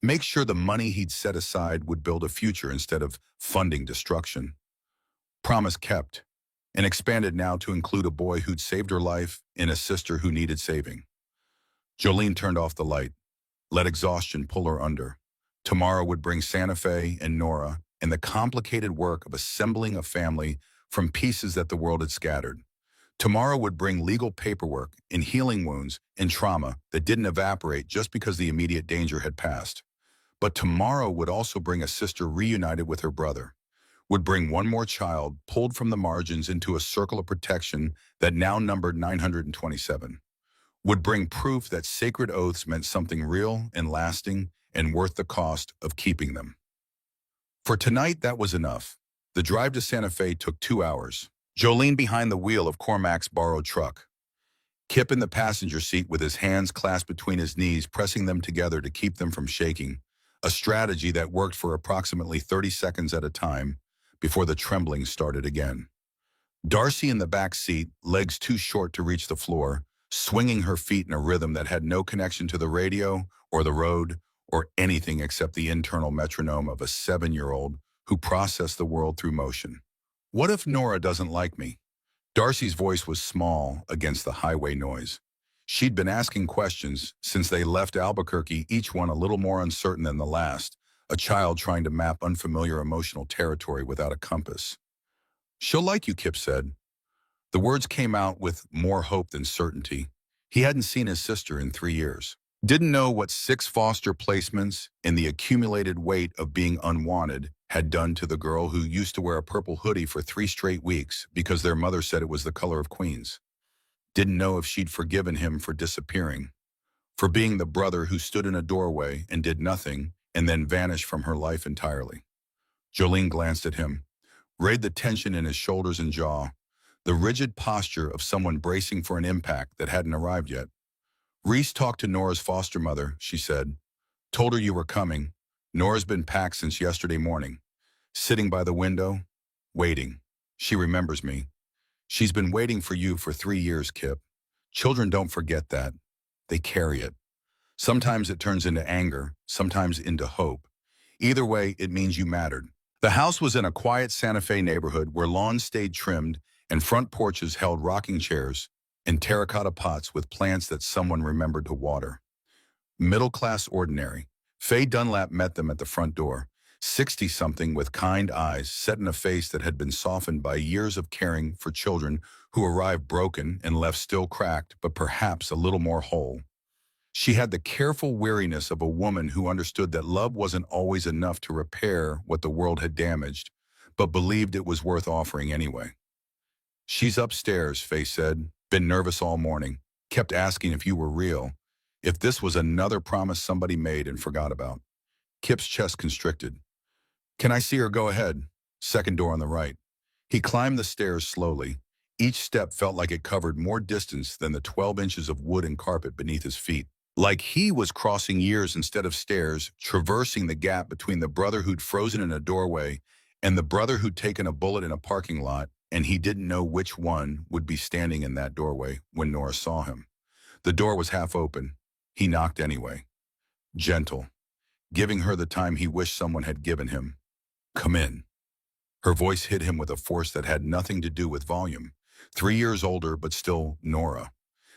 Make sure the money he'd set aside would build a future instead of funding destruction. Promise kept, and expanded now to include a boy who'd saved her life and a sister who needed saving. Jolene turned off the light, let exhaustion pull her under. Tomorrow would bring Santa Fe and Nora and the complicated work of assembling a family from pieces that the world had scattered. Tomorrow would bring legal paperwork and healing wounds and trauma that didn't evaporate just because the immediate danger had passed. But tomorrow would also bring a sister reunited with her brother, would bring one more child pulled from the margins into a circle of protection that now numbered 927, would bring proof that sacred oaths meant something real and lasting and worth the cost of keeping them. For tonight, that was enough. The drive to Santa Fe took 2 hours. Jolene behind the wheel of Cormac's borrowed truck. Kip in the passenger seat with his hands clasped between his knees, pressing them together to keep them from shaking, a strategy that worked for approximately 30 seconds at a time before the trembling started again. Darcy in the back seat, legs too short to reach the floor, swinging her feet in a rhythm that had no connection to the radio or the road or anything except the internal metronome of a 7-year-old who processed the world through motion. What if Nora doesn't like me? Darcy's voice was small against the highway noise. She'd been asking questions since they left Albuquerque, each one a little more uncertain than the last, a child trying to map unfamiliar emotional territory without a compass. She'll like you, Kip said. The words came out with more hope than certainty. He hadn't seen his sister in 3 years. Didn't know what 6 foster placements and the accumulated weight of being unwanted had done to the girl who used to wear a purple hoodie for 3 straight weeks because their mother said it was the color of Queens. Didn't know if she'd forgiven him for disappearing, for being the brother who stood in a doorway and did nothing and then vanished from her life entirely. Jolene glanced at him, read the tension in his shoulders and jaw, the rigid posture of someone bracing for an impact that hadn't arrived yet. Reese talked to Nora's foster mother, she said. Told her you were coming. Nora's been packed since yesterday morning. Sitting by the window, waiting. She remembers me. She's been waiting for you for 3 years, Kip. Children don't forget that. They carry it. Sometimes it turns into anger, sometimes into hope. Either way, it means you mattered. The house was in a quiet Santa Fe neighborhood where lawns stayed trimmed and front porches held rocking chairs and terracotta pots with plants that someone remembered to water. Middle-class ordinary. Faye Dunlap met them at the front door, 60-something with kind eyes set in a face that had been softened by years of caring for children who arrived broken and left still cracked, but perhaps a little more whole. She had the careful weariness of a woman who understood that love wasn't always enough to repair what the world had damaged, but believed it was worth offering anyway. She's upstairs, Faye said. Been nervous all morning. Kept asking if you were real. If this was another promise somebody made and forgot about. Kip's chest constricted. Can I see her? Go ahead. Second door on the right. He climbed the stairs slowly. Each step felt like it covered more distance than the 12 inches of wood and carpet beneath his feet. Like he was crossing years instead of stairs, traversing the gap between the brother who'd frozen in a doorway and the brother who'd taken a bullet in a parking lot and he didn't know which one would be standing in that doorway when Nora saw him. The door was half open. He knocked anyway. Gentle, giving her the time he wished someone had given him. "Come in." Her voice hit him with a force that had nothing to do with volume. 3 years older, but still Nora.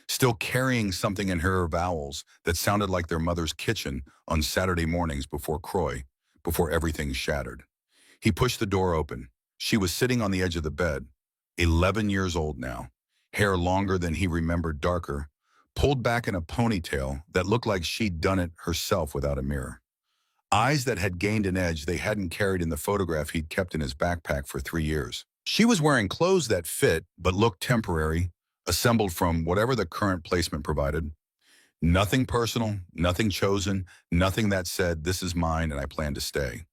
Still carrying something in her vowels that sounded like their mother's kitchen on Saturday mornings before Croy, before everything shattered. He pushed the door open. She was sitting on the edge of the bed, 11 years old now, hair longer than he remembered, darker, pulled back in a ponytail that looked like she'd done it herself without a mirror. Eyes that had gained an edge they hadn't carried in the photograph he'd kept in his backpack for 3 years. She was wearing clothes that fit but looked temporary, assembled from whatever the current placement provided. Nothing personal, nothing chosen, nothing that said, "This is mine and I plan to stay."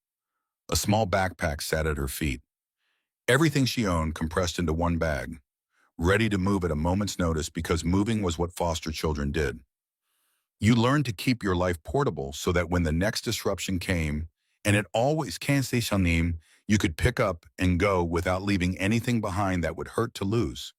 A small backpack sat at her feet. Everything she owned compressed into one bag, ready to move at a moment's notice because moving was what foster children did. You learned to keep your life portable so that when the next disruption came, and it always can say Shanim, you could pick up and go without leaving anything behind that would hurt to lose.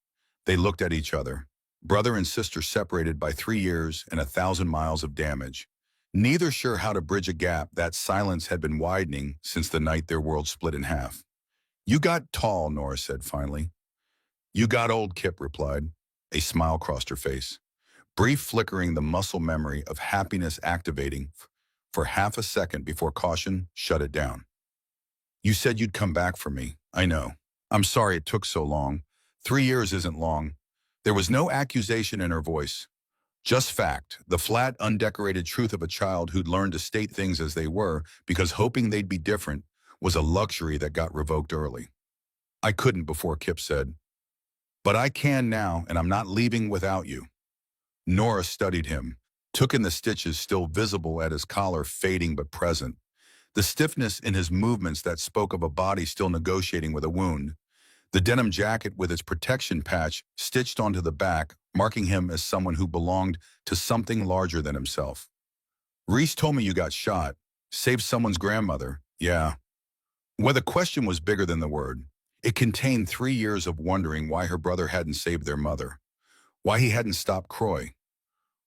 They looked at each other, brother and sister separated by 3 years and 1,000 miles of damage. Neither sure how to bridge a gap that silence had been widening since the night their world split in half. "You got tall," Nora said finally. "You got old," Kip replied. A smile crossed her face, brief flickering the muscle memory of happiness activating for half a second before caution shut it down. "You said you'd come back for me. I know. I'm sorry it took so long. 3 years isn't long." There was no accusation in her voice. Just fact, the flat, undecorated truth of a child who'd learned to state things as they were because hoping they'd be different was a luxury that got revoked early. "I couldn't before," Kip said. "But I can now, and I'm not leaving without you." Nora studied him, took in the stitches still visible at his collar, fading but present. The stiffness in his movements that spoke of a body still negotiating with a wound. The denim jacket with its protection patch stitched onto the back, marking him as someone who belonged to something larger than himself. "Reese told me you got shot. Saved someone's grandmother." "Yeah." Well, the question was bigger than the word. It contained 3 years of wondering why her brother hadn't saved their mother, why he hadn't stopped Croy,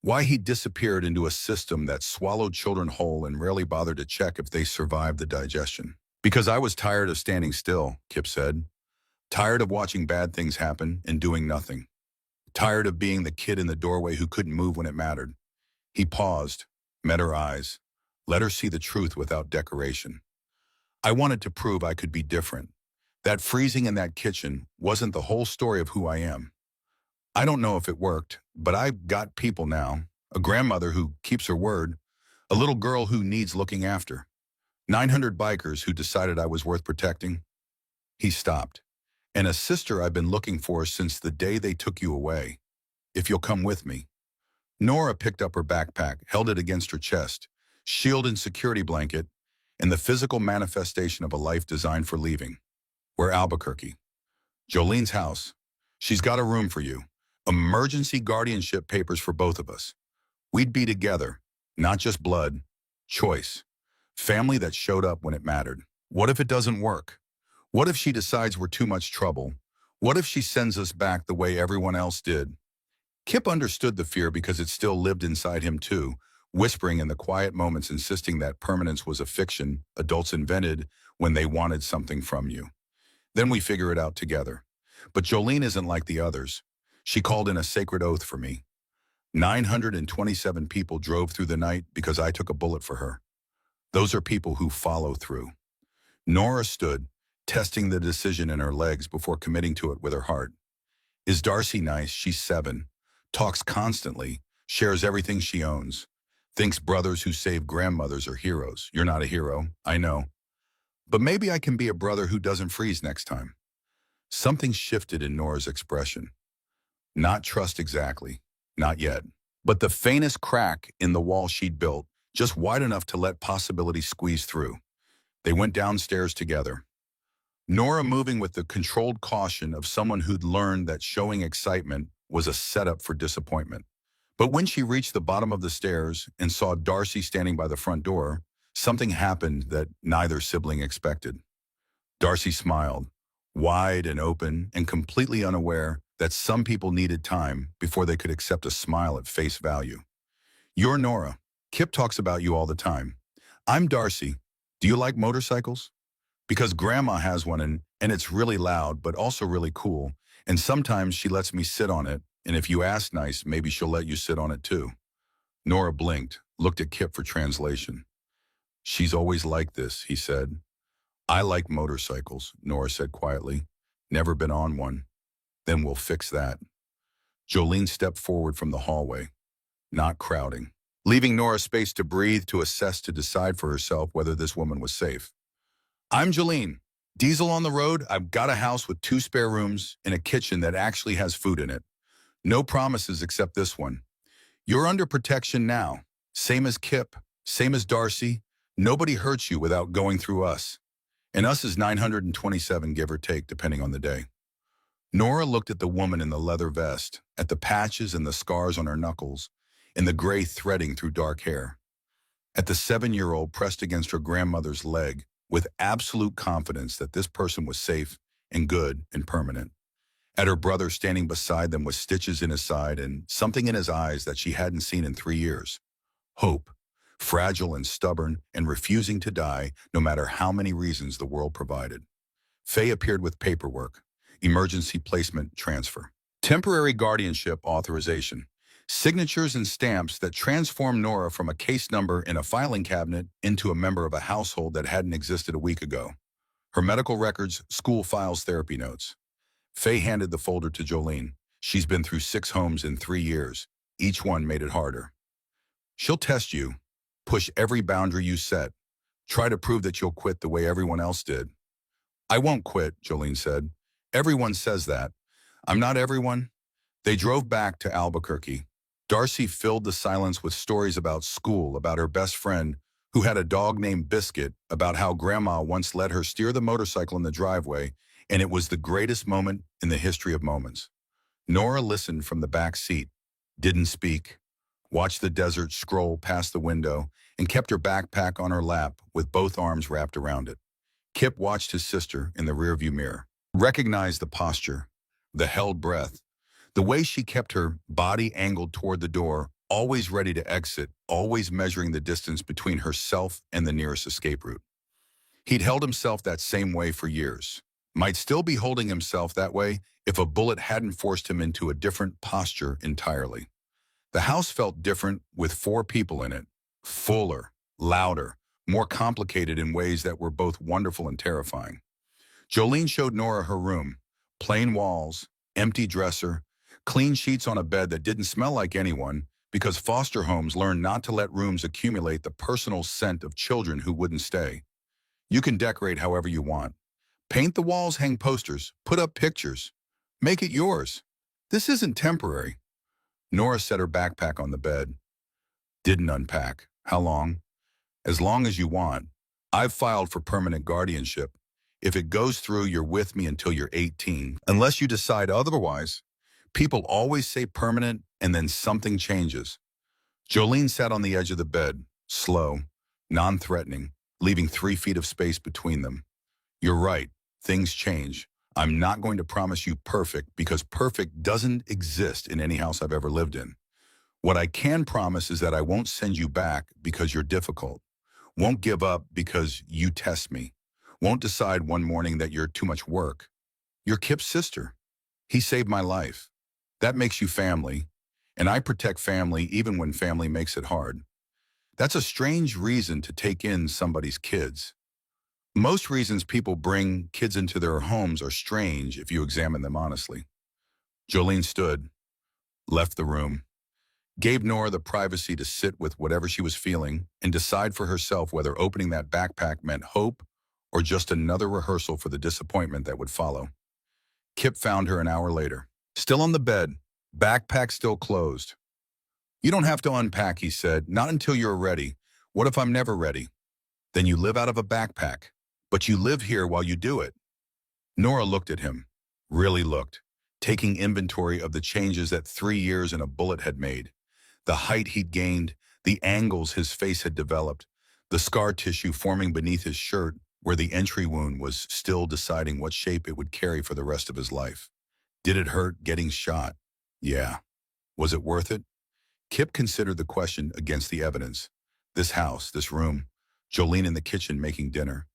why he disappeared into a system that swallowed children whole and rarely bothered to check if they survived the digestion. "Because I was tired of standing still," Kip said. "Tired of watching bad things happen and doing nothing. Tired of being the kid in the doorway who couldn't move when it mattered." He paused, met her eyes, let her see the truth without decoration. "I wanted to prove I could be different. That freezing in that kitchen wasn't the whole story of who I am. I don't know if it worked, but I've got people now. A grandmother who keeps her word, a little girl who needs looking after, 900 bikers who decided I was worth protecting." He stopped. "And a sister I've been looking for since the day they took you away. If you'll come with me." Nora picked up her backpack, held it against her chest, shield and security blanket, and the physical manifestation of a life designed for leaving. "We're Albuquerque. Jolene's house. She's got a room for you. Emergency guardianship papers for both of us. We'd be together, not just blood, choice. Family that showed up when it mattered. What if it doesn't work? What if she decides we're too much trouble? What if she sends us back the way everyone else did?" Kip understood the fear because it still lived inside him too, whispering in the quiet moments, insisting that permanence was a fiction adults invented when they wanted something from you. "Then we figure it out together. But Jolene isn't like the others. She called in a sacred oath for me. 927 people drove through the night because I took a bullet for her. Those are people who follow through." Nora stood, testing the decision in her legs before committing to it with her heart. "Is Darcy nice?" She's 7. Talks constantly, shares everything she owns. Thinks brothers who save grandmothers are heroes. You're not a hero, I know. But maybe I can be a brother who doesn't freeze next time." Something shifted in Nora's expression. Not trust exactly, not yet. But the faintest crack in the wall she'd built, just wide enough to let possibility squeeze through. They went downstairs together. Nora moving with the controlled caution of someone who'd learned that showing excitement was a setup for disappointment. But when she reached the bottom of the stairs and saw Darcy standing by the front door, something happened that neither sibling expected. Darcy smiled, wide and open and completely unaware that some people needed time before they could accept a smile at face value. You're Nora. Kip talks about you all the time. I'm Darcy. Do you like motorcycles? Because Grandma has one and it's really loud, but also really cool. And sometimes she lets me sit on it. And if you ask nice, maybe she'll let you sit on it too. Nora blinked, looked at Kip for translation. She's always like this, he said. I like motorcycles, Nora said quietly. Never been on one. Then we'll fix that. Jolene stepped forward from the hallway, not crowding, leaving Nora space to breathe, to assess, to decide for herself whether this woman was safe. I'm Jolene. Diesel on the road. I've got a house with 2 spare rooms and a kitchen that actually has food in it. No promises except this one. You're under protection now. Same as Kip, same as Darcy. Nobody hurts you without going through us. And us is 927, give or take, depending on the day. Nora looked at the woman in the leather vest, at the patches and the scars on her knuckles, and the gray threading through dark hair. At the 7-year-old pressed against her grandmother's leg, with absolute confidence that this person was safe and good and permanent. At her brother standing beside them with stitches in his side and something in his eyes that she hadn't seen in 3 years. Hope, fragile and stubborn and refusing to die no matter how many reasons the world provided. Faye appeared with paperwork, emergency placement transfer, temporary guardianship authorization, signatures and stamps that transformed Nora from a case number in a filing cabinet into a member of a household that hadn't existed a week ago. Her medical records, school files, therapy notes. Faye handed the folder to Jolene. She's been through 6 homes in 3 years. Each one made it harder. She'll test you, push every boundary you set, try to prove that you'll quit the way everyone else did. I won't quit, Jolene said. Everyone says that. I'm not everyone. They drove back to Albuquerque. Darcy filled the silence with stories about school, about her best friend, who had a dog named Biscuit, about how Grandma once let her steer the motorcycle in the driveway, and it was the greatest moment in the history of moments. Nora listened from the back seat, didn't speak, watched the desert scroll past the window, and kept her backpack on her lap with both arms wrapped around it. Kip watched his sister in the rearview mirror, recognized the posture, the held breath, the way she kept her body angled toward the door, always ready to exit, always measuring the distance between herself and the nearest escape route. He'd held himself that same way for years, might still be holding himself that way if a bullet hadn't forced him into a different posture entirely. The house felt different with 4 people in it, fuller, louder, more complicated in ways that were both wonderful and terrifying. Jolene showed Nora her room, plain walls, empty dresser, clean sheets on a bed that didn't smell like anyone because foster homes learned not to let rooms accumulate the personal scent of children who wouldn't stay. You can decorate however you want. Paint the walls, hang posters, put up pictures. Make it yours. This isn't temporary. Nora set her backpack on the bed. Didn't unpack. How long? As long as you want. I've filed for permanent guardianship. If it goes through, you're with me until you're 18. Unless you decide otherwise. People always say permanent and then something changes. Jolene sat on the edge of the bed, slow, non-threatening, leaving 3 feet of space between them. You're right. Things change. I'm not going to promise you perfect because perfect doesn't exist in any house I've ever lived in. What I can promise is that I won't send you back because you're difficult. Won't give up because you test me. Won't decide one morning that you're too much work. You're Kip's sister. He saved my life. That makes you family. And I protect family even when family makes it hard. That's a strange reason to take in somebody's kids. Most reasons people bring kids into their homes are strange if you examine them honestly. Jolene stood, left the room, gave Nora the privacy to sit with whatever she was feeling and decide for herself whether opening that backpack meant hope or just another rehearsal for the disappointment that would follow. Kip found her an hour later, still on the bed, backpack still closed. You don't have to unpack, he said, not until you're ready. What if I'm never ready? Then you live out of a backpack. But you live here while you do it. Nora looked at him, really looked, taking inventory of the changes that 3 years and a bullet had made. The height he'd gained, the angles his face had developed, the scar tissue forming beneath his shirt, where the entry wound was still deciding what shape it would carry for the rest of his life. Did it hurt getting shot? Yeah. Was it worth it? Kip considered the question against the evidence. This house, this room, Jolene in the kitchen making dinner,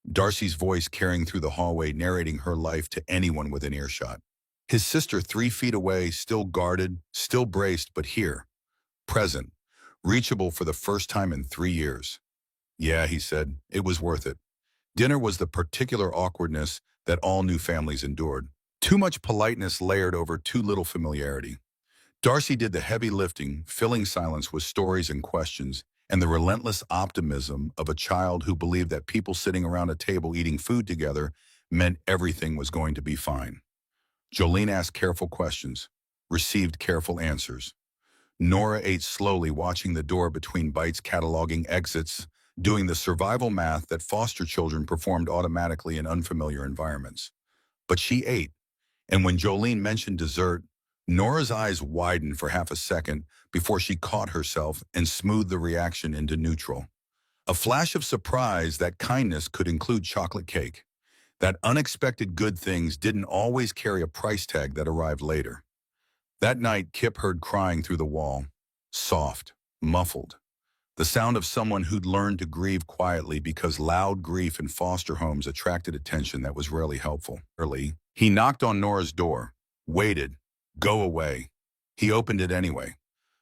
Darcy's voice carrying through the hallway narrating her life to anyone within earshot. His sister 3 feet away, still guarded, still braced, but here, present, reachable for the first time in 3 years. Yeah, he said, it was worth it. Dinner was the particular awkwardness that all new families endured. Too much politeness layered over too little familiarity. Darcy did the heavy lifting, filling silence with stories and questions, and the relentless optimism of a child who believed that people sitting around a table eating food together meant everything was going to be fine. Jolene asked careful questions, received careful answers. Nora ate slowly, watching the door between bites, cataloging exits, doing the survival math that foster children performed automatically in unfamiliar environments. But she ate, and when Jolene mentioned dessert, Nora's eyes widened for half a second before she caught herself and smoothed the reaction into neutral. A flash of surprise that kindness could include chocolate cake, that unexpected good things didn't always carry a price tag that arrived later. That night, Kip heard crying through the wall, soft, muffled. The sound of someone who'd learned to grieve quietly because loud grief in foster homes attracted attention that was rarely helpful. He knocked on Nora's door, waited, go away. He opened it anyway,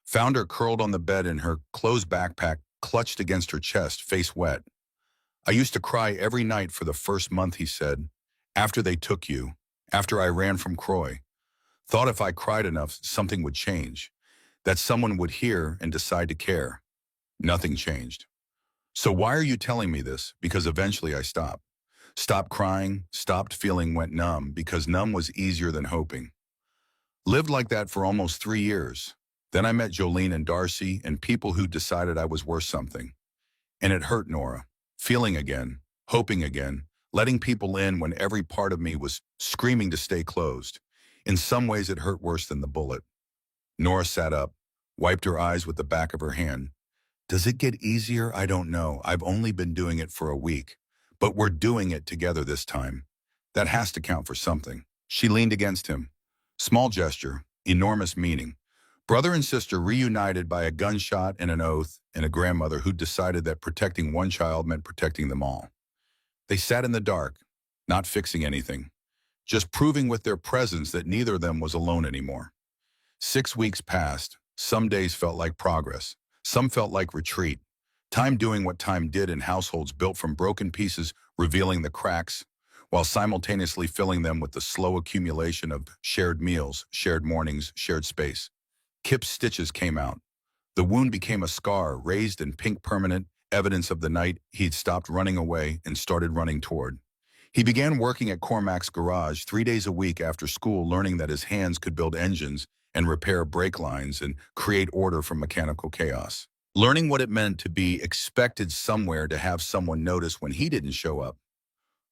found her curled on the bed in her closed backpack clutched against her chest, face wet. I used to cry every night for the first month, he said, after they took you, after I ran from Croy. Thought if I cried enough, something would change, that someone would hear and decide to care. Nothing changed. So why are you telling me this? Because eventually I stopped. Stopped crying, stopped feeling, went numb, because numb was easier than hoping. Lived like that for almost 3 years. Then I met Jolene and Darcy and people who decided I was worth something. And it hurt Nora. Feeling again, hoping again, letting people in when every part of me was screaming to stay closed. In some ways it hurt worse than the bullet. Nora sat up, wiped her eyes with the back of her hand. Does it get easier? I don't know. I've only been doing it for a week. But we're doing it together this time. That has to count for something. She leaned against him. Small gesture, enormous meaning. Brother and sister reunited by a gunshot and an oath, and a grandmother who decided that protecting one child meant protecting them all. They sat in the dark, not fixing anything, just proving with their presence that neither of them was alone anymore. 6 weeks passed. Some days felt like progress. Some felt like retreat. Time doing what time did in households built from broken pieces, revealing the cracks, while simultaneously filling them with the slow accumulation of shared meals, shared mornings, shared space. Kip's stitches came out. The wound became a scar, raised in pink, permanent, evidence of the night he'd stopped running away and started running toward. He began working at Cormac's garage 3 days a week after school, learning that his hands could build engines and repair brake lines and create order from mechanical chaos. Learning what it meant to be expected somewhere, to have someone notice when he didn't show up.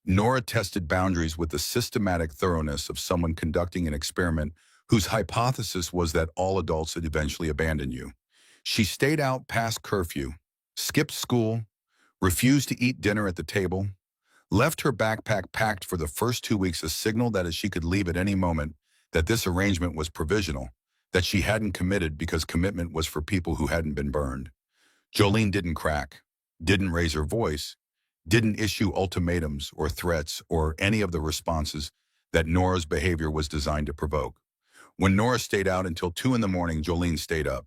Nora tested boundaries with the systematic thoroughness of someone conducting an experiment whose hypothesis was that all adults would eventually abandon you. She stayed out past curfew, skipped school, refused to eat dinner at the table, left her backpack packed for the first 2 weeks, a signal that as she could leave at any moment, that this arrangement was provisional, that she hadn't committed because commitment was for people who hadn't been burned. Jolene didn't crack, didn't raise her voice, didn't issue ultimatums or threats or any of the responses that Nora's behavior was designed to provoke. When Nora stayed out until 2 in the morning, Jolene stayed up,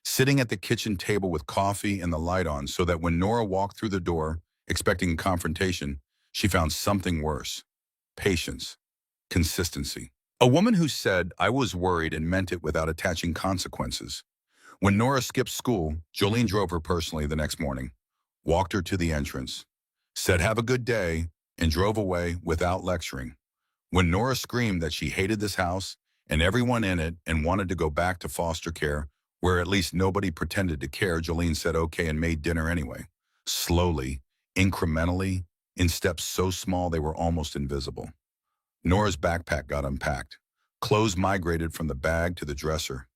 sitting at the kitchen table with coffee and the light on, so that when Nora walked through the door, expecting confrontation, she found something worse: patience, consistency. A woman who said, I was worried, and meant it without attaching consequences. When Nora skipped school, Jolene drove her personally the next morning, walked her to the entrance, said have a good day, and drove away without lecturing. When Nora screamed that she hated this house and everyone in it and wanted to go back to foster care, where at least nobody pretended to care, Jolene said okay and made dinner anyway. Slowly, incrementally, in steps so small they were almost invisible. Nora's backpack got unpacked. Clothes migrated from the bag to the dresser.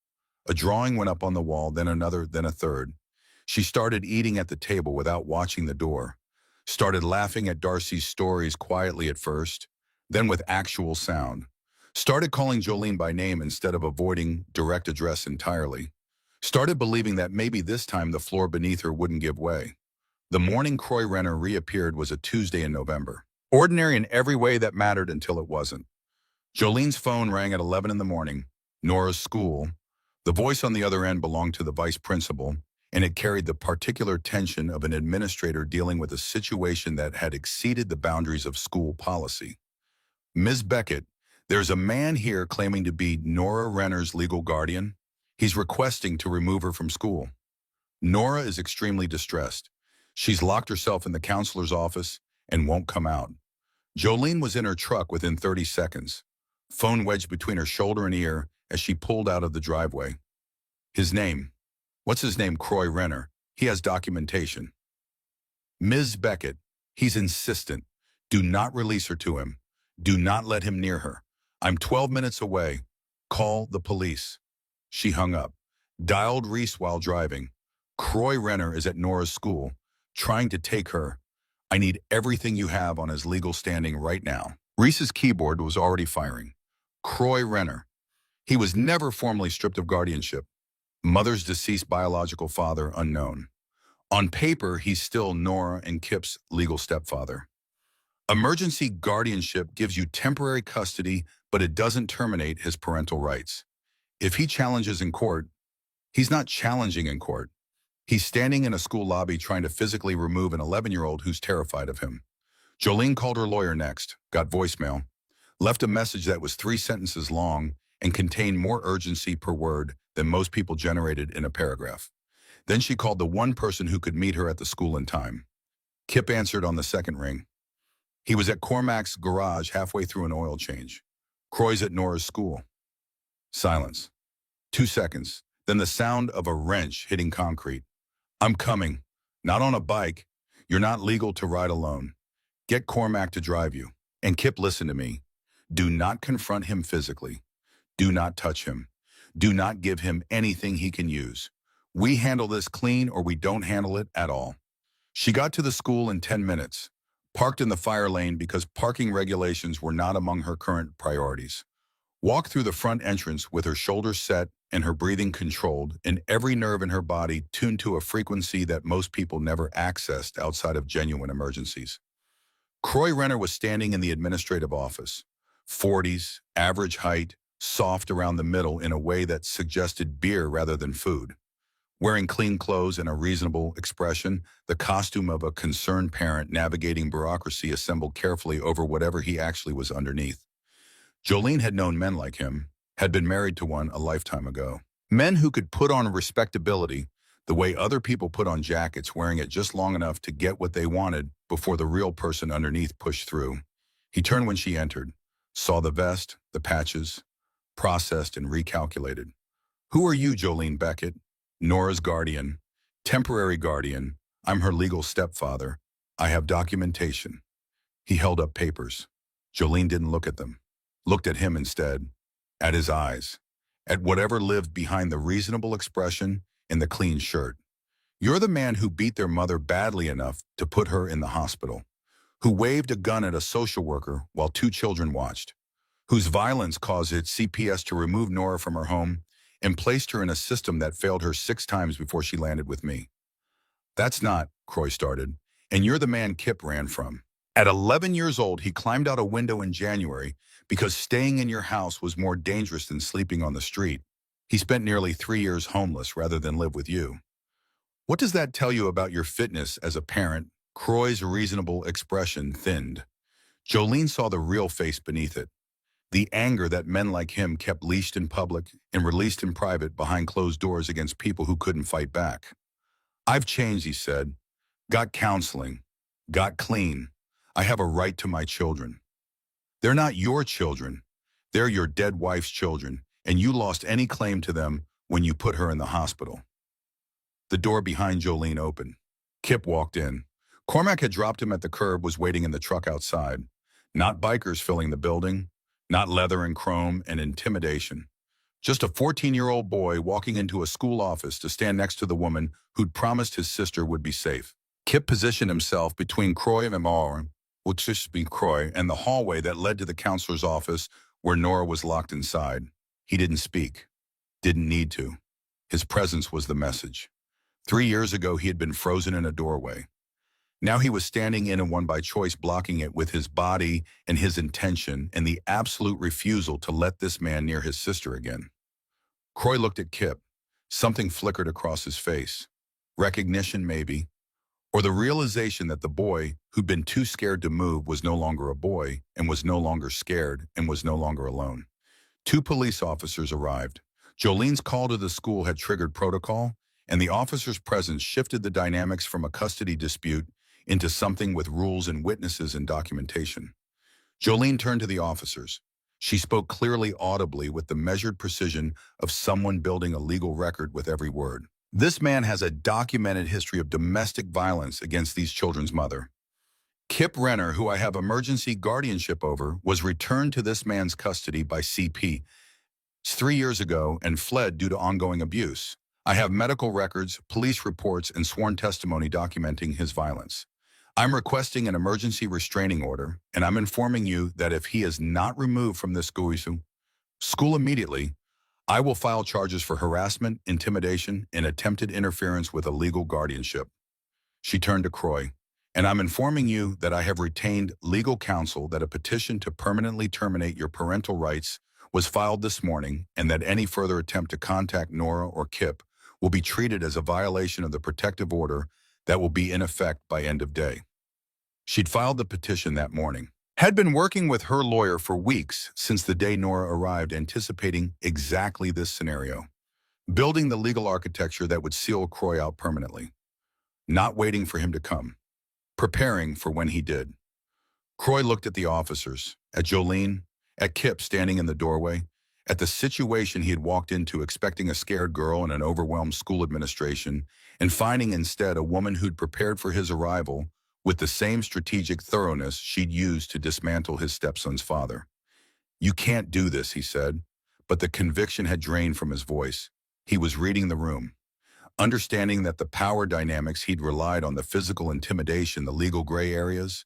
A drawing went up on the wall, then another, then a third. She started eating at the table without watching the door. Started laughing at Darcy's stories quietly at first, then with actual sound. Started calling Jolene by name instead of avoiding direct address entirely. Started believing that maybe this time the floor beneath her wouldn't give way. The morning Croy Renner reappeared was a Tuesday in November. Ordinary in every way that mattered until it wasn't. Jolene's phone rang at 11 in the morning, Nora's school. The voice on the other end belonged to the vice principal, and it carried the particular tension of an administrator dealing with a situation that had exceeded the boundaries of school policy. Ms. Beckett, there's a man here claiming to be Nora Renner's legal guardian. He's requesting to remove her from school. Nora is extremely distressed. She's locked herself in the counselor's office and won't come out. Jolene was in her truck within 30 seconds, phone wedged between her shoulder and ear as she pulled out of the driveway. His name. What's his name? Croy Renner. He has documentation. Ms. Beckett, he's insistent. Do not release her to him. Do not let him near her. I'm 12 minutes away. Call the police. She hung up. Dialed Reese while driving. Croy Renner is at Nora's school, trying to take her. I need everything you have on his legal standing right now. Reese's keyboard was already firing. Croy Renner. He was never formally stripped of guardianship. Mother's deceased biological father unknown. On paper, he's still Nora and Kip's legal stepfather. Emergency guardianship gives you temporary custody, but it doesn't terminate his parental rights. If he challenges in court, he's not challenging in court. He's standing in a school lobby trying to physically remove an 11-year-old who's terrified of him. Jolene called her lawyer next, got voicemail, left a message that was 3 sentences long and contained more urgency per word than most people generated in a paragraph. Then she called the one person who could meet her at the school in time. Kip answered on the second ring. He was at Cormac's garage halfway through an oil change. Croy's at Nora's school. Silence. 2 seconds, then the sound of a wrench hitting concrete. I'm coming. Not on a bike. You're not legal to ride alone. Get Cormac to drive you. And Kip, listen to me. Do not confront him physically. Do not touch him. Do not give him anything he can use. We handle this clean or we don't handle it at all. She got to the school in 10 minutes, parked in the fire lane because parking regulations were not among her current priorities. Walked through the front entrance with her shoulders set and her breathing controlled and every nerve in her body tuned to a frequency that most people never accessed outside of genuine emergencies. Croy Renner was standing in the administrative office. 40s, average height, soft around the middle in a way that suggested beer rather than food. Wearing clean clothes and a reasonable expression, the costume of a concerned parent navigating bureaucracy assembled carefully over whatever he actually was underneath. Jolene had known men like him, had been married to one a lifetime ago. Men who could put on respectability the way other people put on jackets, wearing it just long enough to get what they wanted before the real person underneath pushed through. He turned when she entered, saw the vest, the patches, processed and recalculated. Who are you, Jolene Beckett? Nora's guardian. Temporary guardian. I'm her legal stepfather. I have documentation. He held up papers. Jolene didn't look at them. Looked at him instead. At his eyes. At whatever lived behind the reasonable expression in the clean shirt. You're the man who beat their mother badly enough to put her in the hospital. Who waved a gun at a social worker while 2 children watched. Whose violence caused its CPS to remove Nora from her home and placed her in a system that failed her 6 times before she landed with me. That's not, Croy started, and you're the man Kip ran from. At 11 years old, he climbed out a window in January because staying in your house was more dangerous than sleeping on the street. He spent nearly 3 years homeless rather than live with you. What does that tell you about your fitness as a parent? Croy's reasonable expression thinned. Jolene saw the real face beneath it. The anger that men like him kept leashed in public and released in private behind closed doors against people who couldn't fight back. I've changed, he said. Got counseling. Got clean. I have a right to my children. They're not your children. They're your dead wife's children, and you lost any claim to them when you put her in the hospital. The door behind Jolene opened. Kip walked in. Cormac had dropped him at the curb, was waiting in the truck outside. Not bikers filling the building. Not leather and chrome and intimidation. Just a 14-year-old boy walking into a school office to stand next to the woman who'd promised his sister would be safe. Kip positioned himself between Croy and Moore, which used to be Croy, and the hallway that led to the counselor's office where Nora was locked inside. He didn't speak, didn't need to. His presence was the message. 3 years ago, he had been frozen in a doorway. Now he was standing in one by choice, blocking it with his body and his intention and the absolute refusal to let this man near his sister again. Croy looked at Kip. Something flickered across his face. Recognition, maybe, or the realization that the boy who'd been too scared to move was no longer a boy and was no longer scared and was no longer alone. 2 police officers arrived. Jolene's call to the school had triggered protocol, and the officer's presence shifted the dynamics from a custody dispute into something with rules and witnesses and documentation. Jolene turned to the officers. She spoke clearly, audibly, with the measured precision of someone building a legal record with every word. This man has a documented history of domestic violence against these children's mother. Kip Renner, who I have emergency guardianship over, was returned to this man's custody by CP 3 years ago and fled due to ongoing abuse. I have medical records, police reports, and sworn testimony documenting his violence. I'm requesting an emergency restraining order, and I'm informing you that if he is not removed from this school immediately, I will file charges for harassment, intimidation, and attempted interference with illegal guardianship. She turned to Croy. And I'm informing you that I have retained legal counsel, that a petition to permanently terminate your parental rights was filed this morning, and that any further attempt to contact Nora or Kip will be treated as a violation of the protective order that will be in effect by end of day. She'd filed the petition that morning. Had been working with her lawyer for weeks since the day Nora arrived, anticipating exactly this scenario, building the legal architecture that would seal Croy out permanently, not waiting for him to come, preparing for when he did. Croy looked at the officers, at Jolene, at Kip standing in the doorway, at the situation he had walked into, expecting a scared girl and an overwhelmed school administration, and finding instead a woman who'd prepared for his arrival with the same strategic thoroughness she'd used to dismantle his stepson's father. "You can't do this," he said, but the conviction had drained from his voice. He was reading the room, understanding that the power dynamics he'd relied on, the physical intimidation, the legal gray areas,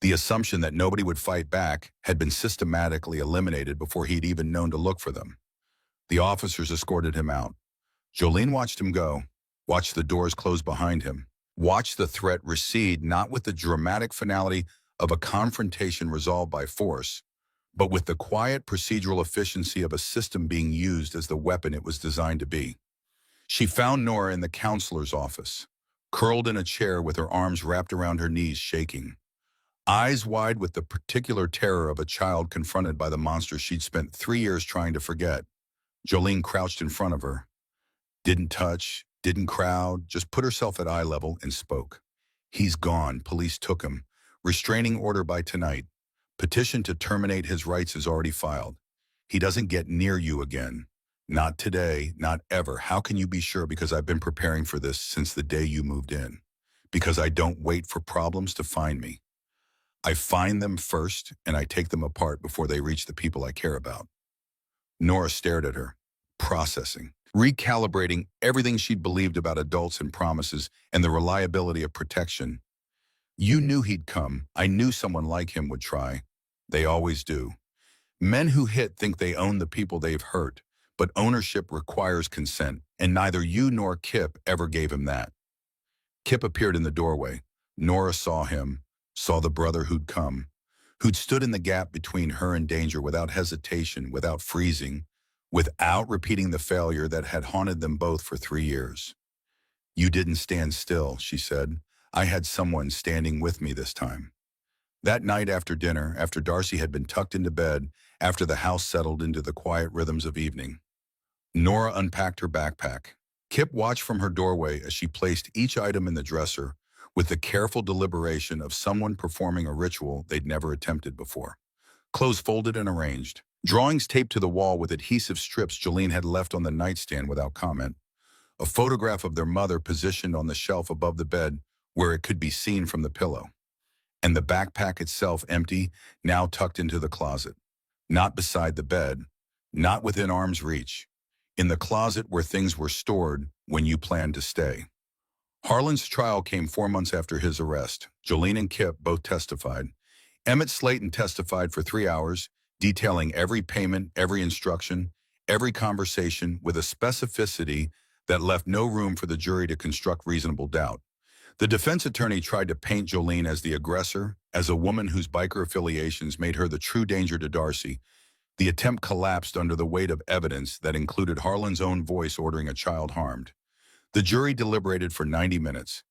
the assumption that nobody would fight back, had been systematically eliminated before he'd even known to look for them. The officers escorted him out. Jolene watched him go, watched the doors close behind him, watched the threat recede, not with the dramatic finality of a confrontation resolved by force, but with the quiet procedural efficiency of a system being used as the weapon it was designed to be. She found Nora in the counselor's office, curled in a chair with her arms wrapped around her knees, shaking, eyes wide with the particular terror of a child confronted by the monster she'd spent 3 years trying to forget. Jolene crouched in front of her, didn't touch, didn't crowd, just put herself at eye level and spoke. "He's gone. Police took him. Restraining order by tonight. Petition to terminate his rights is already filed. He doesn't get near you again. Not today, not ever. How can you be sure? Because I've been preparing for this since the day you moved in. Because I don't wait for problems to find me. I find them first, and I take them apart before they reach the people I care about." Nora stared at her, processing, recalibrating everything she'd believed about adults and promises and the reliability of protection. "You knew he'd come. I knew someone like him would try. They always do. Men who hit think they own the people they've hurt, but ownership requires consent, and neither you nor Kip ever gave him that." Kip appeared in the doorway. Nora saw him, saw the brother who'd come, who'd stood in the gap between her and danger without hesitation, without freezing, without repeating the failure that had haunted them both for 3 years. "You didn't stand still," she said. "I had someone standing with me this time." That night after dinner, after Darcy had been tucked into bed, after the house settled into the quiet rhythms of evening, Nora unpacked her backpack. Kip watched from her doorway as she placed each item in the dresser with the careful deliberation of someone performing a ritual they'd never attempted before. Clothes folded and arranged. Drawings taped to the wall with adhesive strips Jolene had left on the nightstand without comment. A photograph of their mother positioned on the shelf above the bed where it could be seen from the pillow. And the backpack itself empty, now tucked into the closet. Not beside the bed, not within arm's reach. In the closet where things were stored when you planned to stay. Harlan's trial came 4 months after his arrest. Jolene and Kip both testified. Emmett Slayton testified for 3 hours, detailing every payment, every instruction, every conversation with a specificity that left no room for the jury to construct reasonable doubt. The defense attorney tried to paint Jolene as the aggressor, as a woman whose biker affiliations made her the true danger to Darcy. The attempt collapsed under the weight of evidence that included Harlan's own voice ordering a child harmed. The jury deliberated for 90 minutes.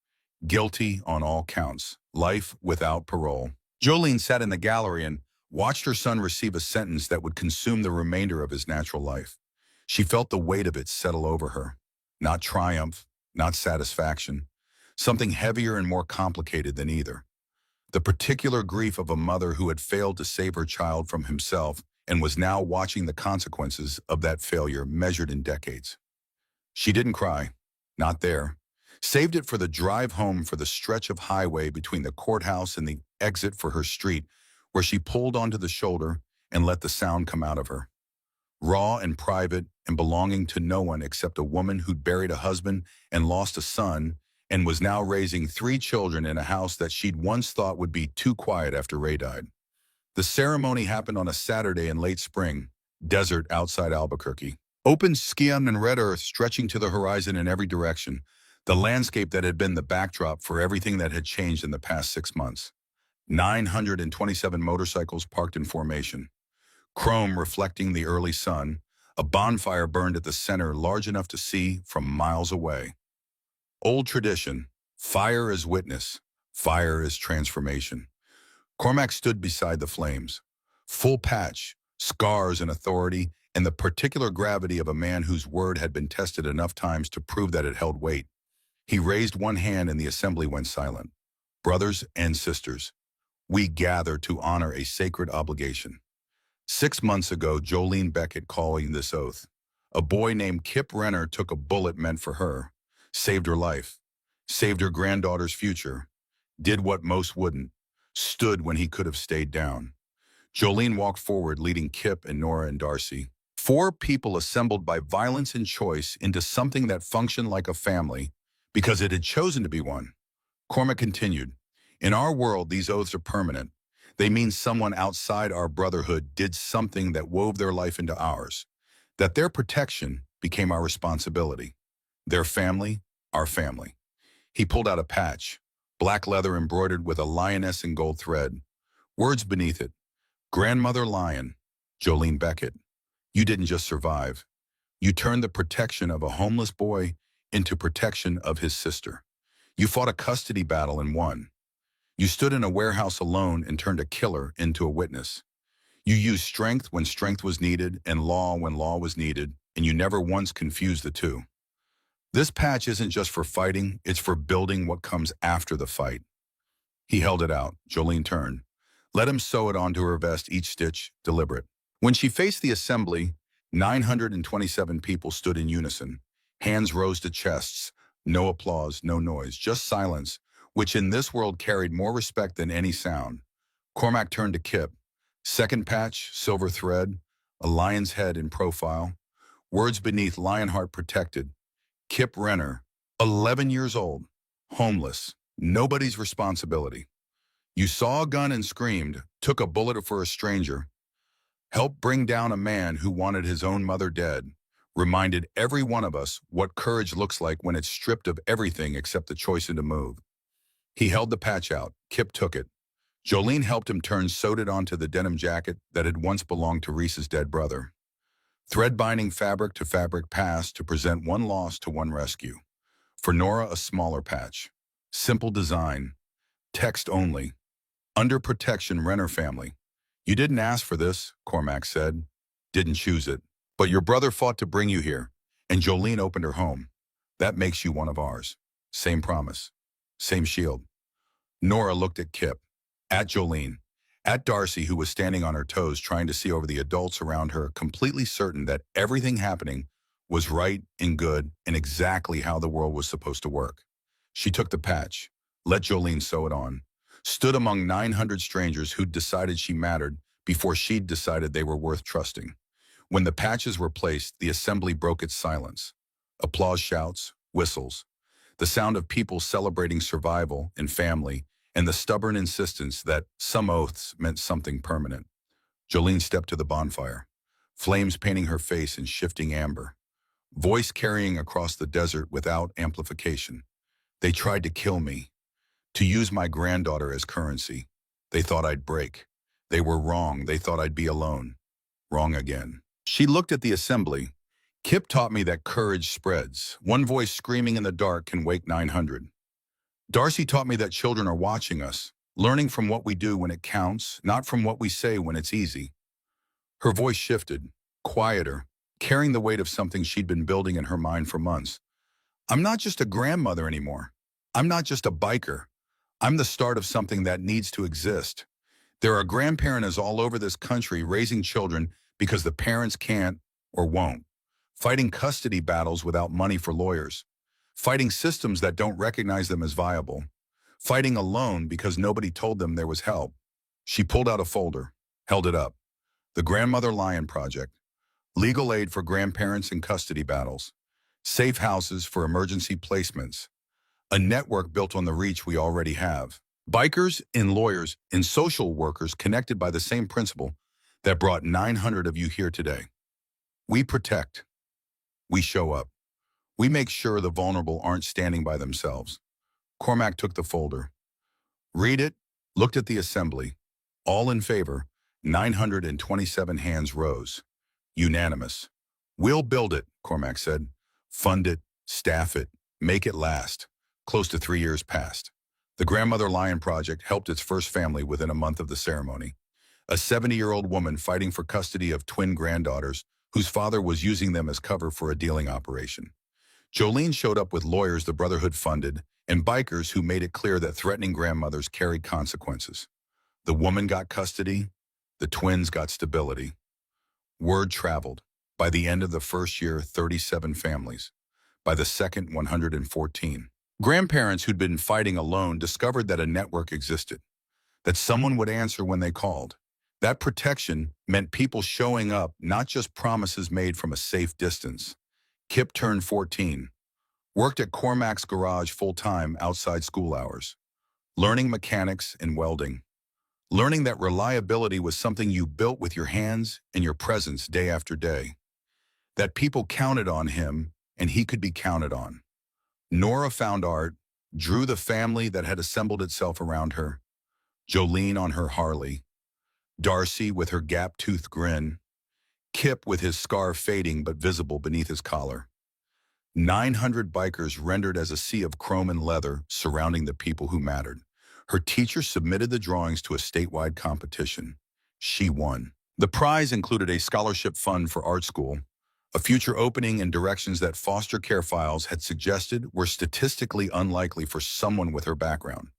Guilty on all counts. Life without parole. Jolene sat in the gallery and watched her son receive a sentence that would consume the remainder of his natural life. She felt the weight of it settle over her. Not triumph, not satisfaction. Something heavier and more complicated than either. The particular grief of a mother who had failed to save her child from himself and was now watching the consequences of that failure measured in decades. She didn't cry. Not there. Saved it for the drive home, for the stretch of highway between the courthouse and the exit for her street, where she pulled onto the shoulder and let the sound come out of her. Raw and private and belonging to no one except a woman who'd buried a husband and lost a son and was now raising 3 children in a house that she'd once thought would be too quiet after Ray died. The ceremony happened on a Saturday in late spring, desert outside Albuquerque. Open skin and red earth stretching to the horizon in every direction, the landscape that had been the backdrop for everything that had changed in the past 6 months. 927 motorcycles parked in formation. Chrome reflecting the early sun, a bonfire burned at the center large enough to see from miles away. Old tradition, fire as witness, fire as transformation. Cormac stood beside the flames. Full patch, scars and authority, and the particular gravity of a man whose word had been tested enough times to prove that it held weight. He raised one hand and the assembly went silent. Brothers and sisters, we gather to honor a sacred obligation. 6 months ago, Jolene Beckett calling this oath. A boy named Kip Renner took a bullet meant for her, saved her life, saved her granddaughter's future, did what most wouldn't, stood when he could have stayed down. Jolene walked forward, leading Kip and Nora and Darcy. 4 people assembled by violence and choice into something that functioned like a family because it had chosen to be one. Cormac continued, in our world, these oaths are permanent. They mean someone outside our brotherhood did something that wove their life into ours, that their protection became our responsibility. Their family, our family. He pulled out a patch, black leather embroidered with a lioness in gold thread. Words beneath it, Grandmother Lion, Jolene Beckett. You didn't just survive. You turned the protection of a homeless boy into protection of his sister. You fought a custody battle and won. You stood in a warehouse alone and turned a killer into a witness. You used strength when strength was needed and law when law was needed, and you never once confused the two. This patch isn't just for fighting, it's for building what comes after the fight. He held it out. Jolene turned. Let him sew it onto her vest, each stitch deliberate. When she faced the assembly, 927 people stood in unison. Hands rose to chests. No applause, no noise, just silence, which in this world carried more respect than any sound. Cormac turned to Kip. Second patch, silver thread, a lion's head in profile. Words beneath, Lionheart protected. Kip Renner, 11 years old, homeless, nobody's responsibility. You saw a gun and screamed, took a bullet for a stranger, helped bring down a man who wanted his own mother dead, reminded every one of us what courage looks like when it's stripped of everything except the choice to move. He held the patch out. Kip took it. Jolene helped him turn, sewed it onto the denim jacket that had once belonged to Reese's dead brother. Thread binding fabric to fabric passed to present one loss to one rescue. For Nora, a smaller patch. Simple design. Text only. Under protection, Renner family. You didn't ask for this, Cormac said. Didn't choose it. But your brother fought to bring you here, and Jolene opened her home. That makes you one of ours. Same promise. Same shield. Nora looked at Kip, at Jolene, at Darcy, who was standing on her toes trying to see over the adults around her, completely certain that everything happening was right and good and exactly how the world was supposed to work. She took the patch, let Jolene sew it on, stood among 900 strangers who'd decided she mattered before she'd decided they were worth trusting. When the patches were placed, the assembly broke its silence. Applause, shouts, whistles. the sound of people celebrating survival and family, and the stubborn insistence that some oaths meant something permanent. Jolene stepped to the bonfire, flames painting her face in shifting amber, voice carrying across the desert without amplification. They tried to kill me, to use my granddaughter as currency. They thought I'd break. They were wrong. They thought I'd be alone. Wrong again. She looked at the assembly. Kip taught me that courage spreads. One voice screaming in the dark can wake 900. Darcy taught me that children are watching us, learning from what we do when it counts, not from what we say when it's easy. Her voice shifted, quieter, carrying the weight of something she'd been building in her mind for months. I'm not just a grandmother anymore. I'm not just a biker. I'm the start of something that needs to exist. There are grandparents all over this country raising children because the parents can't or won't, fighting custody battles without money for lawyers, fighting systems that don't recognize them as viable, fighting alone because nobody told them there was help. She pulled out a folder, held it up. The Grandmother Lion Project, legal aid for grandparents in custody battles, safe houses for emergency placements, a network built on the reach we already have. Bikers and lawyers and social workers connected by the same principle that brought 900 of you here today. We protect. We show up. We make sure the vulnerable aren't standing by themselves. Cormac took the folder. Read it, looked at the assembly. All in favor, 927 hands rose. Unanimous. We'll build it, Cormac said. Fund it, staff it, make it last. Close to 3 years passed. The Grandmother Lion Project helped its first family within a month of the ceremony. A 70-year-old woman fighting for custody of twin granddaughters whose father was using them as cover for a dealing operation. Jolene showed up with lawyers the Brotherhood funded and bikers who made it clear that threatening grandmothers carried consequences. The woman got custody, the twins got stability. Word traveled. By the end of the first year, 37 families. By the second, 114. Grandparents who'd been fighting alone discovered that a network existed, that someone would answer when they called. That protection meant people showing up, not just promises made from a safe distance. Kip turned 14, worked at Cormac's garage full-time outside school hours, learning mechanics and welding, learning that reliability was something you built with your hands and your presence day after day, that people counted on him and he could be counted on. Nora found art, drew the family that had assembled itself around her, Jolene on her Harley, Darcy with her gap-toothed grin, Kip with his scar fading but visible beneath his collar. 900 bikers rendered as a sea of chrome and leather surrounding the people who mattered. Her teacher submitted the drawings to a statewide competition. She won. The prize included a scholarship fund for art school, a future opening in directions that foster care files had suggested were statistically unlikely for someone with her background.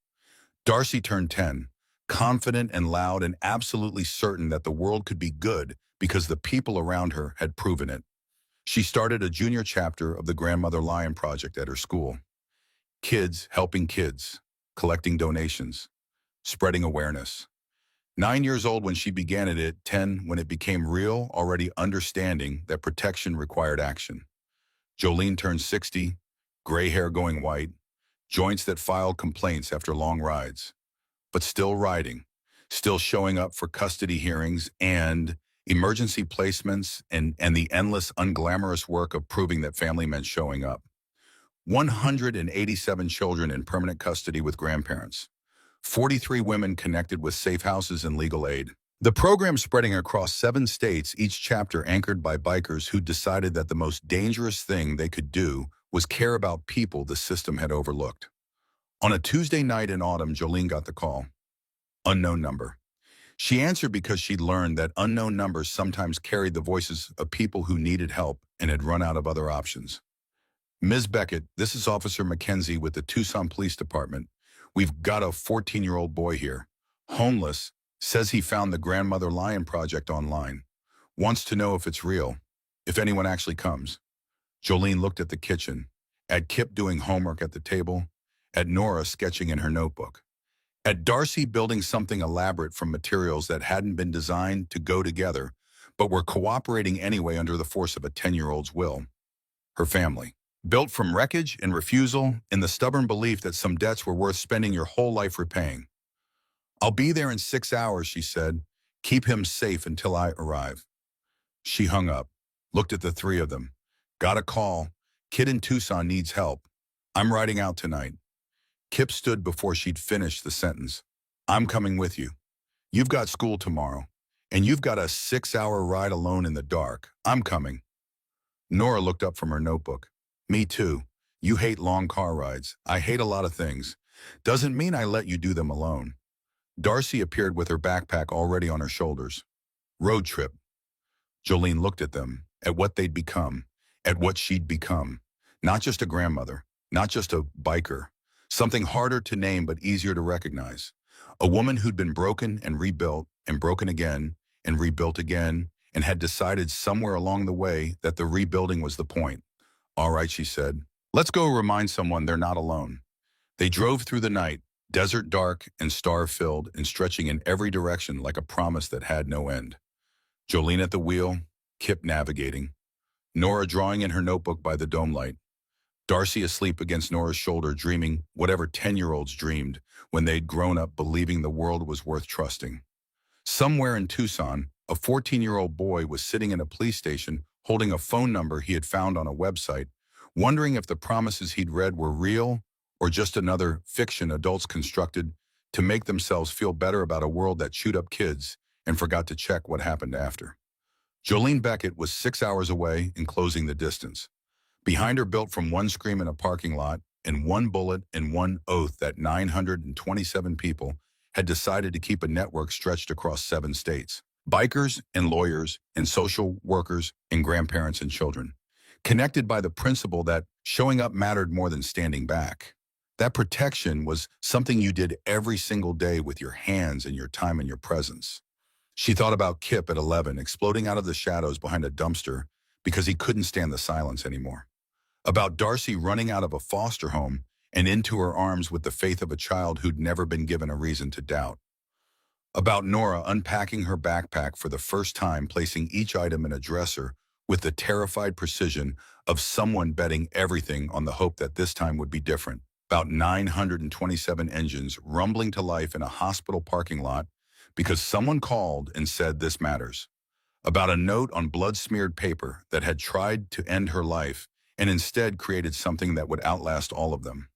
Darcy turned 10, confident and loud and absolutely certain that the world could be good because the people around her had proven it. She started a junior chapter of the Grandmother Lion Project at her school. Kids helping kids, collecting donations, spreading awareness. 9 years old when she began it, 10 when it became real, already understanding that protection required action. Jolene turned 60, gray hair going white, joints that filed complaints after long rides, but still riding, still showing up for custody hearings and emergency placements and the endless unglamorous work of proving that family meant showing up. 187 children in permanent custody with grandparents. 43 women connected with safe houses and legal aid. The program spreading across 7 states, each chapter anchored by bikers who decided that the most dangerous thing they could do was care about people the system had overlooked. On a Tuesday night in autumn, Jolene got the call. Unknown number. She answered because she'd learned that unknown numbers sometimes carried the voices of people who needed help and had run out of other options. Ms. Beckett, this is Officer Mackenzie with the Tucson Police Department. We've got a 14-year-old boy here, homeless, says he found the Grandmother Lion Project online, wants to know if it's real, if anyone actually comes. Jolene looked at the kitchen, at Kip doing homework at the table, at Nora sketching in her notebook, at Darcy building something elaborate from materials that hadn't been designed to go together, but were cooperating anyway under the force of a 10-year-old's will. Her family. Built from wreckage and refusal and the stubborn belief that some debts were worth spending your whole life repaying. I'll be there in 6 hours, she said. Keep him safe until I arrive. She hung up, looked at the three of them. Got a call. Kid in Tucson needs help. I'm riding out tonight. Kip stood before she'd finished the sentence. I'm coming with you. You've got school tomorrow, and you've got a 6-hour ride alone in the dark. I'm coming. Nora looked up from her notebook. Me too. You hate long car rides. I hate a lot of things. Doesn't mean I let you do them alone. Darcy appeared with her backpack already on her shoulders. Road trip. Jolene looked at them, at what they'd become, at what she'd become. Not just a grandmother, not just a biker. Something harder to name but easier to recognize. A woman who'd been broken and broken again, and rebuilt again, and had decided somewhere along the way that the rebuilding was the point. All right, she said. Let's go remind someone they're not alone. They drove through the night, desert dark and star-filled and stretching in every direction like a promise that had no end. Jolene at the wheel, Kip navigating. Nora drawing in her notebook by the dome light. Darcy asleep against Nora's shoulder dreaming whatever 10-year-olds dreamed when they'd grown up believing the world was worth trusting. Somewhere in Tucson, a 14-year-old boy was sitting in a police station holding a phone number he had found on a website, wondering if the promises he'd read were real or just another fiction adults constructed to make themselves feel better about a world that chewed up kids and forgot to check what happened after. Jolene Beckett was 6 hours away and closing the distance. Behind her, built from one scream in a parking lot and one bullet and one oath that 927 people had decided to keep a network stretched across 7 states. Bikers and lawyers and social workers and grandparents and children. Connected by the principle that showing up mattered more than standing back. That protection was something you did every single day with your hands and your time and your presence. She thought about Kip at 11 exploding out of the shadows behind a dumpster because he couldn't stand the silence anymore. About Darcy running out of a foster home and into her arms with the faith of a child who'd never been given a reason to doubt. About Nora unpacking her backpack for the first time, placing each item in a dresser with the terrified precision of someone betting everything on the hope that this time would be different. About 927 engines rumbling to life in a hospital parking lot because someone called and said this matters. About a note on blood-smeared paper that had tried to end her life and instead created something that would outlast all of them.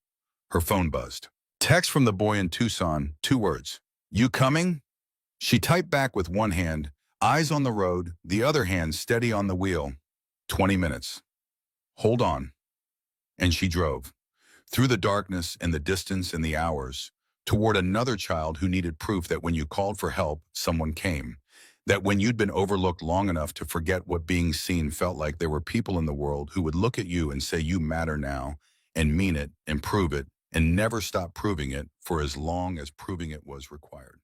Her phone buzzed. Text from the boy in Tucson, 2 words. You coming? She typed back with one hand, eyes on the road, the other hand steady on the wheel. 20 minutes. Hold on. And she drove. Through the darkness and the distance and the hours, toward another child who needed proof that when you called for help, someone came. That when you'd been overlooked long enough to forget what being seen felt like, there were people in the world who would look at you and say you matter now, and mean it, and prove it, and never stop proving it for as long as proving it was required.